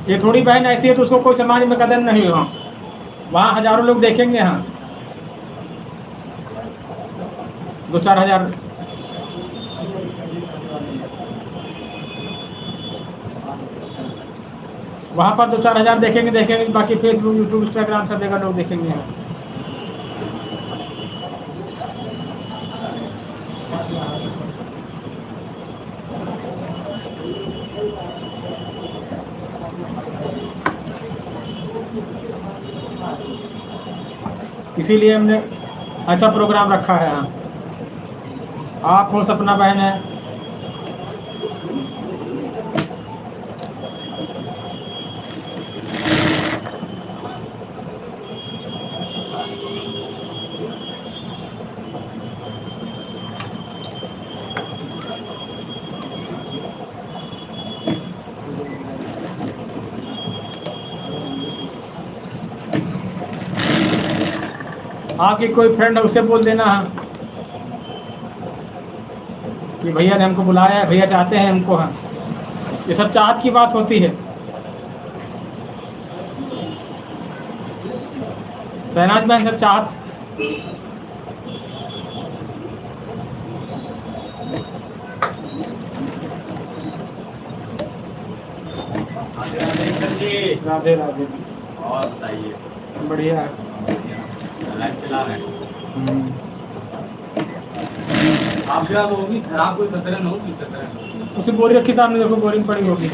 ये थोड़ी बहन ऐसी है तो उसको कोई समाज में कदर नहीं हो, वहाँ हजारों लोग देखेंगे। हाँ, 2-4 हज़ार। वहाँ पर 2-4 हज़ार देखेंगे, बाकी फेसबुक, यूट्यूब, इंस्टाग्राम सब जगह लोग देखेंगे। इसीलिए हमने ऐसा प्रोग्राम रखा है। आप हो, सपना बहन है, आपकी कोई फ्रेंड है उसे बोल देना है कि भैया ने हमको बुलाया है, भैया चाहते हैं हमको। हाँ, ये सब चाहत की बात होती है। शहनाज बहन सब चाहत। राधे राधे। और बताइए, बढ़िया है। लाइट चला रहे हैं। आप क्या होगी खराब, कोई कतरन होगी कतरन। उसे बोरी रखी सामने, देखो बोरी में पड़ी होगी।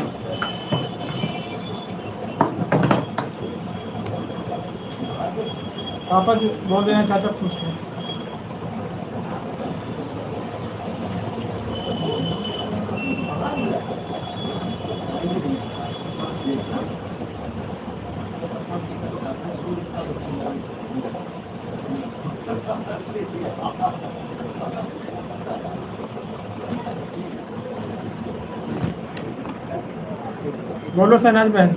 पापा से बोल देना चाचा पूछ लें। बोलो शहनाज बहन।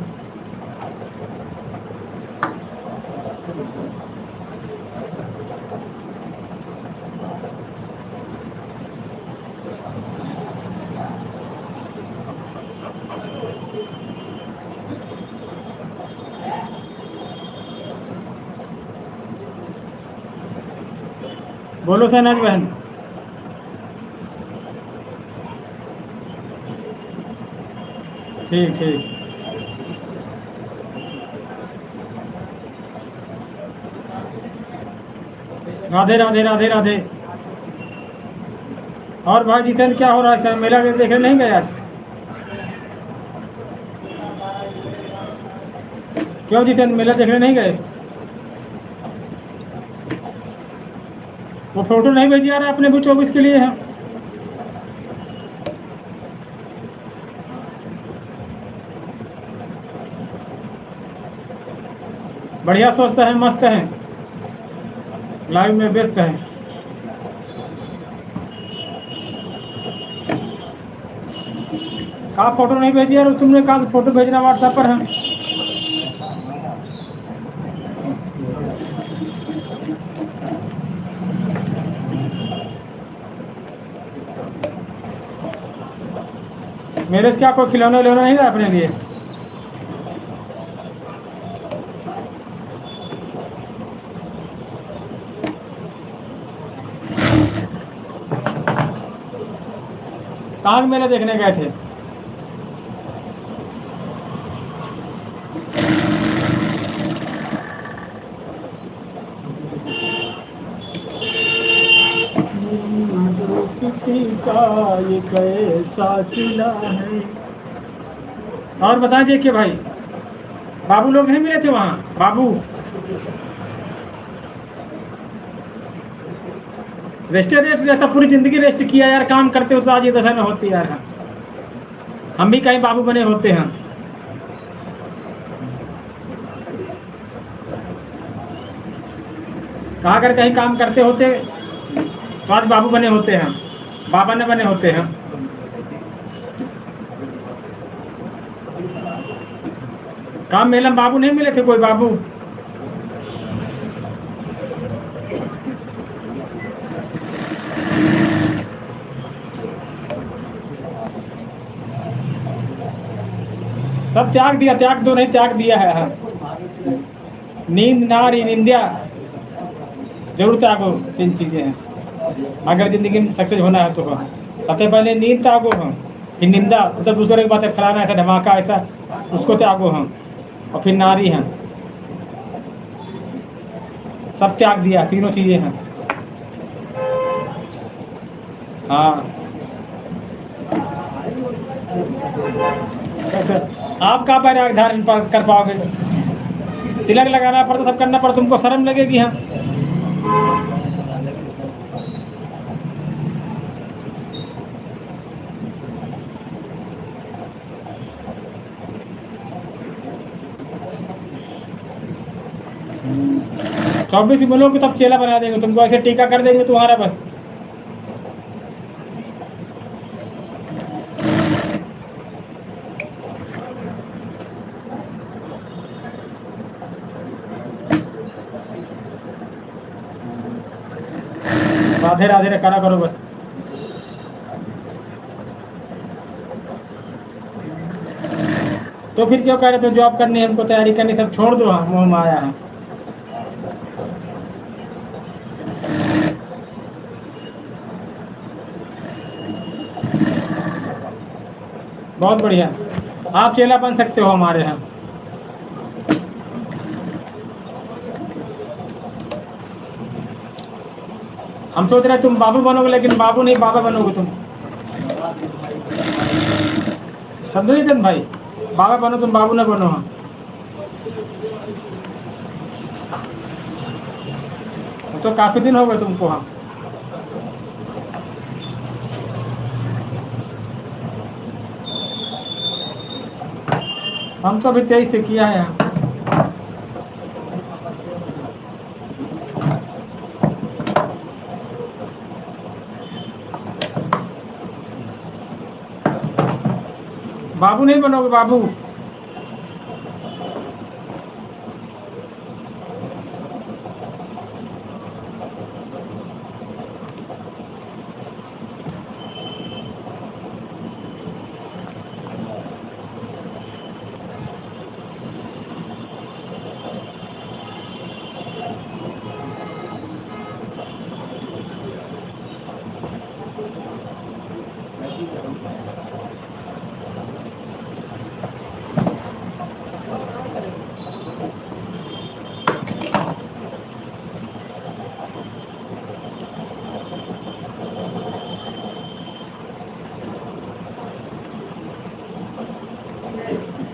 बोलो शहनाज बहन। ठीक ठीक। राधे राधे राधे राधे। और भाई जितेंद्र क्या हो रहा है सर, मेला देखने नहीं गए आज? क्यों जितेंद्र मेला देखने नहीं गए? वो फोटो नहीं भेजी आ रहा है अपने भी 24 के लिए है। बढ़िया स्वस्थ है, मस्त है, लाइव में व्यस्त है। कहा फोटो नहीं भेजी यार तुमने? कहा फोटो भेजना व्हाट्सएप पर है। मेरे से क्या कोई खिलौना उलौना नहीं था अपने लिए? कहाँ मेला देखने गए थे? का ये कैसा सिला है। और बता जे के भाई, बाबू लोग नहीं मिले थे वहाँ? बाबू रेस्ट रहता, पूरी जिंदगी रेस्ट किया यार, काम करते हो तो आज ये दशा में होती यार। हम भी कहीं बाबू बने होते हैं। कहाँ कर कहीं काम करते होते तो आज बाबू बने होते हैं, बाबा ने बने होते हैं। काम मेला में बाबू नहीं मिले थे कोई? बाबू सब त्याग दिया, त्याग तो नहीं त्याग दिया है। हाँ। नींद नारी निंद्या जरूर त्यागो, 3 चीजें हैं अगर जिंदगी में सक्सेस होना है तो। सबसे पहले नींद त्यागो हम, फिर निंदा, मतलब दूसरे की बातें फलाना ऐसा धमाका ऐसा, उसको त्यागो हम, और फिर नारी हैं। सब त्याग दिया, तीनों चीजें हैं। हाँ आप कहाँ पर धारण कर पाओगे? तिलक लगाना पड़ता, सब करना पड़ता, तुमको शर्म लगेगी। हाँ चौबीस मिलोगे तब चेला बना देंगे तुमको, ऐसे टीका कर देंगे तुम्हारा बस। राधे राधे करा करो बस। तो फिर क्यों कह रहे थे जॉब करनी है, हमको तैयारी करनी, सब छोड़ दो, हम मोह माया है। बहुत बढ़िया, आप चेला बन सकते हो हमारे यहाँ। हम सोच रहे तुम बाबू बनोगे, लेकिन बाबू नहीं बाबा बनोगे तुम। समझो नितिन भाई, बाबा बनो तुम, बाबू ना बनो। हाँ, तो काफी दिन हो गए तुमको। हाँ, हम तो अभी 23 से किया है। बाबू नहीं बनोगे बाबू।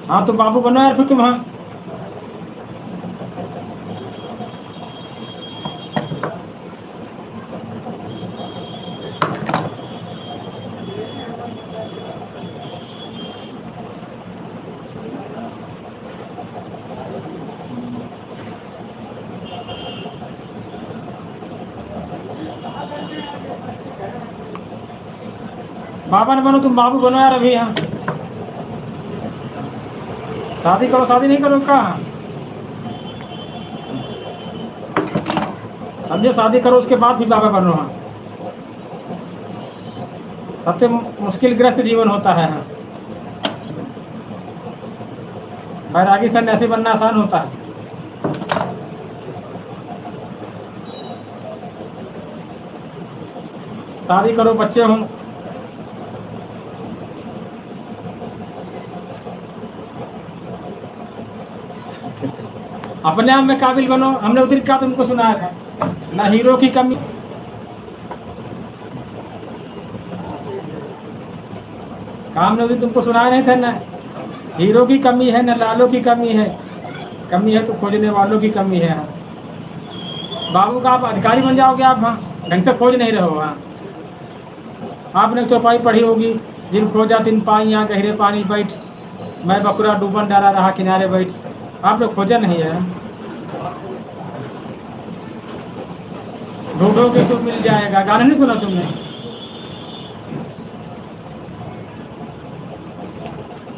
हाँ तो बाबू बनो यार फिर तुम। हाँ, बाबा ने बनो तुम, बाबू बनो यार अभी। हाँ, शादी करो, शादी नहीं करो कहाँ, समझे, शादी करो उसके बाद फिर बाबा बनो। हाँ, सबसे मुश्किल ग्रस्त जीवन होता है। हाँ, बैरागी सन्यासी बनना आसान होता है। शादी करो, बच्चे हों, अपने आप में काबिल बनो। हमने उधर क्या तुमको सुनाया था ना, हीरो की कमी, काम ने उधर तुमको सुनाया नहीं था ना, हीरो की कमी है ना लालों की कमी है, कमी है तो खोजने वालों की कमी है। हाँ, बाबू का आप अधिकारी बन जाओगे आप। हाँ, ढंग से खोज नहीं रहे हो। हाँ, आपने चौपाई पढ़ी होगी, जिन खोजा तिन पाई यहाँ गहरे पानी बैठ, मैं बकरा डूबन डाला रहा किनारे बैठ। आपने खोजा नहीं है। ढूंढोगे तो मिल जाएगा, गाना नहीं सुना तुमने?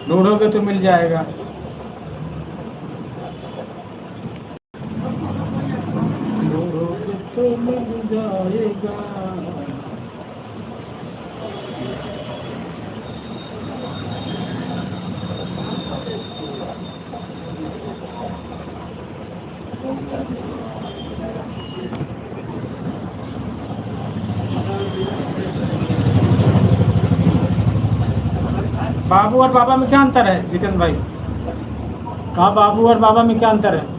ढूंढोगे तो मिल जाएगा। ढूंढोगे तो मिल जाएगा। बाबू और बाबा में क्या अंतर है जितेंद्र भाई? कहा बाबू और बाबा में क्या अंतर है?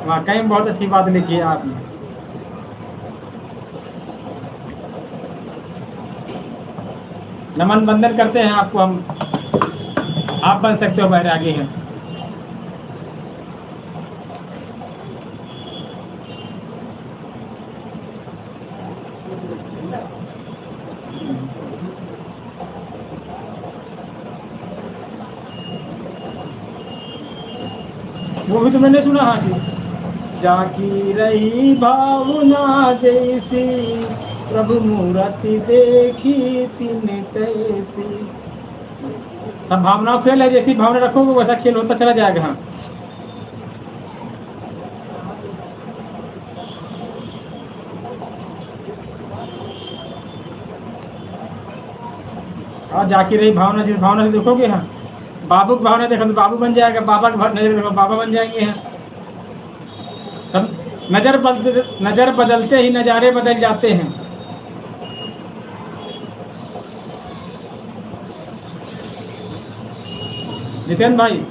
वाकई में बहुत अच्छी बात लिखी है आपने। नमन बंदन करते हैं आपको हम, आप बन सकते हो बैरागी हैं। वो भी तो मैंने सुना हाँ जी। जाकी रही भावना जैसी, प्रभु मूर्ति देखी तीन तैसी। सब भावनाओं खेल है, जैसी भावना रखोगे वैसा खेल होता चला जाएगा। हाँ और जाकी रही भावना, जिस भावना से देखोगे, हाँ बाबू की भावना देखो तो बाबू बन जाएगा, बाबा की नजर देखो बाबा बन जाएंगे। हाँ सब नजर बदलते ही नज़ारे बदल जाते हैं। जितेंद्र भाई,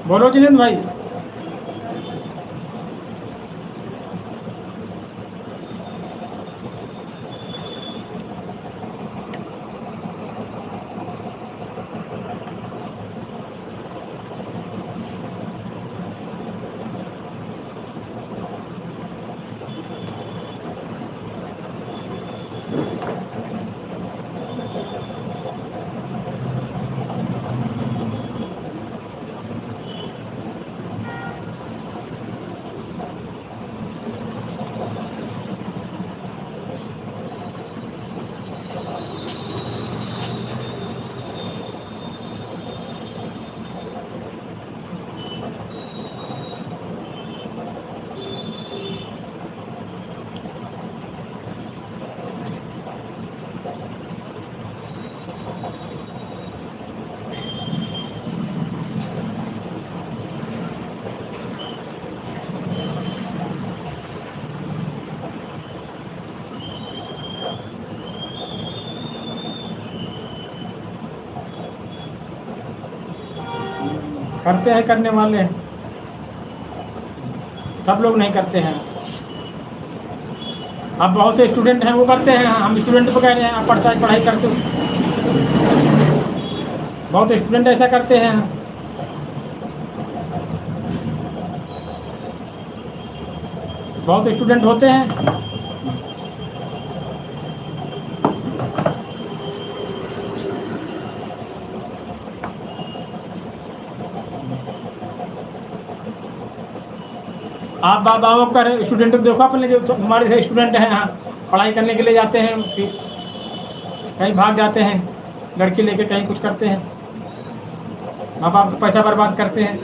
बोलो जितेंद्र भाई। करते हैं, करने वाले हैं, सब लोग नहीं करते हैं। अब बहुत से स्टूडेंट हैं वो करते हैं, हम स्टूडेंट को कह रहे हैं आप पढ़ाई करते हो। बहुत स्टूडेंट ऐसा करते हैं। बहुत स्टूडेंट होते हैं आप बाबा कर स्टूडेंट को देखो अपने, जो हमारे स्टूडेंट हैं यहाँ पढ़ाई करने के लिए जाते हैं, फिर कहीं भाग जाते हैं, लड़की लेके कहीं कुछ करते हैं, माँ बाप का पैसा बर्बाद करते हैं।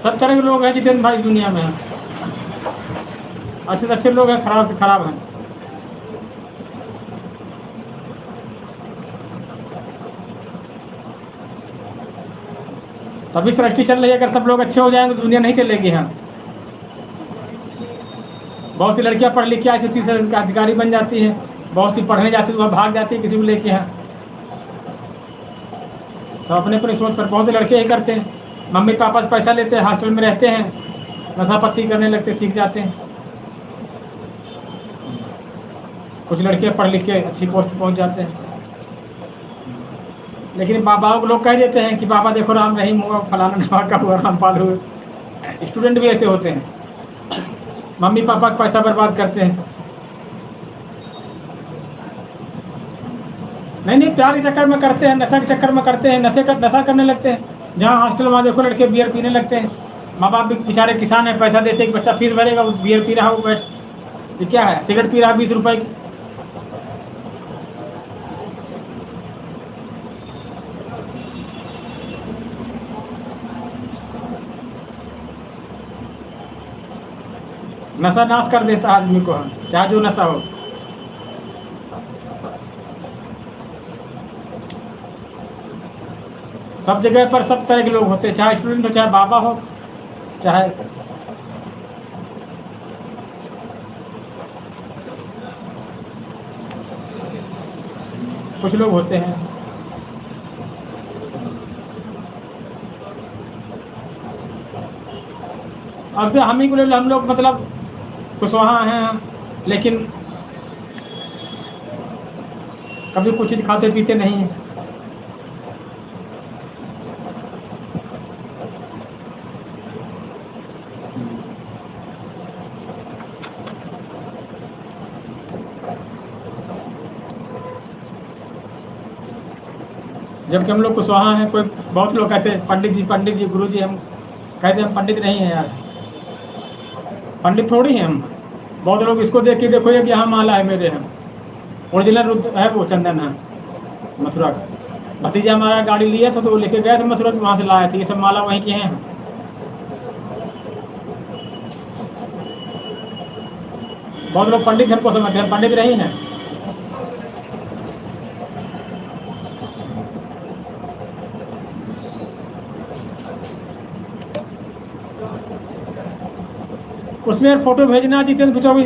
सब तरह के लोग हैं जितेंद्र भाई दुनिया में हैं। अच्छे से अच्छे लोग हैं, खराब से खराब हैं। तभी सृष्टि चल रही है। अगर सब लोग अच्छे हो जाएंगे तो दुनिया नहीं चलेगी। हाँ बहुत सी लड़कियां पढ़ लिख के ICPC अधिकारी बन जाती हैं, बहुत सी पढ़ने जाती है वह भाग जाती है किसी को लेके। हाँ सब अपने अपने सोच पर। बहुत से लड़के ही करते हैं, मम्मी पापा से पैसा लेते हैं, हॉस्टल में रहते हैं, नशा पत्ती करने लगते, सीख जाते हैं। कुछ लड़के पढ़ लिख के अच्छी पोस्ट पहुंच जाते हैं। लेकिन बाबाओं को लोग कह देते हैं कि बाबा देखो राम रहीम हुआ, फलाना नवा का हुआ, रामपाल हुए। स्टूडेंट भी ऐसे होते हैं, मम्मी पापा का पैसा बर्बाद करते हैं। नहीं प्यार के चक्कर में करते हैं, नशा के चक्कर में करते हैं, नशा करने लगते हैं। जहाँ हॉस्टल वहाँ देखो लड़के बियर पीने लगते हैं। माँ बाप भी बेचारे किसान हैं, पैसा देते हैं कि बच्चा फीस भरेगा, वो बियर पी रहा हो बैठ। ये क्या है, सिगरेट पी रहा 20 रुपए की। नशा नाश कर देता है आदमी को, चाहे जो नशा हो। सब जगह पर सब तरह के लोग होते हैं, चाहे स्टूडेंट हो, चाहे बाबा हो, चाहे कुछ लोग होते हैं। अब से हम ही को ले लो, हम लोग मतलब कुशवाहा हैं, लेकिन कभी कुछ चीज़ खाते पीते नहीं हैं। जबकि हम लोग कुशवाहा हैं, कोई बहुत लोग कहते हैं पंडित जी गुरु जी, हम कहते हैं हम पंडित नहीं हैं यार, पंडित थोड़ी हैं हम। बहुत लोग इसको देख के देखो ये कि यहाँ माला है मेरे हैं, ओरिजिनल रुद्र है वो चंदन है मथुरा का। भतीजा हमारा गाड़ी लिया था तो वो लेके गए थे मथुरा, तो वहाँ से लाए थे, ये सब माला वहीं के हैं। बहुत लोग पंडित हमको समझते हैं, पंडित नहीं हैं। उसमें फोटो भेजना जितेंद्र पूछोगे,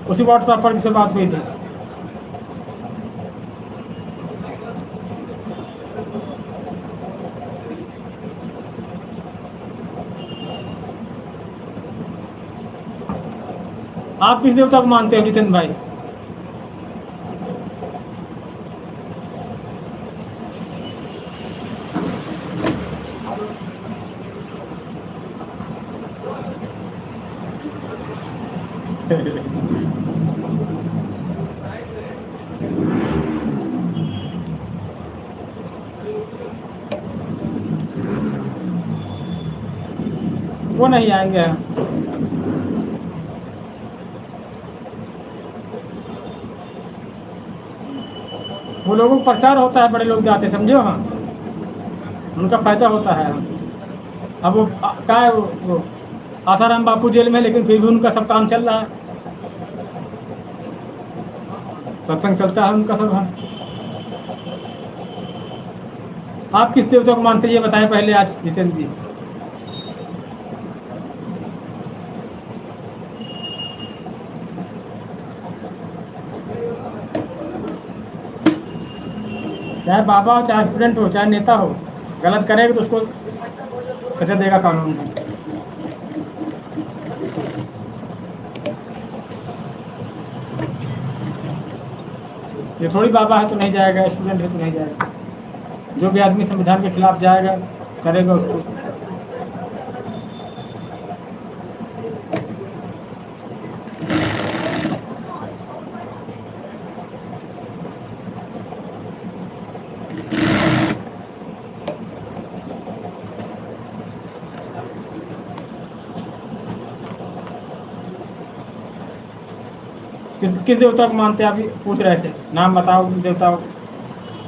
उसी व्हाट्सएप पर जिससे बात हुई थी। आप किस देवता को मानते हो जितेंद्र भाई? वो नहीं आएंगे। वो लोगों का प्रचार होता है, बड़े लोग जाते, समझो। हाँ, उनका फायदा होता है। अब वो क्या है, वो आसाराम बापू जेल में, लेकिन फिर भी उनका सब काम चल रहा है, सत्संग चलता है उनका सब। हाँ, आप किस देवता को मानते हैं ये बताएं पहले आज जितेंद्र जी। चाहे बाबा हो, चाहे स्टूडेंट हो, चाहे नेता हो, गलत करेगा तो उसको सजा देगा कानून। ये थोड़ी बाबा है तो नहीं जाएगा, स्टूडेंट है तो नहीं जाएगा। जो भी आदमी संविधान के खिलाफ जाएगा, करेगा उसको। किस देवता को मानते हैं? अभी पूछ रहे थे, नाम बताओ देवता।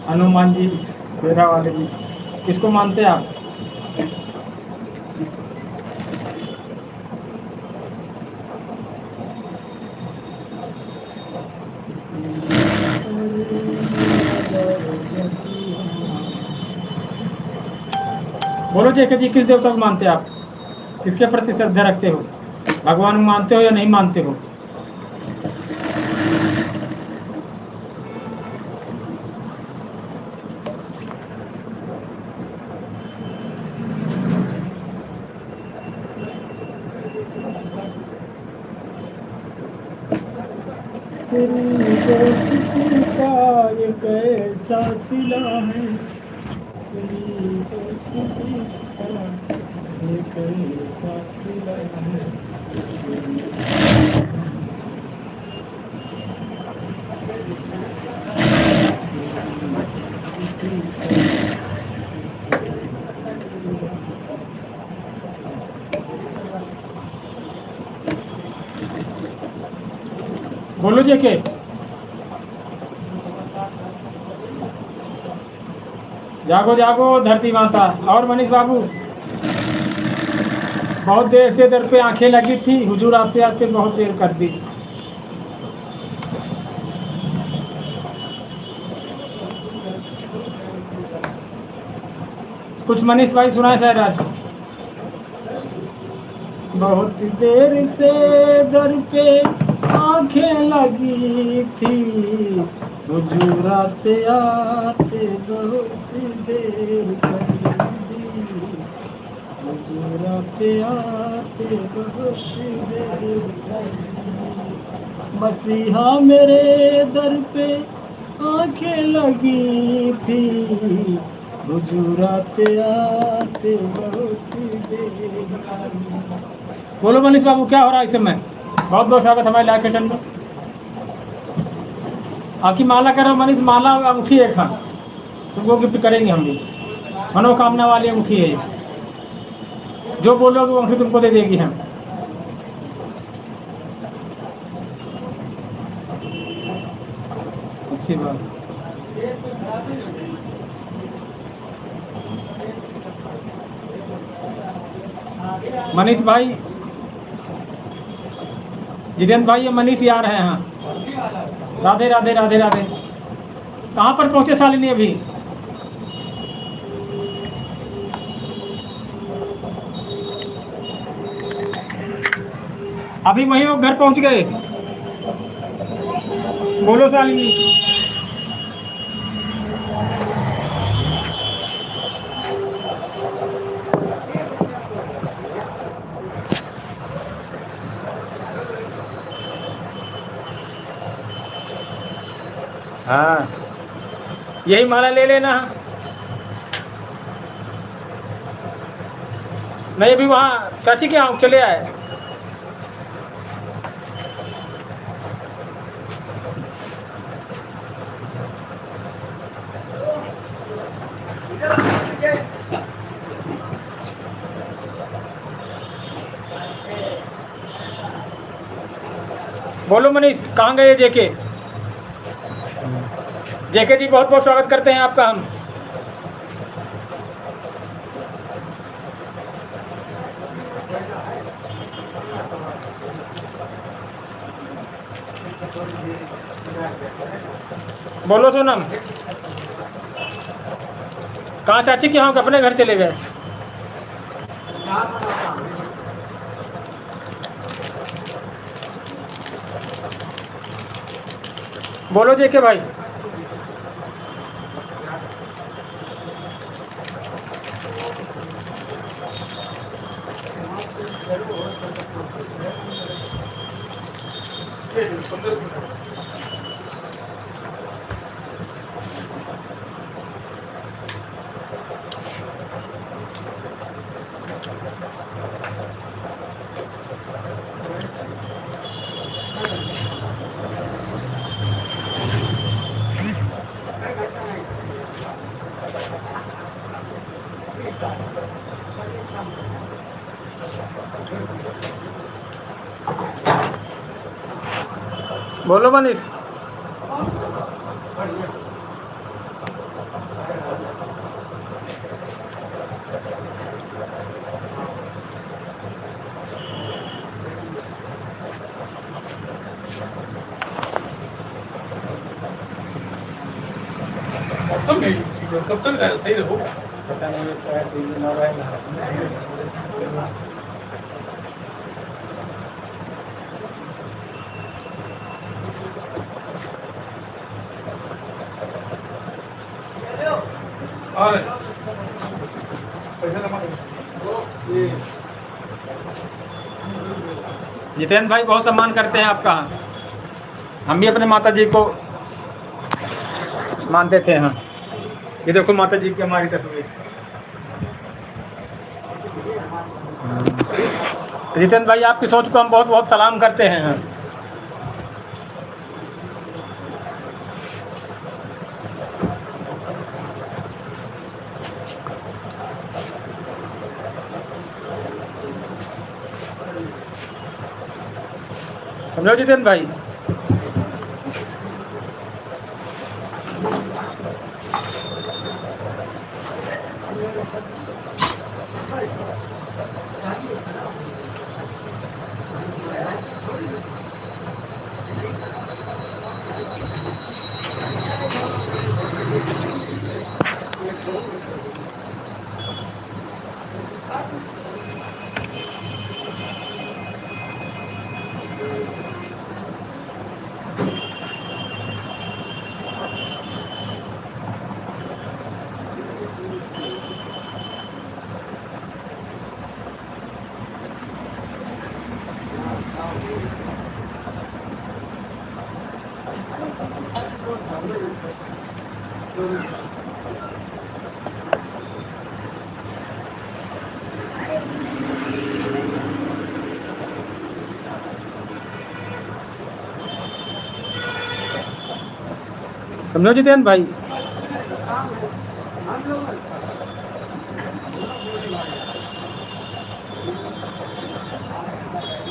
हनुमान जी, शेरा वाले जी, किसको मानते हैं आप? बोलो जी किस देवता को मानते हैं आप? किसके प्रति श्रद्धा रखते हो? भगवान को मानते हो या नहीं मानते हो? ये कैसा सिला है, ये कैसा सिला है। बोलो जी के जागो जागो धरती माता। और मनीष बाबू, बहुत देर से दर पे आंखें लगी थी, हुजूर आते आते बहुत देर कर दी। कुछ मनीष भाई सुनाए शायद आज। बहुत देर से दर पे आंखें लगी थी, हुजूर आते आते बहुत देर कर दी, हुजूर आते आते बहुत देर कर दी। मसीहा मेरे दर पे आंखें लगी थी, हुजूर आते आते बहुत देर कर दी। बोलो मनीष बाबू क्या हो रहा है इस समय? बहुत बहुत स्वागत हमारे लाइव सेशन में। आपकी माला करो मनीष, माला अंगूठी है, खान तुमको गिफ्ट करेंगे हम भी। मनोकामना वाली अंगूठी है ये, जो बोलोगे वो अंगूठी तुमको दे देगी हम। अच्छी बात। मनीष भाई, जितेंद्र भाई, ये मनीष ही आ रहे हैं। राधे राधे राधे राधे। कहाँ पर पहुँचे शालिनी अभी? अभी वहीं वो घर पहुँच गए। बोलो शालिनी। हाँ, यही माला ले लेना। नहीं, अभी वहाँ चाची के यहाँ चले आए। बोलो मनीष, कहाँ गए जेके? जेके जी बहुत बहुत स्वागत करते हैं आपका हम। बोलो सोनम, कहाँ चाची के यहाँ अपने घर चले गए? बोलो जेके भाई। बोलो मनीष। मौसम नहीं ठीक है, कब तक सही रहोगा? पता नहीं, शायद 3 दिन और रहेगा। जितेंद्र भाई बहुत सम्मान करते हैं आपका। हम भी अपने माता जी को मानते थे। हाँ, ये देखो माता जी की हमारी तस्वीर। जितेंद्र भाई, आपकी सोच को हम बहुत बहुत सलाम करते हैं। हाँ। समझो जितेंद्र भाई। समझो जितेंद्र भाई।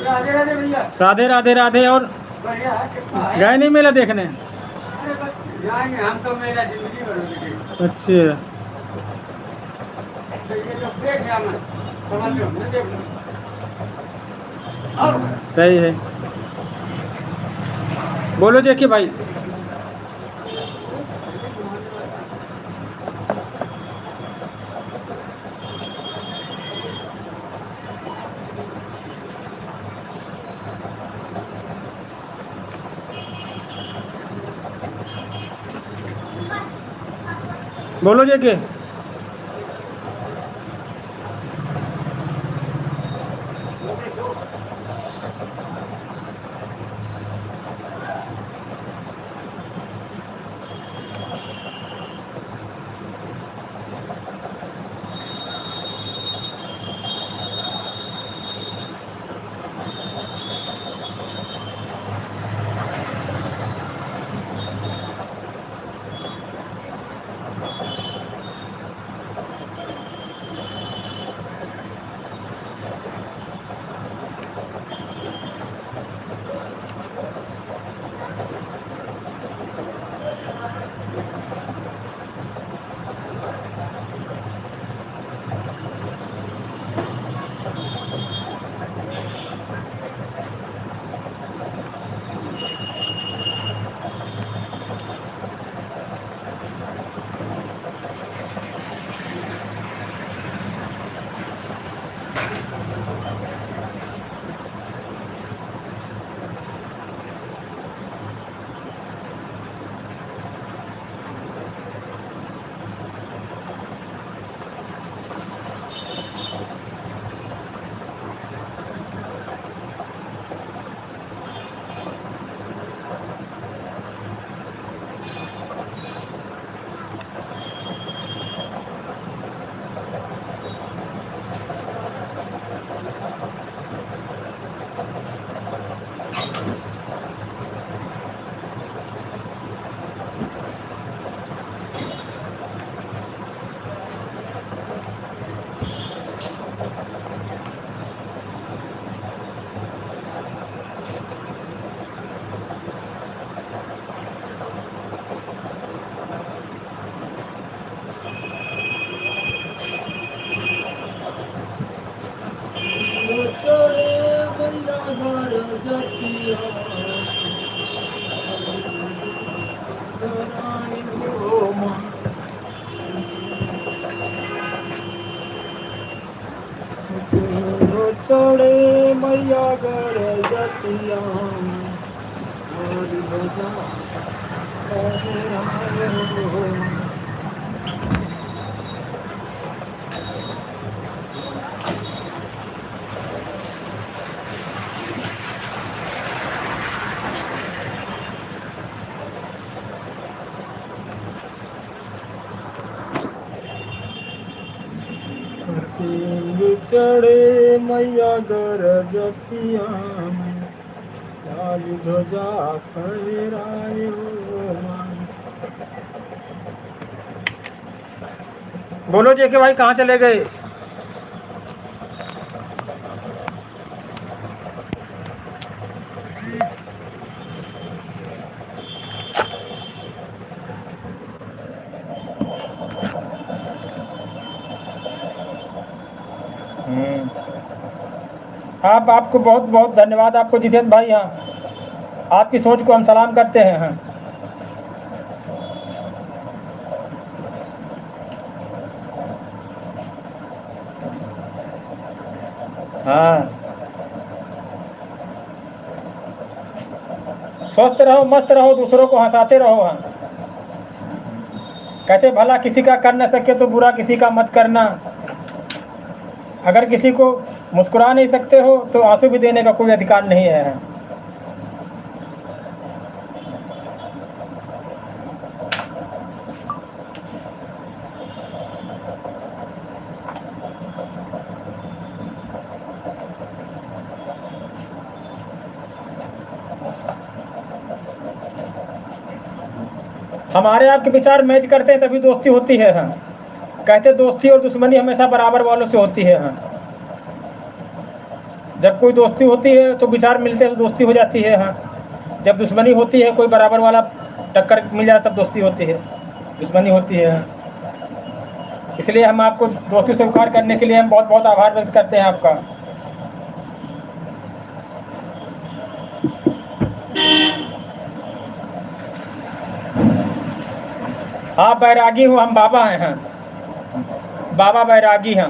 राधे राधे भैया। राधे राधे राधे। और बढ़िया है, कितना है? गए नहीं मेला देखने? अरे बस जाएंगे हम तो, मेरा जिंदगी भर होगी। अच्छा, ये जो देख लिया मैं, समझ लो मैं देख लूँ। और सही है। बोलो जेके भाई। बोलो जेके। छोड़े मैया घर जतिया सिंह चढ़े मैया घर जतिया में लाल ध्वजा फहराए हो मान। बोलो जेके भाई कहाँ चले गए? आपको बहुत बहुत धन्यवाद आपको जितेंद्र भाई। हाँ, आपकी सोच को हम सलाम करते हैं। हाँ, स्वस्थ रहो, मस्त रहो, दूसरों को हंसाते रहो। हाँ, कहते भला किसी का कर न सके तो बुरा किसी का मत करना। अगर किसी को मुस्कुरा नहीं सकते हो तो आंसू भी देने का कोई अधिकार नहीं है। हमारे आपके विचार मैच करते हैं तभी दोस्ती होती है। हाँ, कहते दोस्ती और दुश्मनी हमेशा बराबर वालों से होती है। हाँ, जब कोई दोस्ती होती है तो विचार मिलते हैं तो दोस्ती हो जाती है। हाँ, जब दुश्मनी होती है, कोई बराबर वाला टक्कर मिल जाता तब दोस्ती होती है, दुश्मनी होती है। हाँ, इसलिए हम आपको दोस्ती स्वीकार करने के लिए हम बहुत बहुत आभार व्यक्त करते हैं आपका। आप बैरागी हो, हम बाबा हैं। हाँ, बाबा बैरागी हैं।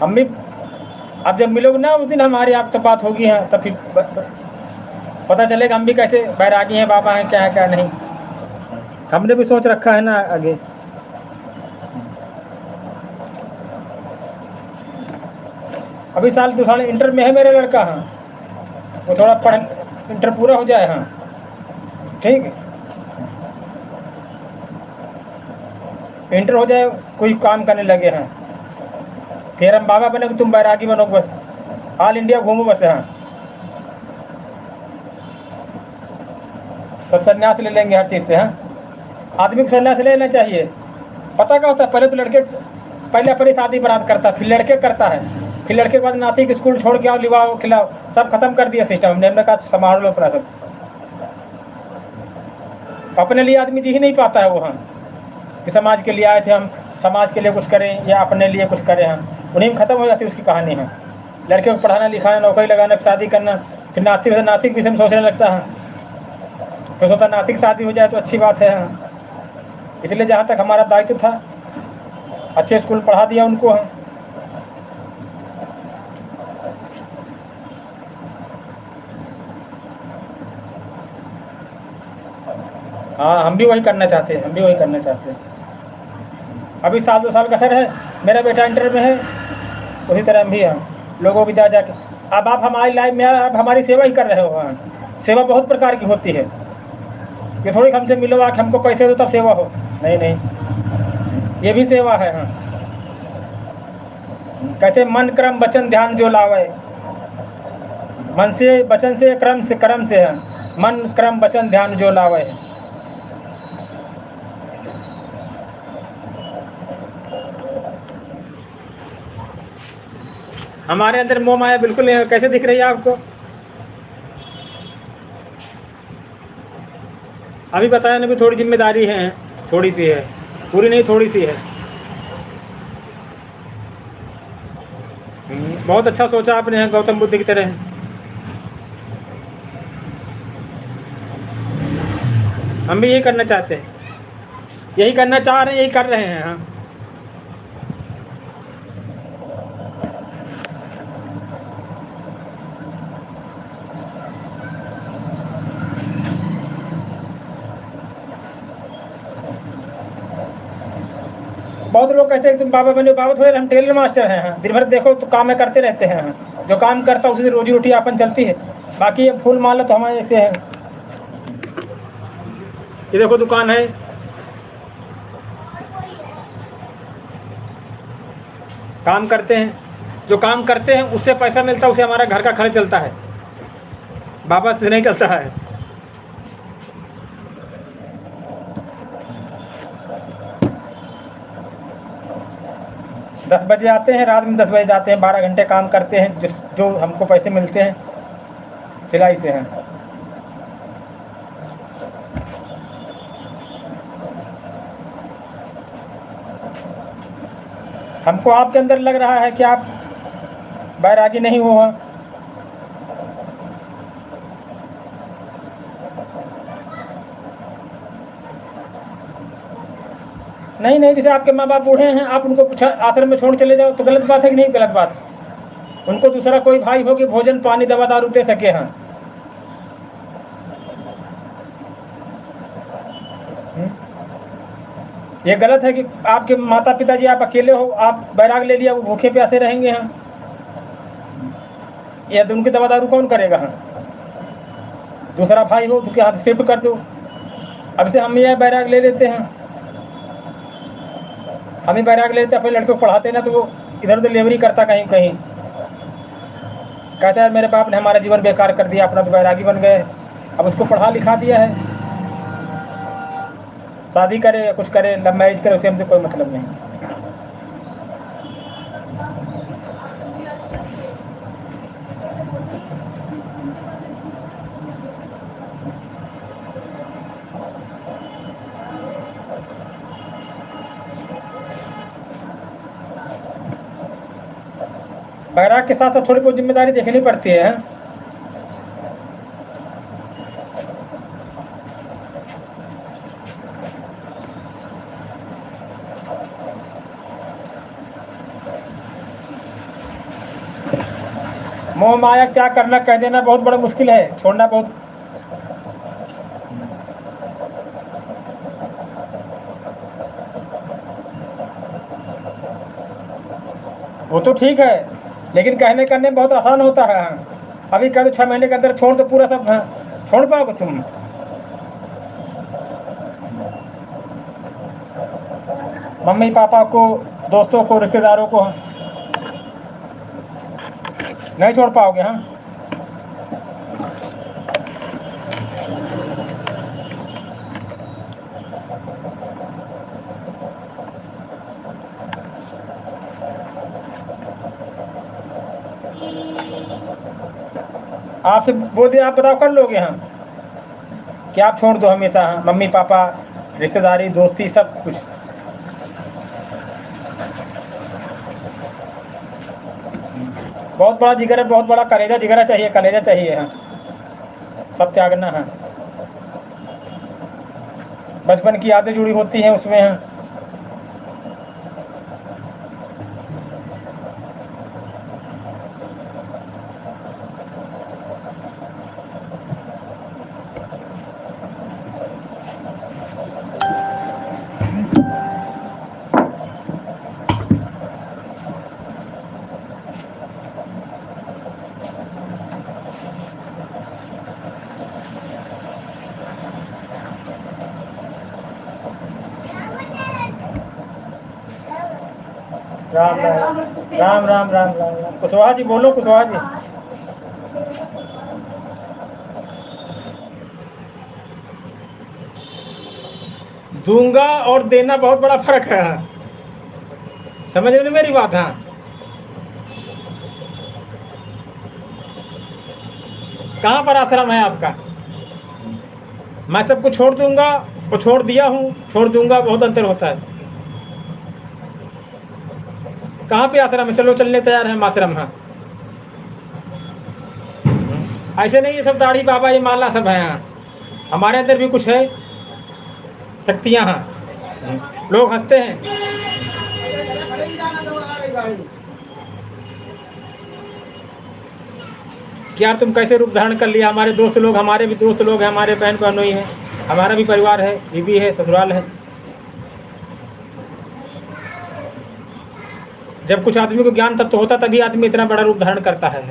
हम भी अब जब मिलोगे ना उस दिन हमारी आपसे बात होगी। है तब फिर पता चलेगा हम भी कैसे बैरागी हैं, बाबा हैं, क्या है क्या नहीं। हमने भी सोच रखा है ना आगे। अभी साल 2 साल इंटर में है मेरा लड़का। हाँ, वो थोड़ा पढ़ इंटर पूरा हो जाए। हाँ, ठीक है, इंटर हो जाए, कोई काम करने लगे। हैं फिर हम बाबा बने, तुम बैरागी बनो, बस ऑल इंडिया घूमो बस। हाँ, सब संन्यास ले लेंगे हर चीज़ से। हाँ, आदमी को संन्यास लेना चाहिए। पता क्या होता है, पहले तो लड़के पहले अपनी शादी बारात करता, फिर लड़के करता है, फिर लड़के के बाद नाती के स्कूल छोड़ के आओ, लिवाओ, खिलाओ, सब खत्म कर दिया सिस्टम। हमने कहा संभाल लो अपना सब। अपने लिए आदमी जी ही नहीं पाता है वो। हाँ, कि समाज के लिए आए थे, हम समाज के लिए कुछ करें या अपने लिए कुछ करें। हम उन्हीं में ख़त्म हो जाती है उसकी कहानी। है लड़के को पढ़ाना लिखाना, नौकरी लगाना, शादी करना, फिर नाती से नाती के विषय में सोचने लगता है। फिर सोचता नाती की शादी हो जाए तो अच्छी बात है। इसलिए जहाँ तक हमारा दायित्व था, अच्छे स्कूल पढ़ा दिया उनको। हाँ, हम भी वही करना चाहते हैं, हम भी वही करना चाहते हैं। अभी साल 2 साल का सर है, मेरा बेटा इंटर में है, उसी तरह हम भी हैं लोगों की जा के। अब आप हमारी लाइफ में आप हमारी सेवा ही कर रहे हो। हाँ, सेवा बहुत प्रकार की होती है। ये थोड़ी हमसे मिलो आके हमको पैसे दो तब सेवा हो, नहीं नहीं, ये भी सेवा है। हाँ, कहते मन क्रम वचन ध्यान जो लावे, मन से वचन से कर्म से है, मन क्रम वचन ध्यान जो लावे। हमारे अंदर मोह माया बिल्कुल नहीं है। कैसे दिख रही है आपको? अभी बताया ना, भी थोड़ी जिम्मेदारी है, थोड़ी सी है, पूरी नहीं थोड़ी सी है। बहुत अच्छा सोचा आपने, गौतम बुद्ध की तरह। हम भी यही करना चाहते हैं, यही करना चाह रहे हैं, यही कर रहे हैं। हाँ, बहुत लोग कहते हैं तुम बाबा बने, बाबा थोड़े, हम टेलर मास्टर हैं। हाँ, दिन भर देखो तो काम में करते रहते हैं। हाँ, जो काम करता है उसी से रोजी रोटी अपन चलती है। बाकी ये फूल माला तो हमारे ऐसे है। ये देखो दुकान है, काम करते हैं, जो काम करते हैं उससे पैसा मिलता है, उससे हमारा घर का खर्च चलता है, बाबा से नहीं चलता है। 10 बजे आते हैं, रात में 10 बजे जाते हैं, 12 घंटे काम करते हैं, जो हमको पैसे मिलते हैं सिलाई से हैं। हमको आपके अंदर लग रहा है कि आप बैरागी नहीं हो। नहीं नहीं, जैसे आपके माँ बाप बूढ़े हैं, आप उनको आश्रम में छोड़ चले जाओ तो गलत बात है कि नहीं? गलत बात है। उनको दूसरा कोई भाई हो कि भोजन पानी दवा दारू दे सके। हाँ, ये गलत है कि आपके माता पिताजी, आप अकेले हो, आप बैराग ले लिया, वो भूखे प्यासे रहेंगे। हाँ, ये तो उनकी दवा दारू कौन करेगा? हाँ, दूसरा भाई हो तो क्या हाथ शिफ्ट कर दो। अब से हम ये बैराग ले लेते हैं, हम ही बैराग ले लेते, अपने लड़के को पढ़ाते ना तो वो इधर उधर लेवरी करता कहीं कहीं, कहता है मेरे बाप ने हमारा जीवन बेकार कर दिया, अपना तो बैरागी बन गए। अब उसको पढ़ा लिखा दिया है, शादी करे या कुछ करे, लव मैरिज करे, उसे हमसे कोई मतलब नहीं। बैराग के साथ साथ थोड़ी बहुत जिम्मेदारी देखनी पड़ती है। मोह माया क्या करना कह देना बहुत बड़ा मुश्किल है, छोड़ना बहुत। वो तो ठीक है, लेकिन कहने करने में बहुत आसान होता है। अभी कह दो 6 महीने के अंदर छोड़ दो पूरा सब, छोड़ पाओगे तुम? मम्मी पापा को, दोस्तों को, रिश्तेदारों को नहीं छोड़ पाओगे। हाँ, आपसे बोल दिया, आप बताओ कर लोगे? हाँ, कि आप छोड़ दो हमेशा? हाँ, मम्मी पापा, रिश्तेदारी, दोस्ती, सब कुछ। बहुत बड़ा जिगर है, बहुत बड़ा कलेजा जिगरा चाहिए, कलेजा चाहिए। हाँ, सब त्यागना है। बचपन की यादें जुड़ी होती हैं उसमें। हाँ, राम राम राम राम राम राम राम। कुशवाहा जी बोलो, कुशवाहा जी। दूंगा और देना बहुत बड़ा फर्क है, समझ रहे मेरी बात? हाँ, कहाँ पर आश्रम है आपका? मैं सबको छोड़ दूंगा और छोड़ दिया हूँ, छोड़ दूंगा, बहुत अंतर होता है। कहाँ पे आश्रम है? चलो चलने तैयार हैं हम आश्रम। हाँ, ऐसे नहीं ये सब दाढ़ी बाबा ये माला सब है। हाँ, हमारे अंदर भी कुछ है शक्तियाँ। हाँ, लोग हंसते हैं कि यार तुम कैसे रूप धारण कर लिया। हमारे दोस्त लोग, हमारे भी दोस्त लोग हैं, हमारे बहन बहनोई हैं, हमारा भी परिवार है, बीवी है, ससुराल है। जब कुछ आदमी को ज्ञान तत्व होता तभी आदमी इतना बड़ा रूप धारण करता है।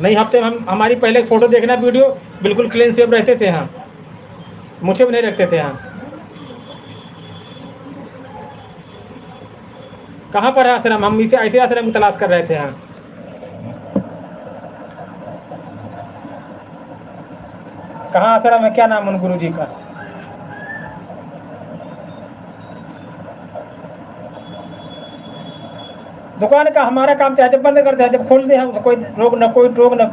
नहीं, हफ्ते हम हमारी पहले फोटो देखना, वीडियो बिल्कुल क्लीन सेव रहते थे। हाँ, मुझे भी नहीं रखते थे। हाँ, कहाँ पर है आश्रम? हम इसे ऐसे आश्रम की तलाश कर रहे थे। हाँ, कहाँ आश्रम है? क्या नाम उन गुरु जी का? दुकान का हमारा काम चाहे जब बंद करते हैं, जब खोल दे हम कोई रोक न, कोई टोक न।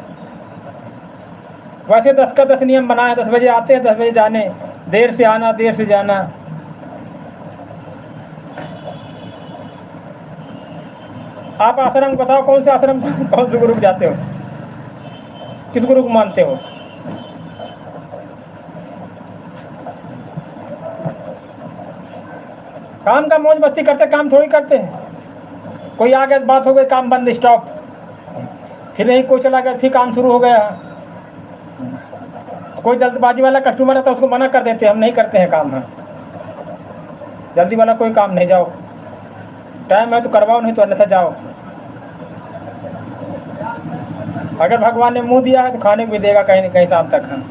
वैसे 10 का 10 नियम बना है, 10 बजे आते हैं, 10 बजे जाने, देर से आना, देर से जाना। आप आश्रम बताओ, कौन से आश्रम, कौन से गुरु को जाते हो, किस गुरु को मानते हो? काम का मौज मस्ती करते, काम थोड़ी करते हैं। कोई आ गया, बात हो गई, काम बंद, स्टॉप। फिर नहीं कोई चला गया, फिर काम शुरू हो गया। कोई जल्दबाजी वाला कस्टमर है तो उसको मना कर देते हैं, हम नहीं करते हैं काम। हाँ, जल्दी वाला कोई काम नहीं, जाओ टाइम है तो करवाओ, नहीं तो अन्यथा जाओ। अगर भगवान ने मुंह दिया है तो खाने को भी देगा कहीं न कहीं शाम तक। हाँ,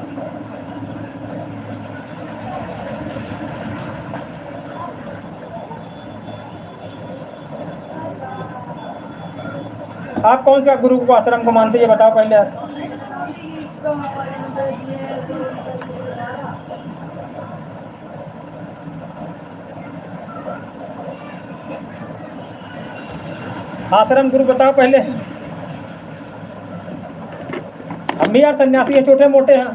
आप कौन सा गुरु को आश्रम को मानते ये बताओ पहले आप। आश्रम गुरु बताओ पहले। हम भी यार सन्यासी हैं, छोटे मोटे हैं।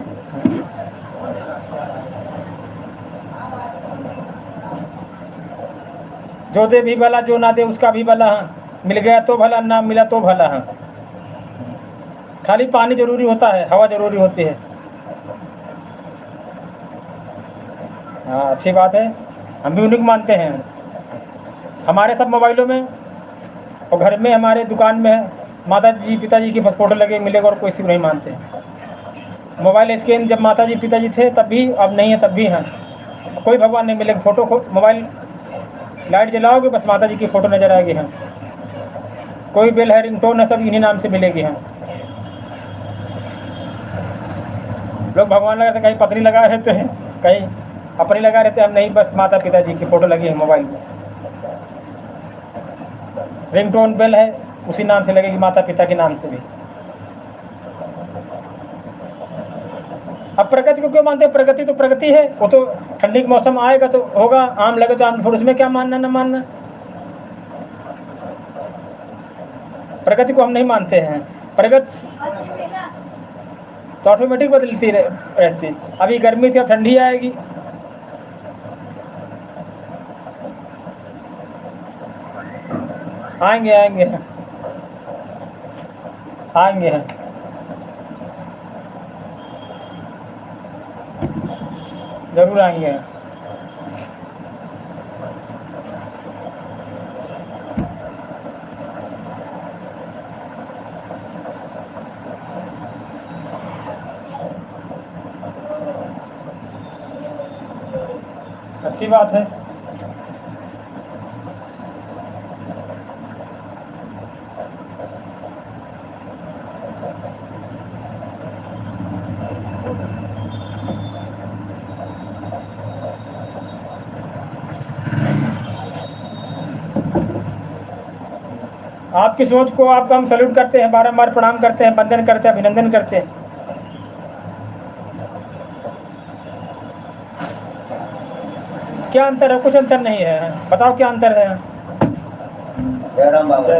जो दे भी भला, जो ना दे उसका भी भला। हाँ, मिल गया तो भला, ना मिला तो भला। हाँ, खाली पानी जरूरी होता है, हवा जरूरी होती है। हाँ, अच्छी बात है, हम भी उन्हीं को मानते हैं। हमारे सब मोबाइलों में और घर में, हमारे दुकान में माता जी पिताजी की फोटो लगे मिलेगा, और कोई सिर्फ नहीं मानते। मोबाइल स्क्रीन जब माता जी पिताजी थे तब भी, अब नहीं है तब भी हैं। कोई भगवान नहीं मिलेगा, फोटो को मोबाइल लाइट जलाओगे बस माता जी की फोटो नजर आएगी। हाँ, कोई बेल है, रिंगटोन है, सब इन्हीं नाम से मिलेगी। हाँ, लोग भगवान लगा रहते, कहीं पत्नी लगा रहते हैं, कहीं अपनी लगा रहते हैं। हम नहीं, बस माता पिताजी की फोटो लगी है मोबाइल में। रिंगटोन बेल है, उसी नाम से लगेगी, माता पिता के नाम से भी। अब प्रकृति को क्यों मानते हैं? प्रकृति तो प्रकृति है, वो तो ठंडी का मौसम आएगा तो होगा, आम लगे तो आम, फिर उसमें क्या मानना न मानना। प्रकृति को हम नहीं मानते हैं। प्रकृति तो ऑटोमेटिक बदलती रहती। अभी गर्मी थी, अब ठंडी आएगी। आएंगे आएंगे आएंगे। जरूर आएंगे। अच्छी बात है। आपकी सोच को आपका हम सैल्यूट करते हैं, बारंबार प्रणाम करते हैं, वंदन करते हैं, अभिनंदन करते हैं। क्या अंतर है? कुछ अंतर नहीं है। बताओ क्या अंतर है? जय राम बाबा।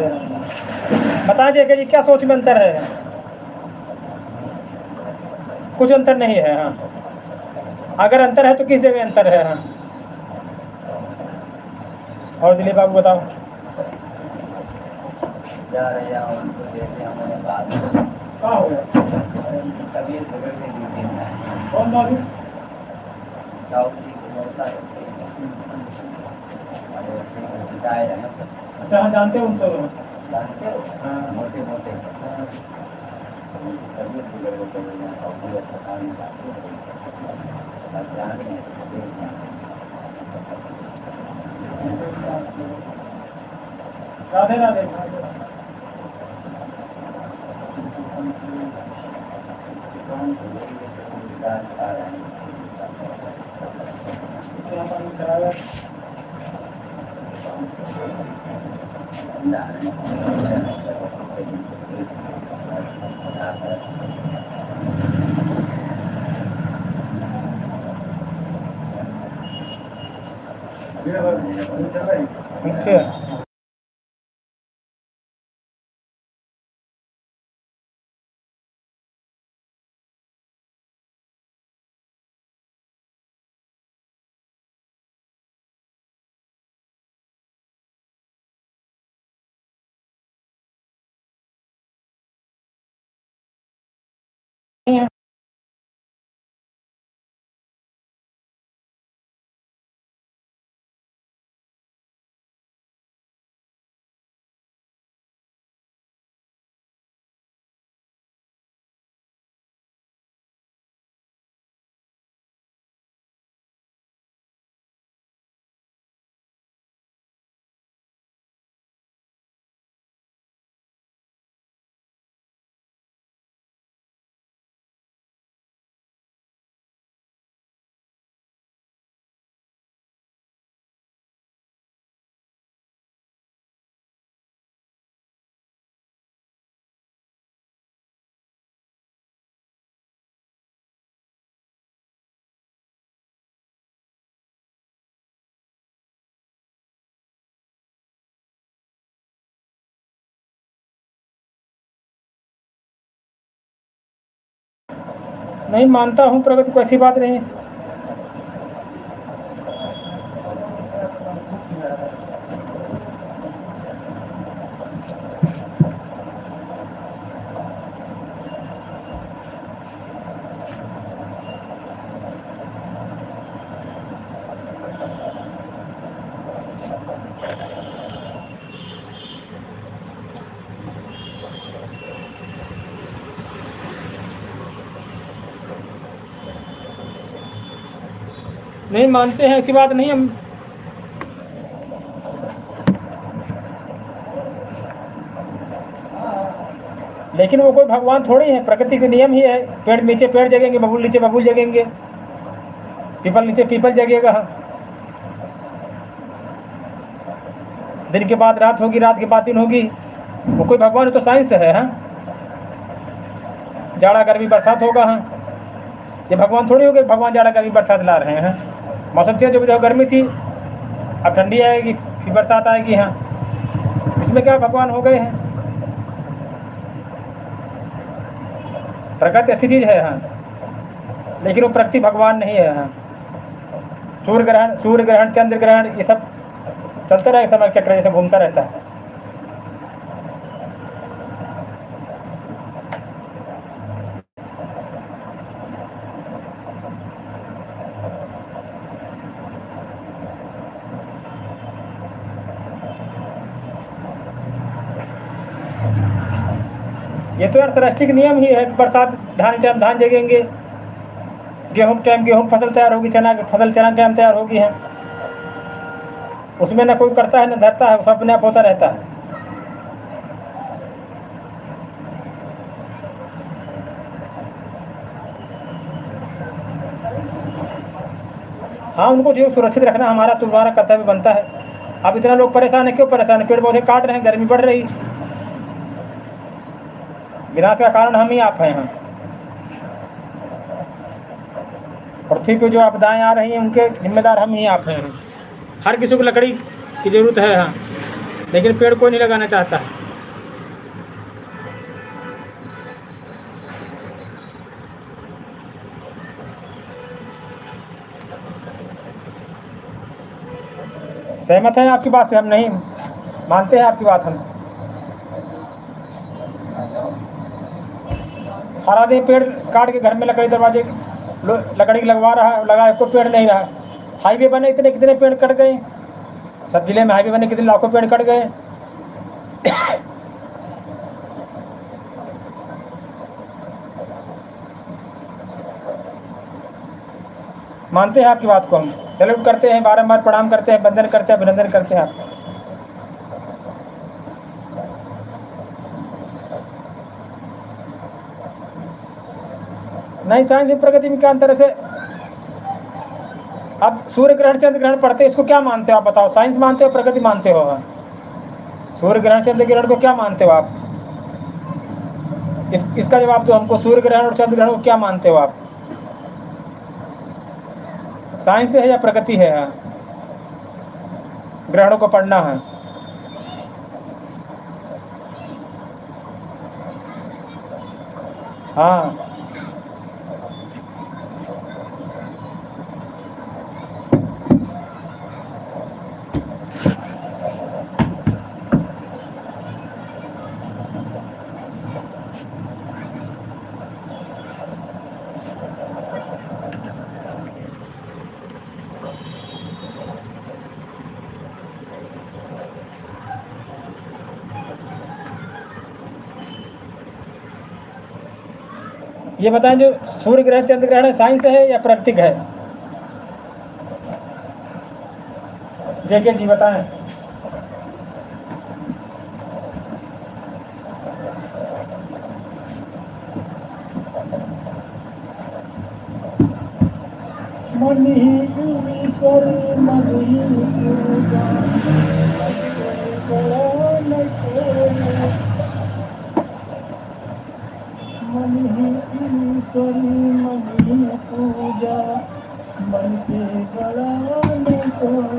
बताएं जय जी, क्या सोच में अंतर है? कुछ अंतर नहीं है। हाँ, अगर अंतर है तो किस जगह अंतर है? हाँ, और दिलीप बाबू बताओ। जा रहे हैं उनको देते हैं, हमारे बात क्या हो गया? तबीयत बिगड़ गई 2 दिन में। कौन बाबू? राहुल जी को मौका देते हैं। बताए है ना, अच्छा, हाँ जानते हो उनको। जानते हो? हाँ। मोटे मोटे तबीयत बिगड़ गई तो तबीयत पता नहीं जाती अब जान रहे हैं तो देख रहे हैं। राधे राधे। अच्छा। नहीं मानता हूँ प्रगति को, ऐसी बात नहीं है। नहीं मानते हैं, ऐसी बात नहीं हम। लेकिन वो कोई भगवान थोड़ी है, प्रकृति के नियम ही है। पेड़ नीचे पेड़ जगेंगे, बबूल नीचे बबूल जगेंगे, पीपल नीचे पीपल जगेगा। दिन के बाद रात होगी, रात के बाद दिन होगी। वो कोई भगवान है तो साइंस है। हाँ, जाड़ा गर्मी बरसात होगा। हाँ, ये भगवान थोड़ी हो गए, भगवान जाड़ा गर्मी बरसात ला रहे हैं। मौसम चेंज हो गया, गर्मी थी अब ठंडी आएगी, फिर बरसात आएगी। हाँ, इसमें क्या भगवान हो गए हैं? प्रकृति अच्छी चीज़ है। हाँ, लेकिन वो प्रकृति भगवान नहीं है। हाँ, सूर्य ग्रहण चंद्र ग्रहण ये सब चलता रहे, समय चक्र जैसे घूमता रहता है। ये तो यार सृष्टि का नियम ही है। बरसात धान टाइम धान जगेंगे, गेहूँ टाइम गेहूँ फसल तैयार होगी, चना की फसल चना टाइम तैयार होगी। है उसमें ना कोई करता है ना धरता है, सब अपने आप होता रहता है। हाँ, उनको जो सुरक्षित रखना हमारा तुम्हारा कर्तव्य बनता है। अब इतना लोग परेशान है, क्यों परेशान है? पेड़ पौधे काट रहे हैं, गर्मी बढ़ रही, विनाश का कारण हम ही आप हैं। हम पृथ्वी पे जो आपदाएं आ रही हैं उनके जिम्मेदार हम ही आप हैं। हर किसी को लकड़ी की जरूरत है। हाँ, लेकिन पेड़ कोई नहीं लगाना चाहता। सहमत हैं आपकी बात से? हम नहीं मानते हैं आपकी बात। हम हर आदमी पेड़ काट के घर में लकड़ी दरवाजे लकड़ी लगवा रहा है, लगाए कोई पेड़ नहीं रहा। हाईवे बने इतने, कितने पेड़ कट गए। सब जिले में हाईवे बने, कितने लाखों पेड़ कट गए। मानते हैं आपकी बात को, हम सैल्यूट करते हैं, बारंबार प्रणाम करते हैं, वंदन करते हैं, अभिनंदन करते हैं आपका। नहीं, साइंस प्रगति में क्या अंतर है? अब सूर्य ग्रहण चंद्र ग्रहण पढ़ते, इसको क्या मानते हो आप बताओ? साइंस मानते हो, प्रगति मानते हो? सूर्य ग्रहण चंद्र ग्रहण को क्या मानते हो आप? इसका जवाब दो हमको। सूर्य ग्रहण और चंद्र ग्रहण को क्या मानते हो आप? साइंस है या प्रगति है? ग्रहणों को पढ़ना है। हाँ, ये बताएं, जो सूर्य ग्रहण चंद्र ग्रहण है, साइंस है या प्राकृतिक है? जेके जी बताएं। मन ही ईश्वर मन ही पूजा, मन ही ईश्वर मन ही पूजा, मन से बड़ा न कोई।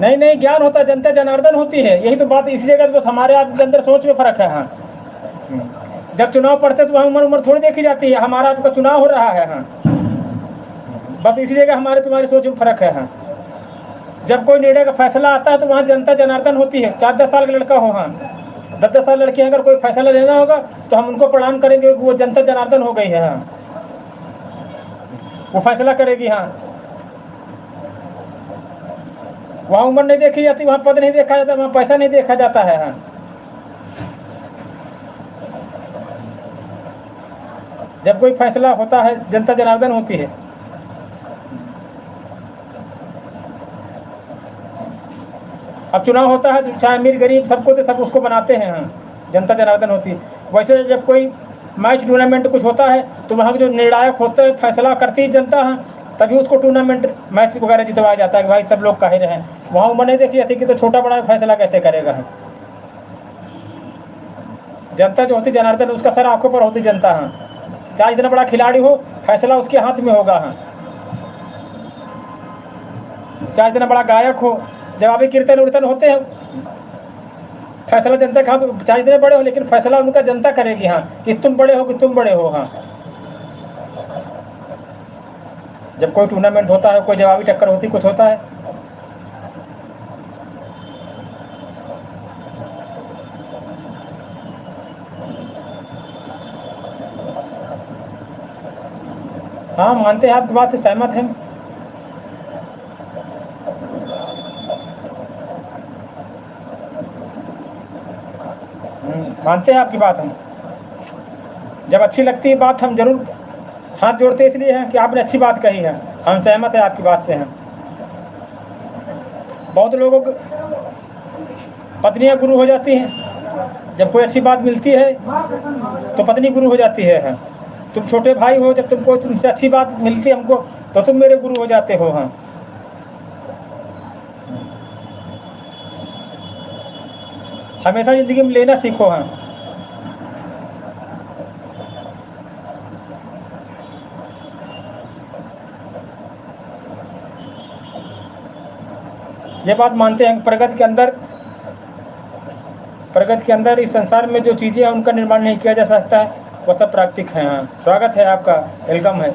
नहीं नहीं, ज्ञान होता जनता जनार्दन होती है, यही तो बात। इसी जगह तो बस हमारे आपके अंदर सोच में फर्क है। हाँ, जब चुनाव पड़ते तो वहाँ उम्र उम्र थोड़ी देखी जाती है, हमारा आपका चुनाव हो रहा है। हाँ, बस इसी जगह हमारे तुम्हारी सोच में फर्क है। हाँ, जब कोई निर्णय का फैसला आता है तो वहाँ जनता जनार्दन होती है, 4-10 साल का लड़का हो, हाँ 10-10 साल लड़की, अगर कोई फैसला लेना होगा तो हम उनको प्रणाम करेंगे, वो जनता जनार्दन हो गई है। हाँ, वो फैसला करेगी। हाँ, वहाँ उम्र नहीं देखी जाती, वहाँ पद नहीं देखा जाता, वहाँ पैसा नहीं देखा जाता है। हाँ, जब कोई फैसला होता है जनता जनार्दन होती है। अब चुनाव होता है, चाहे अमीर गरीब सबको तो सब उसको बनाते हैं। हाँ, जनता जनार्दन होती है। वैसे जब कोई मैच टूर्नामेंट कुछ होता है तो वहाँ के जो निर्णायक होते हैं, फैसला करती है जनता। हाँ, तभी उसको टूर्नामेंट मैच वगैरह जितवाया जाता है कि भाई सब लोग कहे रहे हैं। वहाँ उम्र नहीं देखी जाती कि तो छोटा बड़ा फैसला कैसे करेगा। हाँ, जनता जो होती जनार्दन, उसका सर आंखों पर होती जनता। हाँ, चाहे इतना बड़ा खिलाड़ी हो, फैसला उसके हाथ में होगा। हाँ, चाहे इतना बड़ा गायक हो, जब अभी कीर्तन उर्तन होते हैं, फैसला जनता का, चाहे इतने बड़े हो लेकिन फैसला उनका जनता करेगी। हाँ, कि तुम बड़े हो कि तुम बड़े हो। हाँ, जब कोई टूर्नामेंट होता है, कोई जवाबी टक्कर होती, कुछ होता है, हाँ मानते हैं, आपकी बात से सहमत हैं। मानते हैं आपकी बात हम। जब अच्छी लगती है बात हम जरूर हाथ जोड़ते इसलिए हैं कि आपने अच्छी बात कही है, हम सहमत है आपकी बात से हैं। बहुत लोगों को पत्नियां गुरु हो जाती हैं, जब कोई अच्छी बात मिलती है तो पत्नी गुरु हो जाती है। तुम छोटे भाई हो, जब तुमको तुमसे अच्छी बात मिलती है हमको तो तुम मेरे गुरु हो जाते हो। हाँ, हमेशा ज़िंदगी में लेना सीखो। हाँ, ये बात मानते हैं, प्रगति के अंदर इस संसार में जो चीज़ें हैं उनका निर्माण नहीं किया जा सकता है, वो सब प्राकृतिक हैं। हाँ, स्वागत है आपका, वेलकम है।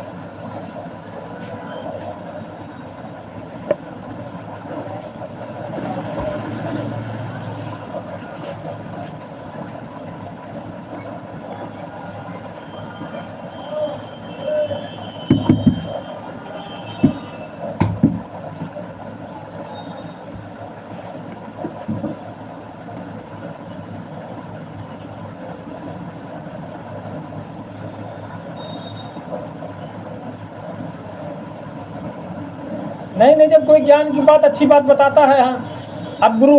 नहीं, जब कोई ज्ञान की बात, अच्छी बात बताता है। हाँ, अब गुरु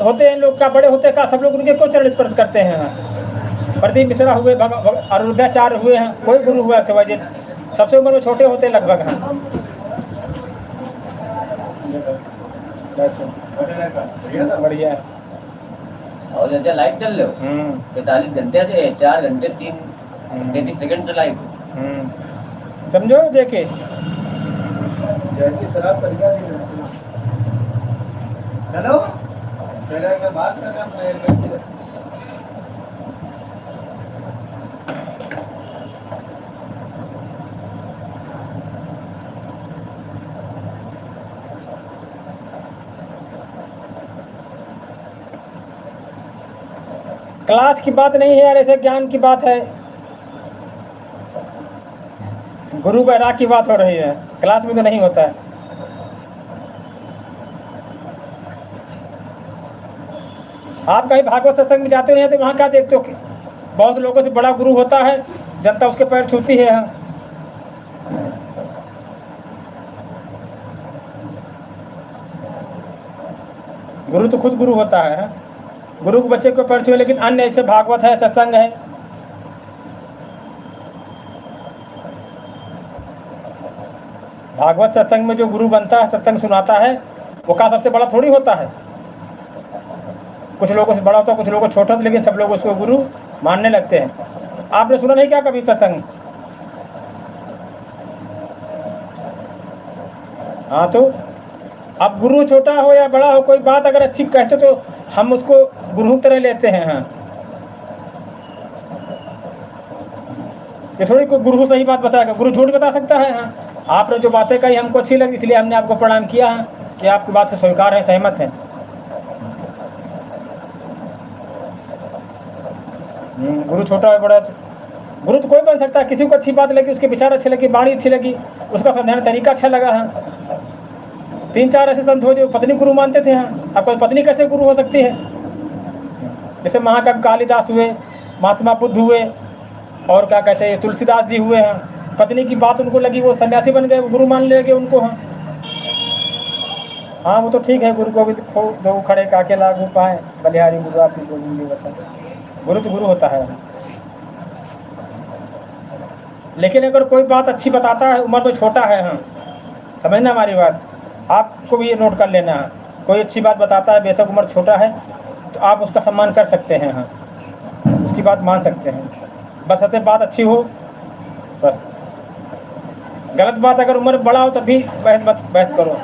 होते हैं लोग का, बड़े होते का, सब लोग उनके को चरण स्पर्श करते हैं। हाँ, प्रदीप मिश्रा हुए, अरुद्धाचार्य हुए हैं, कोई गुरु हुआ सिवाय सबसे उम्र में छोटे होते लगभग। हाँ, बढ़िया है। और जैसे लाइव चल रहे हो 43 घंटे से 4 घंटे 33 सेकंड से लाइव। समझो देखे शराब तरीका चलो पहले बात करना। क्लास की बात नहीं है यार, ऐसे ज्ञान की बात है, गुरु बैराग की बात हो रही है, क्लास में तो नहीं होता है। आप कहीं भागवत सत्संग में जाते नहीं तो वहाँ क्या देखते हो कि बहुत लोगों से बड़ा गुरु होता है, जनता उसके पैर छूती है। गुरु तो खुद गुरु होता है, गुरु को बच्चे को पैर छुए, लेकिन अन्य ऐसे भागवत है, सत्संग है, भागवत सत्संग में जो गुरु बनता है, सत्संग सुनाता है, वो का सबसे बड़ा थोड़ी होता है। कुछ लोगों से बड़ा होता है, कुछ लोगों को छोटा होता है, लेकिन सब लोग उसको गुरु मानने लगते हैं। आपने सुना नहीं क्या कभी सत्संग? हाँ, तो अब गुरु छोटा हो या बड़ा हो, कोई बात अगर अच्छी कहते तो हम उसको गुरु की तरह लेते हैं। हाँ, ये थोड़ी कोई गुरु सही बात बताएगा, गुरु झूठ बता सकता है। हाँ, आपने जो बातें कही हमको अच्छी लगी, इसलिए हमने आपको प्रणाम किया है कि आपकी बात से स्वीकार है, सहमत है। गुरु छोटा है बड़ा, गुरु तो कोई बन सकता है, किसी को अच्छी बात लगी, उसके विचार अच्छे लगे, वाणी अच्छी लगी, उसका समझाने तरीका अच्छा लगा। हाँ, 3-4 ऐसे संत हो जो पत्नी गुरु मानते थे। हाँ, अब कोई पत्नी कैसे गुरु हो सकती है? जैसे महाकवि कालिदास हुए, महात्मा बुद्ध हुए, और क्या कहते हैं तुलसीदास जी हुए हैं, पत्नी की बात उनको लगी, वो सन्यासी बन गए, गुरु मान ले गए उनको। हाँ हाँ, वो तो ठीक है, गुरु गोविंद खो दो खड़े काके लागू पाए, बलिहारी गुरु आपकी गोविंद बता। गुरु तो गुरु होता है। लेकिन अगर कोई बात अच्छी बताता है, उम्र में छोटा है, हाँ समझना हमारी बात, आपको भी ये नोट कर लेना है, कोई अच्छी बात बताता है, बेशक उम्र छोटा है, तो आप उसका सम्मान कर सकते हैं। हाँ, उसकी बात मान सकते हैं, बस अतः बात अच्छी हो। बस गलत बात अगर उम्र बड़ा हो तब भी बहस करो।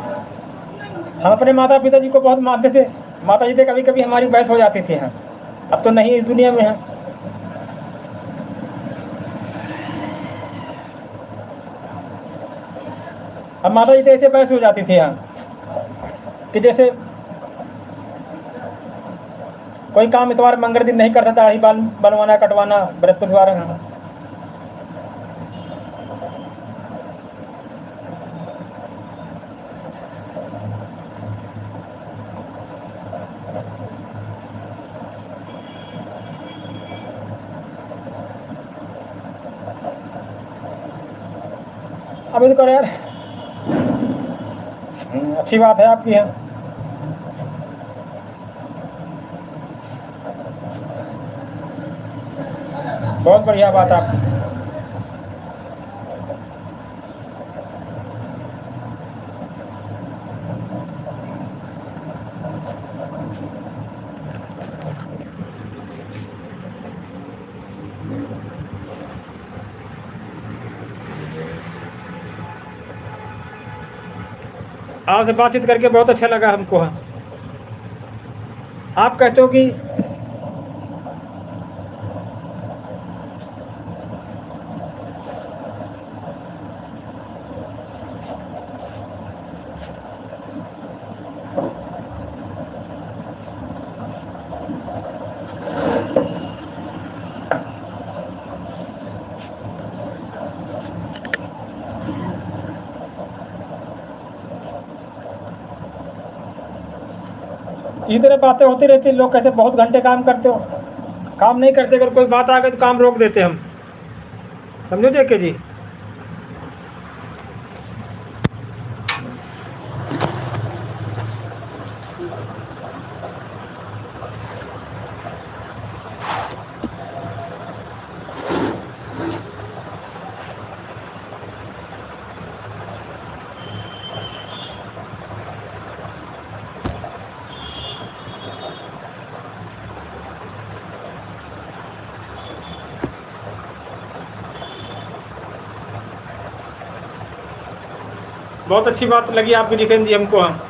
हम अपने माता पिता जी को बहुत मानते थे, माता जी से कभी कभी हमारी बहस हो जाती थी। हाँ, अब तो नहीं, इस दुनिया में है। अब माता जी से ऐसे बहस हो जाती थी। हाँ, कि जैसे कोई काम इतवार मंगल दिन नहीं करता, दाढ़ी बाल बनवाना कटवाना बृहस्पतिवार। हाँ, अभी तो करो यार, अच्छी बात है आपकी। है बहुत बढ़िया बात आपकी। आपसे बातचीत करके बहुत अच्छा लगा हमको। हाँ, आप कहते हो कि इस तरह बातें होती रहती। लोग कहते बहुत घंटे काम करते हो, काम नहीं करते, अगर कोई बात आ गई तो काम रोक देते हम, समझो जेके जी। बहुत अच्छी बात लगी आपकी जितेंद्र जी हमको। हम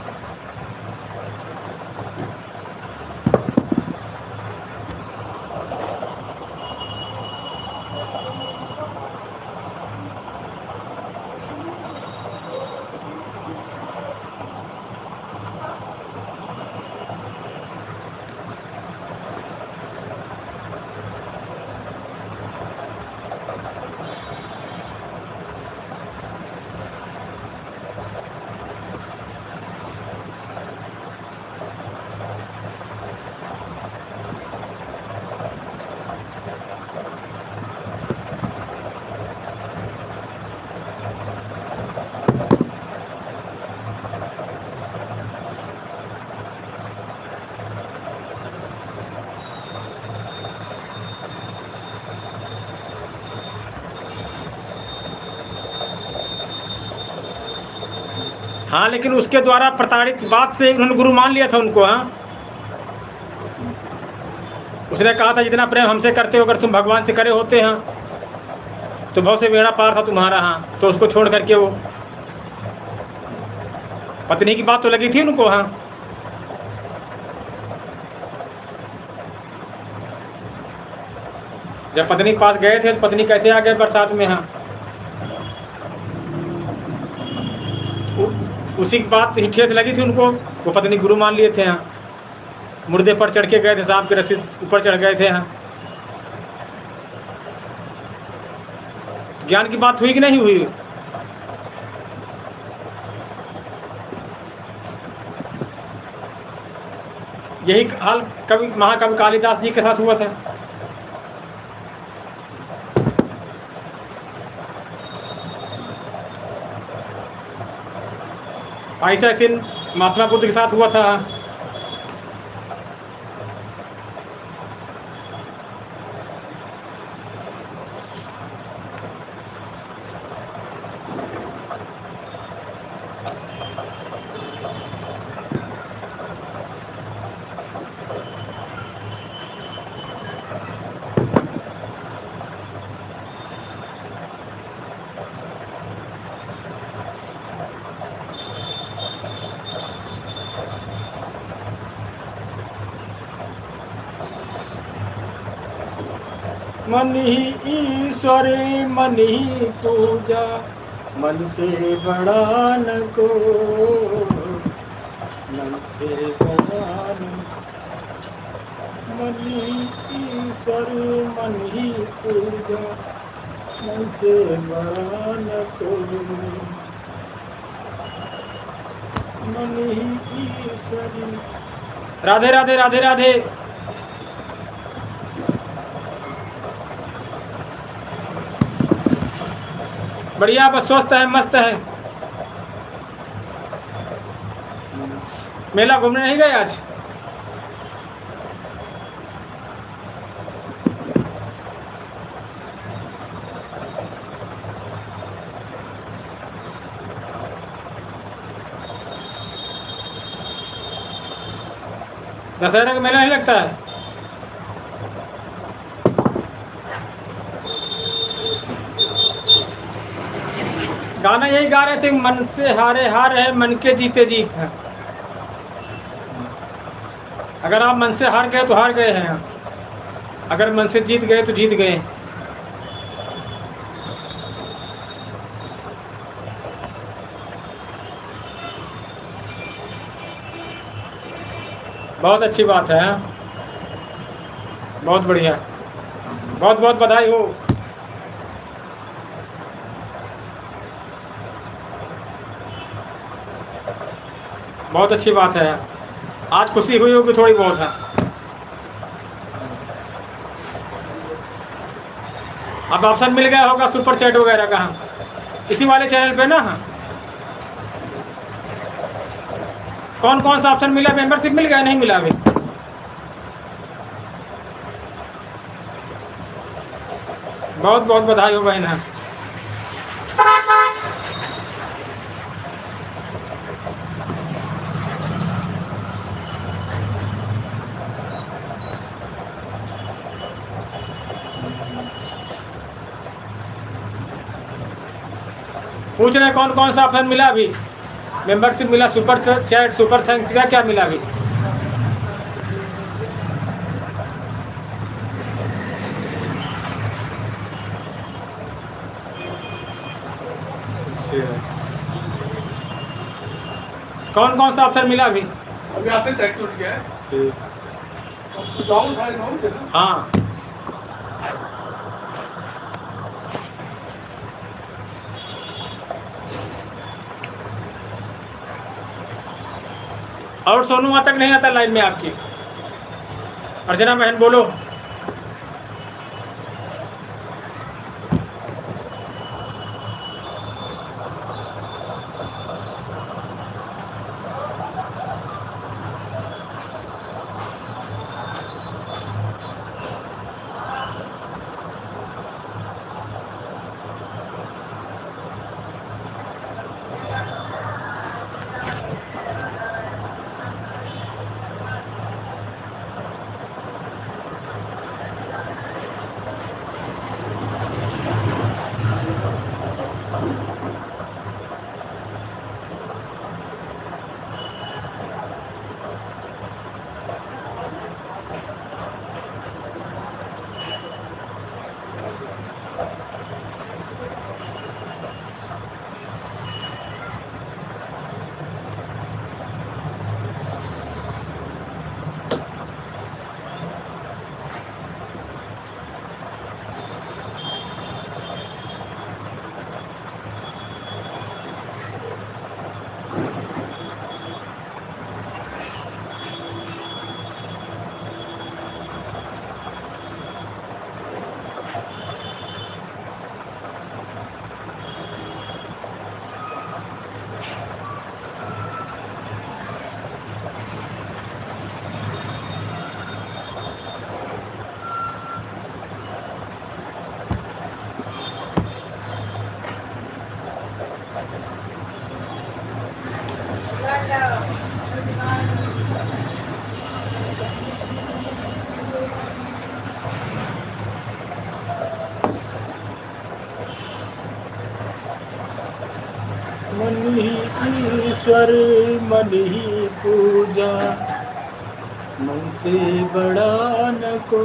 हाँ, लेकिन उसके द्वारा प्रताड़ित बात से उन्होंने गुरु मान लिया था उनको। हाँ, उसने कहा था जितना प्रेम हमसे करते हो अगर तुम भगवान से करे होते हैं तो बहुत से बेड़ा पार था तुम्हारा। हाँ, तो उसको छोड़ करके वो पत्नी की बात तो लगी थी उनको। हाँ, जब पत्नी के पास गए थे तो पत्नी कैसे आ गए बरसात में। हाँ, उसी की बात ठेस लगी थी उनको, वो पत्नी गुरु मान लिए थे। हाँ, मुर्दे पर चढ़ के गए थे, सांप के रस्सी ऊपर चढ़ गए थे। हाँ, ज्ञान की बात हुई कि नहीं हुई? यही हाल कवि महाकवि कालिदास जी के साथ हुआ था। ऐसा ऐसे महात्मा बुद्ध के साथ हुआ था। मन ही ईश्वर मन ही पूजा, मन से बड़ा न को, मन से बड़ा न। मन ही ईश्वर मन ही पूजा, मन से बड़ा न को, मन ही ईश्वर। राधे राधे राधे राधे। बढ़िया, बस स्वस्थ है, मस्त है। मेला घूमने नहीं गए आज? दशहरा का मेला नहीं लगता है? गाना यही गा रहे थे, मन से हारे हार है, मन के जीते जीत है। अगर आप मन से हार गए तो हार गए हैं, अगर मन से जीत गए तो जीत गए। बहुत अच्छी बात है। बहुत बढ़िया, बहुत बहुत बधाई हो। बहुत अच्छी बात है। आज खुशी हुई होगी थोड़ी बहुत है। अब ऑप्शन मिल गया होगा सुपर चैट वगैरह का, इसी वाले चैनल पे ना। कौन कौन सा ऑप्शन मिला? मेंबरशिप मिल गया, नहीं मिला अभी? बहुत बहुत बधाई हो बहन। पूछ रहे कौन कौन सा ऑप्शन मिला अभी? मेंबरशिप मिला, सुपर चैट, सुपर थैंक्स का क्या मिला अभी? कौन कौन सा ऑप्शन मिला अभी? अभी आते चेक टूट गया है। हाँ, और सोनू वहाँ तक नहीं आता लाइन में आपकी। अर्चना बहन बोलो। ईश्वर मन ही पूजा, मन से बड़ा न को।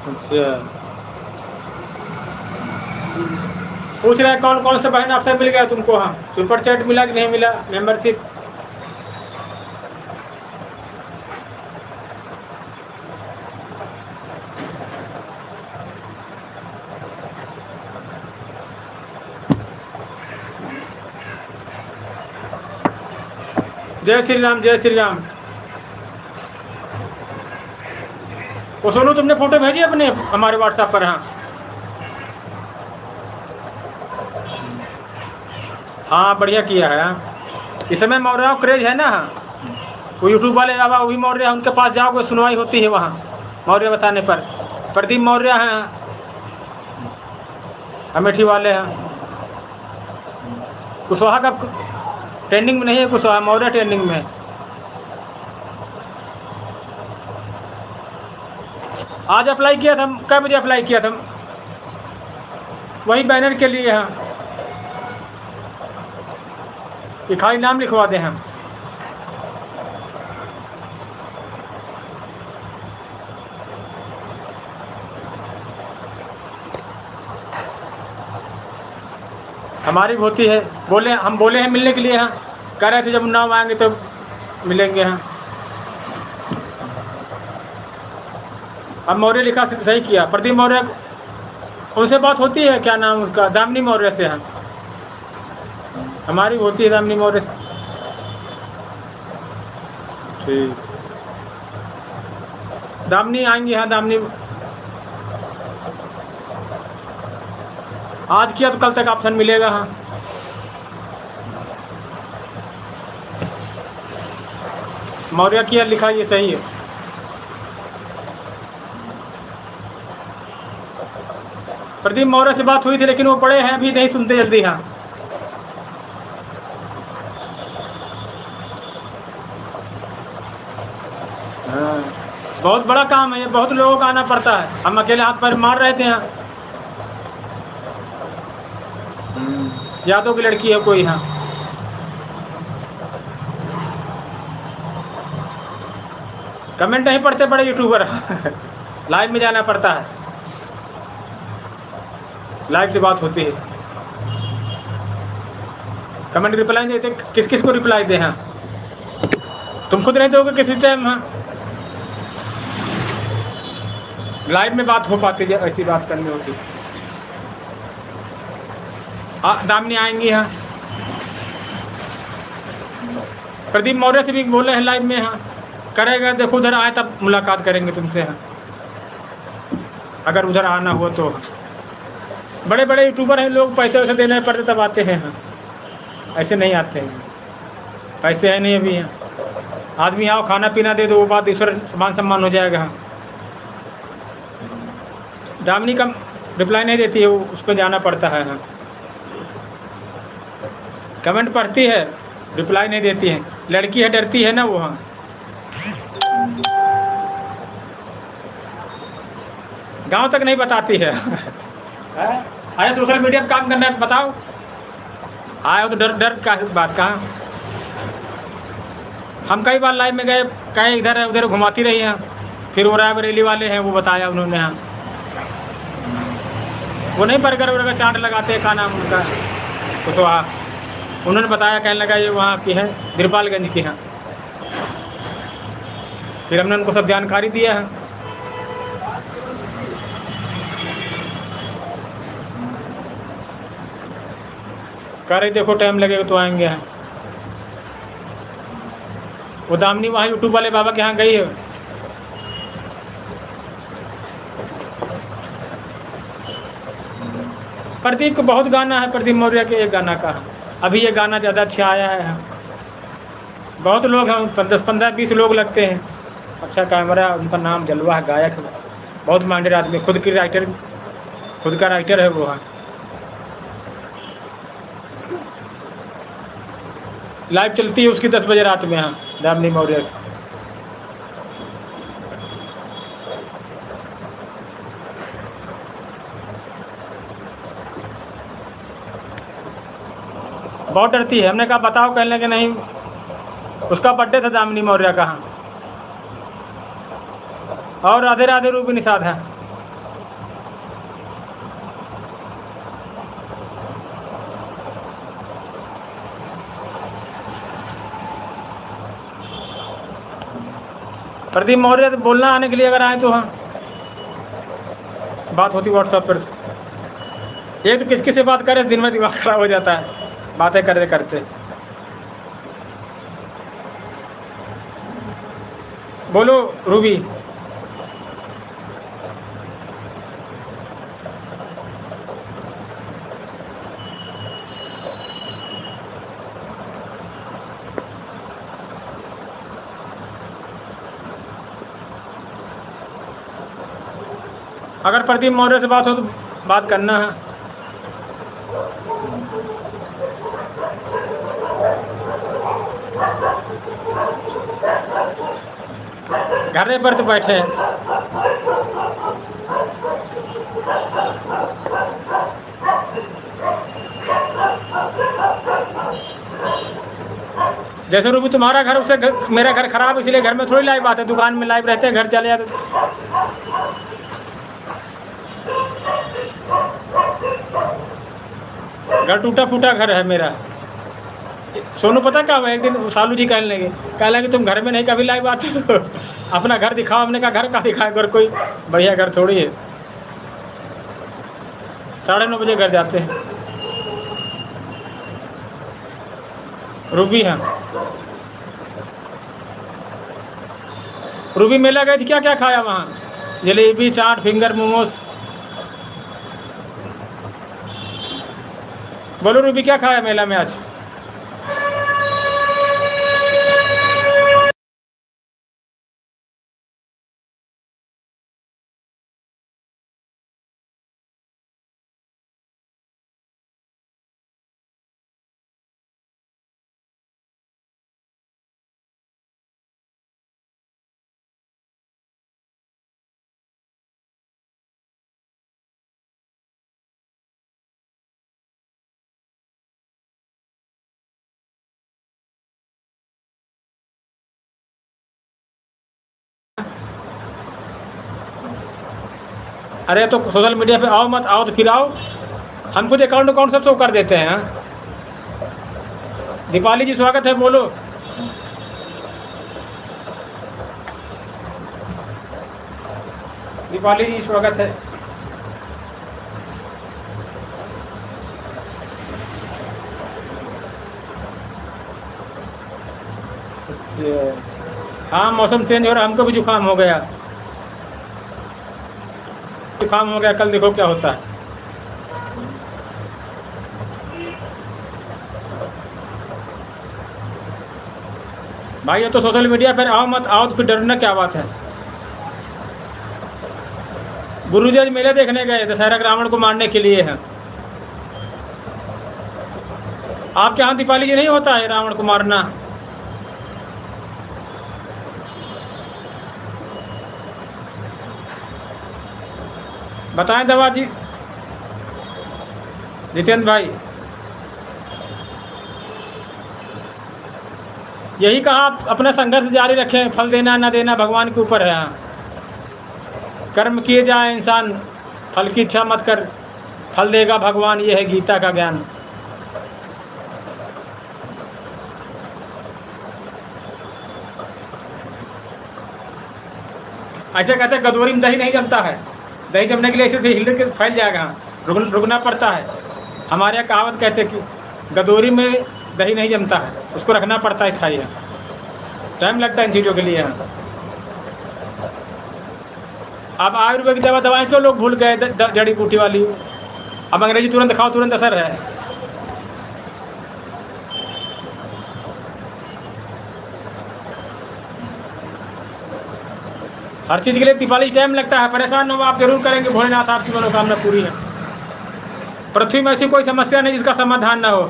अच्छा, पूछ रहे हैं कौन कौन से बहन आपसे मिल गया तुमको? हाँ, सुपर चैट मिला कि नहीं मिला? मेंबरशिप जय श्री राम, जय श्री राम। वो सोनू तुमने फोटो भेजी अपने हमारे व्हाट्सएप पर? हाँ हाँ, बढ़िया किया है। हाँ, इस समय मौर्य क्रेज है ना। हाँ, वो यूट्यूब वाले अब वही मौर्य, उनके पास जाओगे सुनवाई होती है वहाँ मौर्य बताने पर। प्रदीप मौर्य हैं, अमेठी वाले हैं। कुशवाहा का ट्रेंडिंग में नहीं है, कुशवाहा मौर्य ट्रेंडिंग में है। आज अप्लाई किया था, कै बजे अप्लाई किया था? वही बैनर के लिए। हाँ, ये खाली नाम लिखवा दें हम। हमारी भी होती है, बोले हम बोले हैं मिलने के लिए। हाँ, कह रहे थे जब नाम आएंगे तो मिलेंगे। हाँ, अब मौर्य लिखा सही किया। प्रदीप मौर्य, उनसे बात होती है, क्या नाम उनका? दामिनी मौर्य से। हाँ, हमारी होती है दामिनी मौर्य से। ठीक, दामिनी आएंगी। हाँ, दामिनी आज किया तो कल तक ऑप्शन मिलेगा। हाँ, मौर्य किया लिखा, ये सही है। प्रदीप मौर्य से बात हुई थी, लेकिन वो बड़े हैं, अभी नहीं सुनते जल्दी। हाँ, हाँ, बहुत बड़ा काम है ये, बहुत लोगों का आना पड़ता है। हम अकेले हाथ पर मार रहे थे। यहाँ यादव की लड़की है कोई। हाँ, कमेंट नहीं पढ़ते बड़े यूट्यूबर। लाइव में जाना पड़ता है, लाइव से बात होती है। कमेंट रिप्लाई नहीं देते, किस किस को रिप्लाई दे? हाँ, तुम खुद नहीं दोगे किसी टाइम। हाँ, लाइव में बात हो पाती है, ऐसी बात करनी होती। हाँ, दामिनी आएंगी। हाँ, प्रदीप मौर्य से भी बोले हैं लाइव में। हाँ, करेगा, देखो उधर आए तब मुलाकात करेंगे तुमसे। हाँ, अगर उधर आना हो तो। बड़े बड़े यूट्यूबर हैं, लोग पैसे वैसे देने पड़ते तब आते हैं। हाँ, ऐसे नहीं आते हैं, पैसे है नहीं अभी। हाँ, आदमी आओ खाना पीना दे दो, वो बात दूसरा मान सम्मान हो जाएगा। हाँ, दामिनी का रिप्लाई नहीं देती है, वो उस पर जाना पड़ता है। हाँ, कमेंट पढ़ती है, रिप्लाई नहीं देती है। लड़की है, डरती है ना वो। हाँ, गांव तक नहीं बताती है। अरे सोशल मीडिया पर काम करना है, बताओ। आए हो तो डर डर का बात कहाँ? हम कई बार लाइव में गए, कहीं इधर है उधर घुमाती रही हैं। फिर वो रायबरेली वाले हैं, वो बताया उन्होंने। हाँ, वो नहीं बर्गर वर्गर चाट लगाते हैं, क्या नाम उनका? कुशवाहा। उन्होंने बताया, कहने लगा ये वहाँ की है, द्रिपालगंज की। हाँ, फिर हमने उनको सब जानकारी दिया है। कह रही देखो टाइम लगेगा तो आएंगे। हैं वो दामिनी वहाँ यूट्यूब वाले बाबा के यहाँ गई है। प्रदीप को बहुत गाना है, प्रदीप मौर्य के एक गाना का। अभी ये गाना ज़्यादा अच्छा आया है। बहुत लोग हैं, 10-15-20 लोग लगते हैं। अच्छा कैमरा, उनका नाम जलवा है, गायक है, बहुत माइंडेड आदमी, खुद का राइटर है वो। है लाइव चलती है उसकी 10 बजे रात में। हाँ, दामिनी मौर्य बहुत डरती है। हमने कहा बताओ, कहने कि नहीं, उसका बर्थडे था दामिनी मौर्य का। हाँ। और राधे राधे रूबी निषाद है। प्रदीप मौर्य तो बोलना आने के लिए अगर आए तो हाँ, बात होती व्हाट्सएप पर। ये तो किस से बात करे, दिन में दिमाग खराब हो जाता है बातें करते करते। बोलो रूबी। अगर प्रदीप मौर्य से बात हो तो बात करना है। घर पर तो बैठे हैं। जैसे रूबी तुम्हारा घर, उससे मेरा घर खराब, इसलिए घर में थोड़ी लाइव आते हैं, दुकान में लाइव रहते हैं, घर चले जाते। घर टूटा फूटा घर है मेरा। सोनू पता क्या हुआ, एक दिन सालू जी कहने लगे तुम घर में नहीं कभी लाइव आते हो, अपना घर दिखाओ। हमने कहा घर का दिखाए, घर कोई बढ़िया घर थोड़ी है। 9:30 बजे घर जाते हैं। रूबी हाँ, रूबी मेला गई थी, क्या क्या खाया वहाँ? जलेबी, चाट, फिंगर, मोमोज। बोलो रूबी, क्या खाया मेला में आज? अरे तो सोशल मीडिया पे आओ मत, आओ तो फिर आओ। हम खुद अकाउंट सब शो कर देते हैं। दीपाली जी स्वागत है, बोलो। दीपाली जी स्वागत है। हाँ, मौसम चेंज हो रहा है, हमको भी जुकाम हो गया। जुकाम हो गया, कल देखो क्या होता है। भाई ये तो सोशल मीडिया पर आओ मत, आओ तो फिर डरना क्या बात है। गुरुजी आज मेले देखने गए, दशहरा रावण को मारने के लिए हैं। आपके यहाँ दीपाली जी नहीं होता है रावण को मारना? बताएं दवा जी, जितेंद्र भाई। यही कहा, आप अपना संघर्ष जारी रखें, फल देना ना देना भगवान के ऊपर है। यहाँ कर्म किए जाए इंसान, फल की इच्छा मत कर, फल देगा भगवान। ये है गीता का ज्ञान। ऐसे कहते हैं गदोरी में दही नहीं जमता है। दही जमने के लिए ऐसे हिल के फैल जाएगा, रुकना पड़ता है। हमारे यहाँ कहावत कहते हैं कि गदोरी में दही नहीं जमता है, उसको रखना पड़ता है स्थायी। टाइम लगता है इन चीज़ों के लिए। अब आयुर्वेदिक दवाएं क्यों लोग भूल गए, जड़ी बूटी वाली। अब अंग्रेजी तुरंत खाओ, तुरंत असर है। हर चीज़ के लिए दीपावली टाइम लगता है। परेशान हो आप जरूर करेंगे, भोलेनाथ आपकी मनोकामना पूरी है। पृथ्वी में ऐसी कोई समस्या नहीं जिसका समाधान ना हो।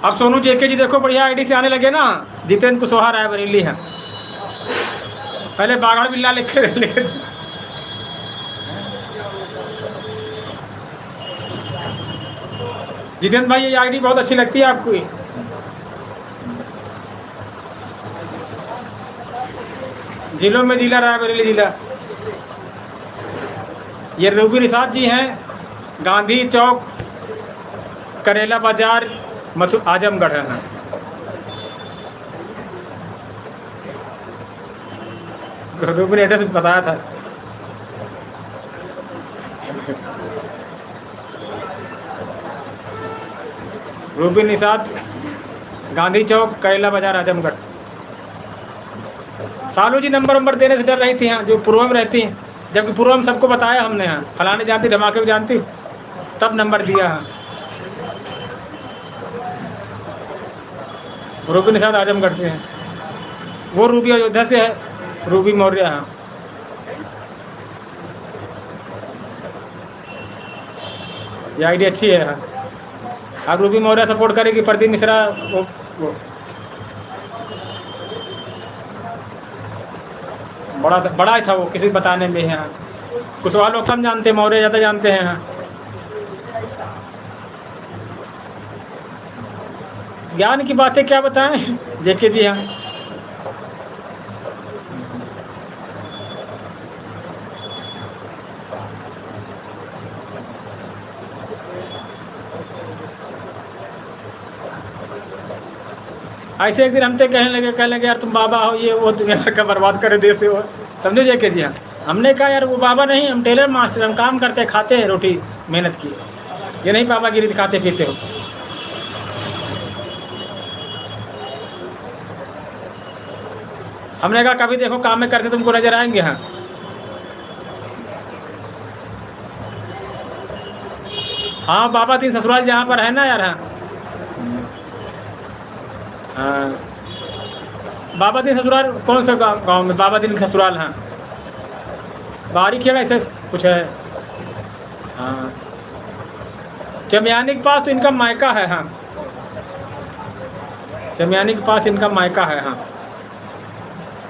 अब सोनू जेके जी देखो बढ़िया आईडी से आने लगे ना। जितेंद्र कुशवाहा रायबरेली है, पहले बागड़ बिल्ला लिखे जितेंद्र भाई ये आईडी बहुत अच्छी लगती है आपको। जिलों में जिला रायबरेली जिला। ये रूबी निषाद जी हैं, गांधी चौक करेला बाजार आजमगढ़ है। रूबी ने एड्रेस बताया था। रूबी निषाद, गांधी चौक करेला बाजार आजमगढ़। सालू जी नंबर देने से डर रही थी हाँ, जो पूर्व में रहती हैं, जबकि पूर्व में सबको बताया हमने हाँ, फलाने जानती, धमाके को जानती, तब नंबर दिया हाँ। रूबी निषाद आजमगढ़ से हैं, वो रूबी अयोध्या से है, रूबी मौर्य हाँ। ये आईडी अच्छी है हाँ। अब रूबी मौर्य सपोर्ट करेगी, प्रदीप मिश्रा वो बड़ा ही था वो, किसी बताने में है हाँ। कुशवाहा लोग कम जानते, मौर्य ज़्यादा जानते हैं हाँ। ज्ञान की बातें क्या बताएं जेके जी हाँ। ऐसे एक दिन हमसे कहने लगे यार तुम बाबा हो, ये वो दुनिया का बर्बाद करे देश हो, समझे जेके जी हाँ। हमने कहा यार वो बाबा नहीं, हम टेलर मास्टर, हम काम करते खाते हैं रोटी मेहनत की, ये नहीं बाबागिरी दिखाते पीते हो। हमने कहा कभी देखो काम में करते तुमको नजर आएंगे हाँ। हाँ बाबा तीन ससुराल जहाँ पर है ना यार हाँ। हाँ बाबा दिन ससुराल कौन सा गांव में बाबा दिन ससुराल हाँ, बाहरी खेड़ा ऐसे कुछ है हाँ। चमियानी के पास तो इनका मायका है हाँ, चमियानी के पास इनका मायका है हाँ।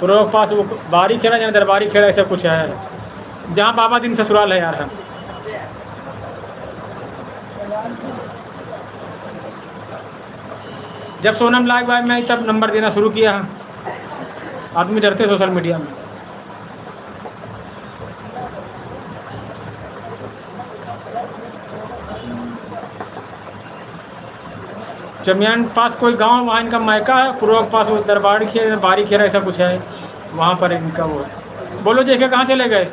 पूर्व के पास वो बाहरी खेड़ा या दरबारी खेड़ा ऐसा कुछ है, जहाँ बाबा दिन ससुराल है यार हाँ। जब सोनम लाइव आई मैं तब नंबर देना शुरू किया हाँ। आदमी डरते सोशल मीडिया में। चमियान पास कोई गांव, वहाँ इनका मायका है। पूर्व के पास वो दरबारी खेरा बारी खेरा ऐसा कुछ है, वहाँ पर इनका वो। बोलो जेके कहाँ चले गए?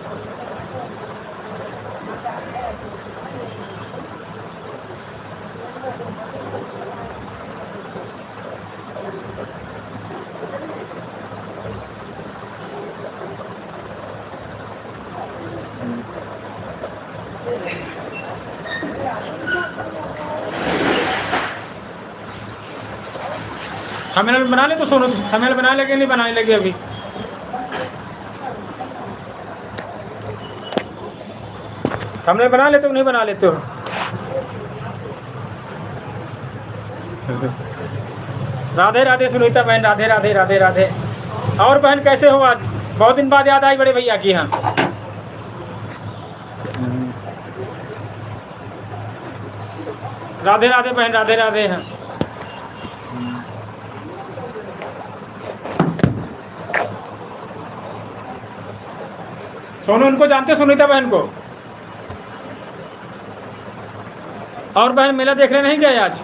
थंबनेल बना ले तो सोनू, थंबनेल बना लेंगे नहीं बनाने लगे अभी। थंबनेल बना लेते हो नहीं बना लेते हो? राधे राधे सुनीता बहन, राधे राधे राधे राधे। और बहन कैसे हो? आज बहुत दिन बाद याद आई बड़े भैया की। हाँ राधे राधे बहन, राधे राधे। हाँ सोनू उनको जानते हो, सुनीता बहन को? और बहन मेला देखने नहीं गए आज?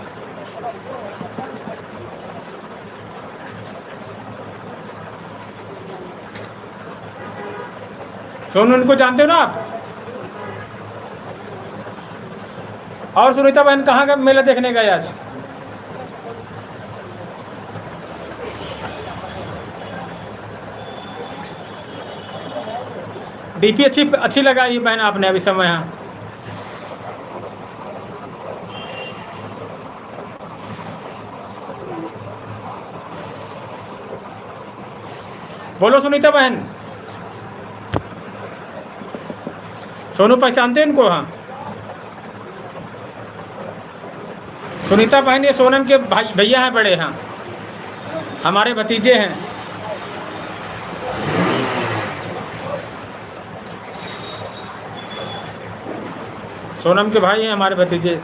सोनू उनको जानते हो ना आप? और सुनीता बहन कहाँ का मेला देखने गए आज? डीपी अच्छी लगाई बहन आपने अभी समय। हाँ बोलो सुनीता बहन। सोनू पहचानते हैं इनको? हाँ सुनीता बहन ये सोनम के भाई भैया हैं बड़े। हाँ हमारे भतीजे हैं, सोनम के भाई हैं हमारे भतीजे।